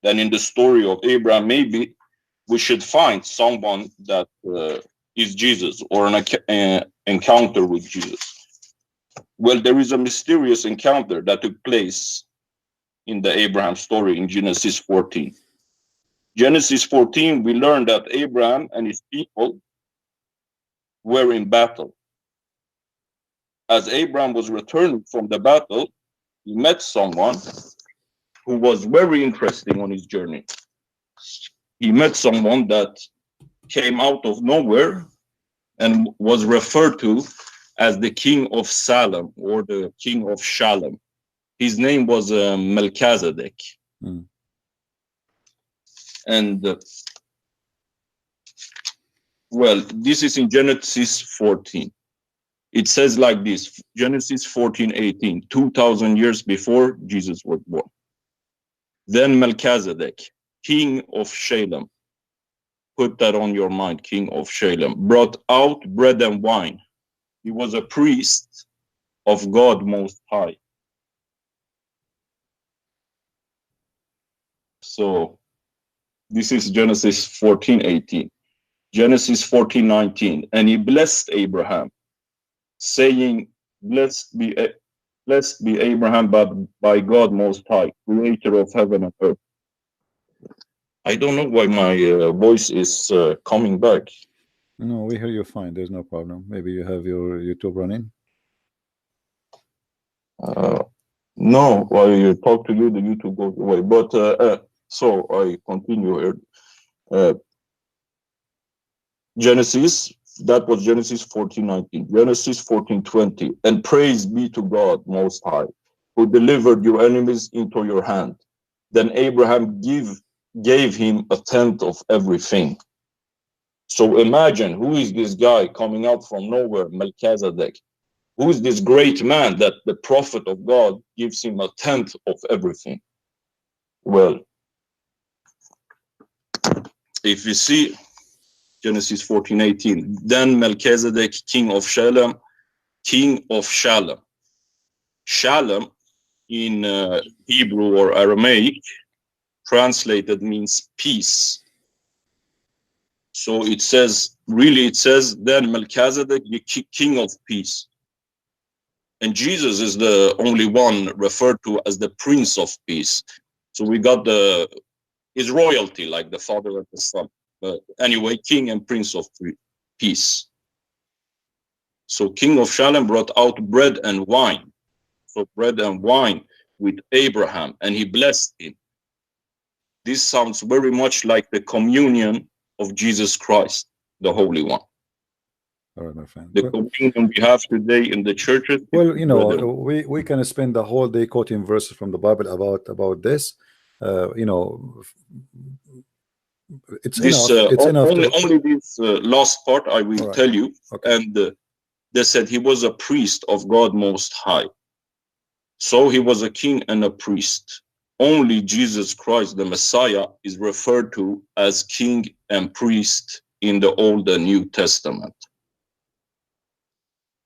then in the story of Abraham, maybe we should find someone that is Jesus, or an encounter with Jesus. Well, there is a mysterious encounter that took place in the Abraham story in Genesis 14. Genesis 14, we learn that Abraham and his people were in battle. as Abraham was returning from the battle, he met someone who was very interesting on his journey. He met someone that came out of nowhere and was referred to as the king of Salem, or the king of Shalem. His name was Melchizedek. And well, this is in Genesis 14. It says like this, Genesis 14:18, 2,000 years before Jesus was born. Then Melchizedek, king of Shalem, put that on your mind, king of Shalem, brought out bread and wine. He was a priest of God Most High. So this is Genesis 14:18. Genesis 14:19, and he blessed Abraham, saying, blessed be Abraham by God Most High, creator of heaven and earth. I don't know why my voice is coming back. No, we hear you fine. There's no problem. Maybe you have your YouTube running. No, while you talk to you, the YouTube goes away. But so I continue here. Genesis, that was Genesis 14:19. Genesis 14:20. And praise be to God Most High, who delivered your enemies into your hand. Then Abraham gave him a tenth of everything. So imagine, who is this guy coming out from nowhere, Melchizedek? Who is this great man that the prophet of God gives him a tenth of everything? Well, if you see Genesis 14:18, then Melchizedek, king of Shalem, king of Shalem. Shalem in Hebrew or Aramaic translated means peace. So it says, really it says, then Melchizedek, the king of peace. And Jesus is the only one referred to as the Prince of Peace. So we got his royalty, like the Father and the Son. But anyway, King and Prince of Peace. So King of Shalem brought out bread and wine. So bread and wine with Abraham, and he blessed him. This sounds very much like the communion of Jesus Christ, the Holy One. All right, my friend. The communion we have today in the churches. Well, you know, we can spend the whole day quoting verses from the Bible about this. You know, it's this, enough. It's enough. Only this last part I will tell you. Okay. And they said he was a priest of God Most High. So he was a king and a priest. Only Jesus Christ, the Messiah, is referred to as king and priest in the Old and New Testament.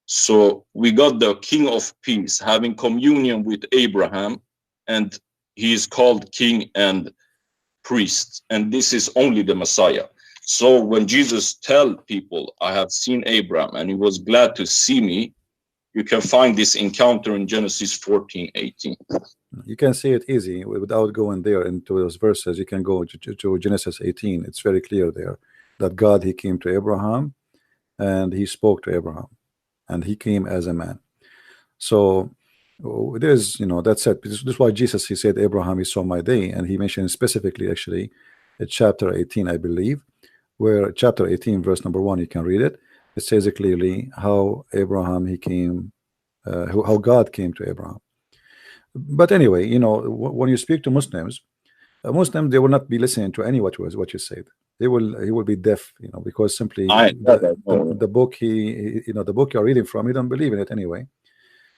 So we got the King of Peace having communion with Abraham, and he is called king and priest, and this is only the Messiah. So when Jesus tell people, I have seen Abraham and he was glad to see me, you can find this encounter in Genesis 14:18. You can see it easy without going there into those verses. You can go to Genesis 18. It's very clear there that God, he came to Abraham and he spoke to Abraham, and he came as a man. So there's, you know, that's it. This is why Jesus, he said, Abraham, he saw my day, and he mentioned specifically, actually, at chapter 18, I believe, where chapter 18, verse number 1, you can read it. It says it clearly how Abraham, he came, how God came to Abraham. But anyway, you know, when you speak to Muslims, they will not be listening to any what you said. He will be deaf, you know, because simply the book the book you're reading from, you don't believe in it anyway.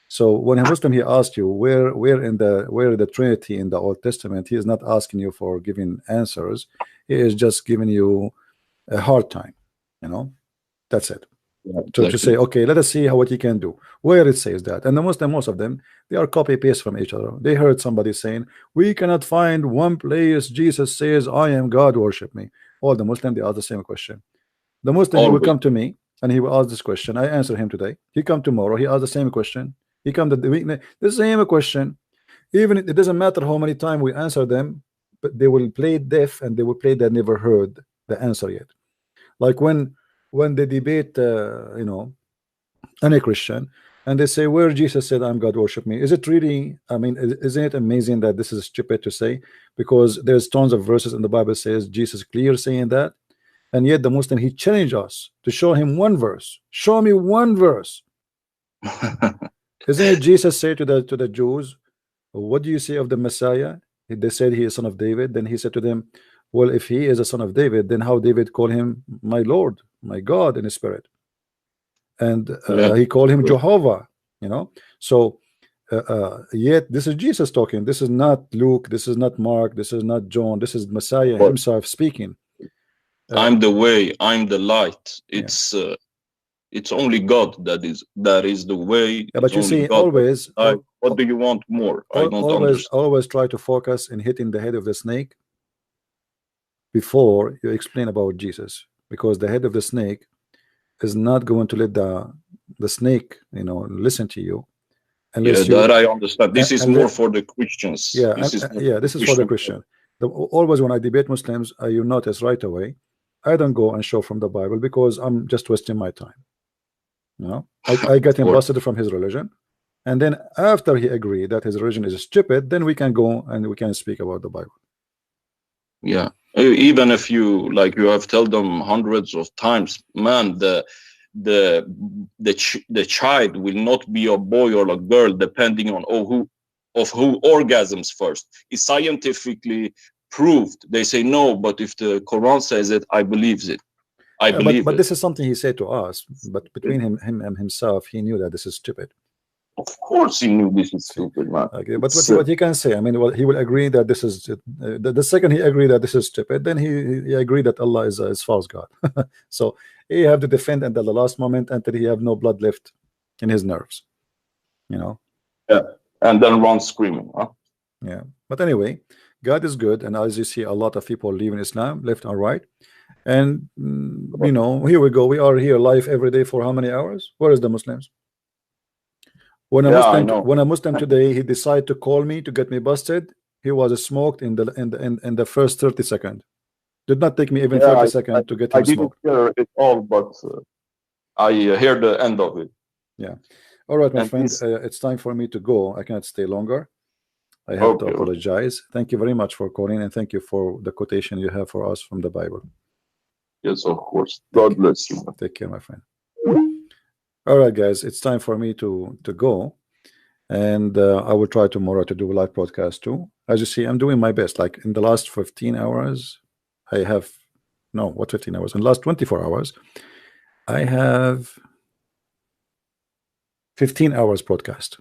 So when a Muslim, he asks you where in the Trinity in the Old Testament, he is not asking you for giving answers. He is just giving you a hard time, you know. That's it. Yeah, exactly. To say, okay, let us see what he can do, where it says that. And the Muslim, most of them, they are copy paste from each other. They heard somebody saying, we cannot find one place Jesus says, I am God, worship me. All the Muslim, they ask the same question. The Muslim will come to me and he will ask this question. I answer him today. He come tomorrow, he asks the same question. He come the week, the same question. Even it doesn't matter how many times we answer them, but they will play deaf, and they will play they never heard the answer yet. Like when they debate, you know, any Christian, and they say, where Jesus said, I'm God, worship me. Is it really, I mean, isn't it amazing that this is stupid to say? Because there's tons of verses in the Bible says Jesus clear saying that, and yet the Muslim, he challenged us to show him one verse. Show me one verse. Isn't it Jesus say to the Jews, what do you say of the Messiah? They said he is son of David. Then he said to them, well, if he is a son of David, then how David called him my Lord, my God in his spirit, and he called him Jehovah, you know. So yet this is Jesus talking. This is not Luke, this is not Mark, this is not John, this is Messiah himself speaking. I'm the way, I'm the light. It's only God that is the way. Yeah, but you see, God. always what do you want more? I don't understand. Always try to focus in hitting the head of the snake before you explain about Jesus, because the head of the snake is not going to let the snake, you know, listen to you. Unless that I understand. This is more for the Christians. Yeah, this is for the Christian. Always when I debate Muslims, you notice right away, I don't go and show from the Bible, because I'm just wasting my time. You know, I get him busted from his religion, and then after he agreed that his religion is stupid, then we can go and we can speak about the Bible. Yeah, even if you have told them hundreds of times, man, the child will not be a boy or a girl depending on who orgasms first. It's scientifically proved. They say no, but if the Quran says it, I believe it. But this is something he said to us. But between him and himself, he knew that this is stupid. Of course, he knew this is stupid, man. Okay, but what he can say, I mean, well, he will agree that this is the second he agreed that this is stupid, then he agreed that Allah is false God. So he have to defend until the last moment, until he have no blood left in his nerves, you know. Yeah, and then run screaming, huh? Yeah, but anyway, God is good, and as you see, a lot of people leaving Islam left and right, and you know, here we go. We are here live every day for how many hours? Where is the Muslims? When a Muslim today he decided to call me to get me busted, he was smoked in the first 30 seconds. Did not take me even 30 seconds to get him smoked. I didn't hear it all, but I hear the end of it. Yeah. All right, my friend, it's time for me to go. I cannot stay longer. I have to apologize. Thank you very much for calling, and thank you for the quotation you have for us from the Bible. Yes, of course. God bless you. Take care, my friend. All right, guys, it's time for me to go, and I will try tomorrow to do a live podcast too. As you see, I'm doing my best. Like in the last 15 hours, I have 15 hours? In the last 24 hours, I have 15 hours podcast.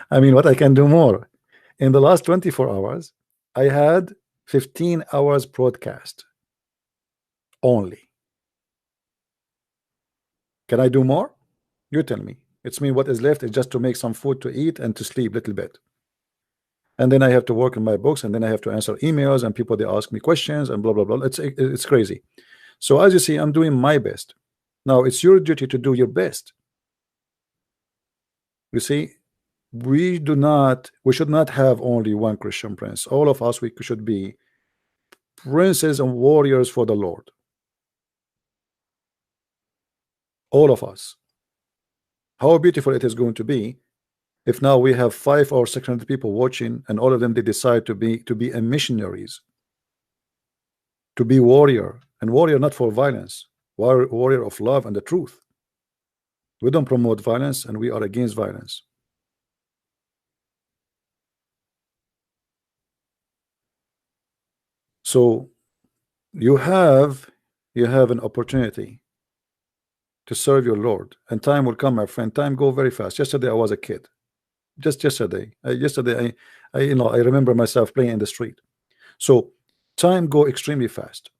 I mean, what I can do more? In the last 24 hours, I had 15 hours broadcast only. Can I do more? You tell me. It's me, what is left is just to make some food to eat and to sleep a little bit. And then I have to work in my books, and then I have to answer emails, and people, they ask me questions and blah blah blah. It's crazy. So as you see, I'm doing my best. Now it's your duty to do your best. You see, we should not have only one Christian prince. All of us, we should be princes and warriors for the Lord. All of us. How beautiful it is going to be if now we have 500 or 600 people watching, and all of them, they decide to be a missionaries, to be warrior, and warrior not for violence, warrior of love and the truth. We don't promote violence, and we are against violence. So you have an opportunity to serve your Lord, and time will come, my friend. Time go very fast. Yesterday I was a kid. Just yesterday. I remember myself playing in the street. So time go extremely fast,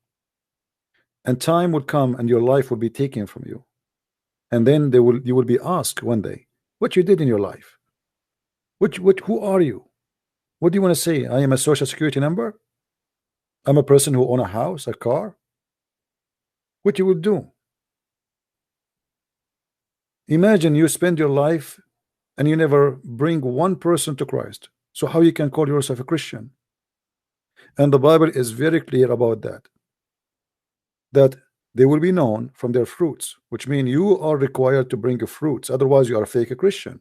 and time will come, and your life will be taken from you, and then you will be asked one day what you did in your life. Who are you? What do you want to say? I am a social security number. I'm a person who own a house, a car. What you will do? Imagine you spend your life and you never bring one person to Christ. So how you can call yourself a Christian? And the Bible is very clear about that. That they will be known from their fruits, which means you are required to bring fruits. Otherwise, you are a fake Christian.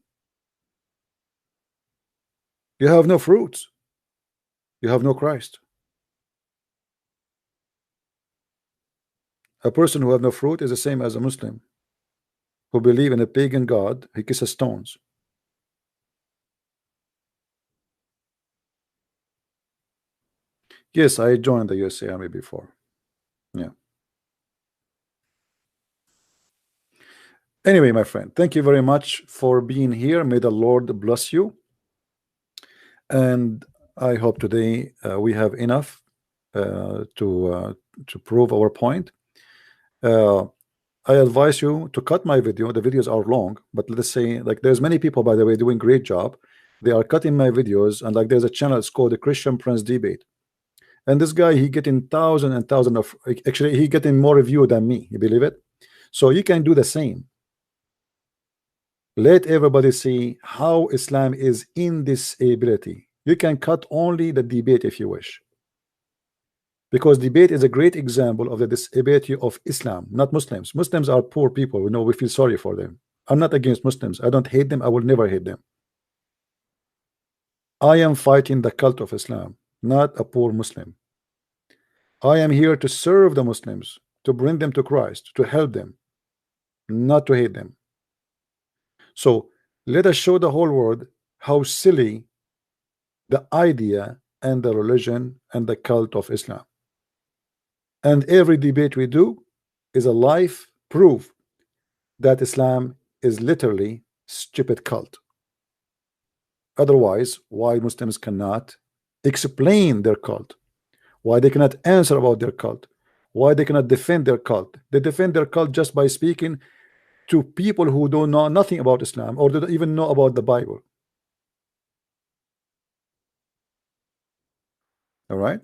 You have no fruits. You have no Christ. A person who have no fruit is the same as a Muslim who believe in a pagan god. He kisses stones. Yes, I joined the USA Army before. Yeah. Anyway, my friend, thank you very much for being here. May the Lord bless you. And I hope today we have enough to prove our point. I advise you to cut my video. The videos are long, but let's say, like, there's many people, by the way, doing great job. They are cutting my videos, and like there's a channel, it's called the Christian Prince Debate. And this guy, he getting thousands and thousands of, actually he getting more review than me. You believe it? So you can do the same. Let everybody see how Islam is in this ability. You can cut only the debate if you wish, because debate is a great example of the disability of Islam, not Muslims. Muslims are poor people. We know, we feel sorry for them. I'm not against Muslims. I don't hate them. I will never hate them. I am fighting the cult of Islam, not a poor Muslim. I am here to serve the Muslims, to bring them to Christ, to help them, not to hate them. So let us show the whole world how silly the idea and the religion and the cult of Islam. And every debate we do is a life proof that Islam is literally stupid cult. Otherwise, why Muslims cannot explain their cult, why they cannot answer about their cult, why they cannot defend their cult. They defend their cult just by speaking to people who don't know nothing about Islam or don't even know about the Bible. All right.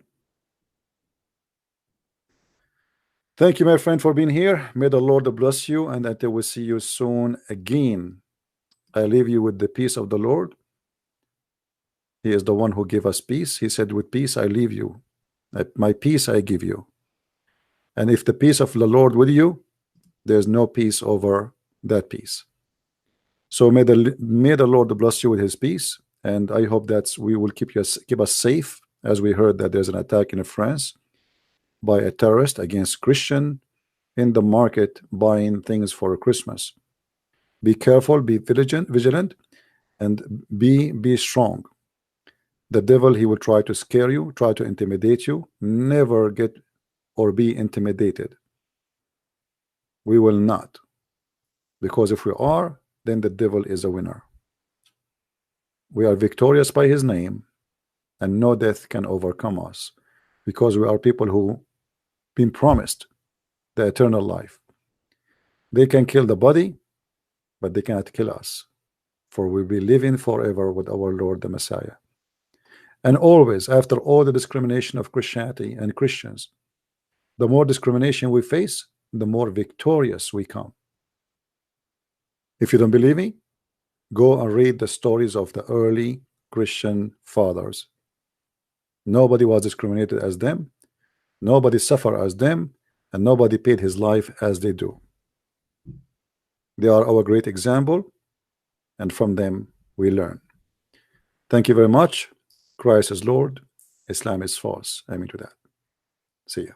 Thank you, my friend, for being here. May the Lord bless you, and until we see you soon again, I leave you with the peace of the Lord. He is the one who gave us peace. He said, with peace I leave you, my peace I give you. And if the peace of the Lord with you, there's no peace over that peace. So may the Lord bless you with his peace, and I hope that we will keep us safe, as we heard that there's an attack in France by a terrorist against Christian in the market buying things for Christmas. Be careful, be vigilant, and be strong. The devil, he will try to scare you, try to intimidate you. Never get or be intimidated. We will not, because if we are, then the devil is a winner. We are victorious by his name, and no death can overcome us, because we are people who been promised the eternal life. They can kill the body, but they cannot kill us, for we'll be living forever with our Lord the Messiah. And always, after all the discrimination of Christianity and Christians, the more discrimination we face, the more victorious we come. If you don't believe me, go and read the stories of the early Christian fathers. Nobody was discriminated as them, nobody suffered as them, and nobody paid his life as they do. They are our great example, and from them we learn. Thank you very much. Christ is Lord, Islam is false. Amen to that. See ya.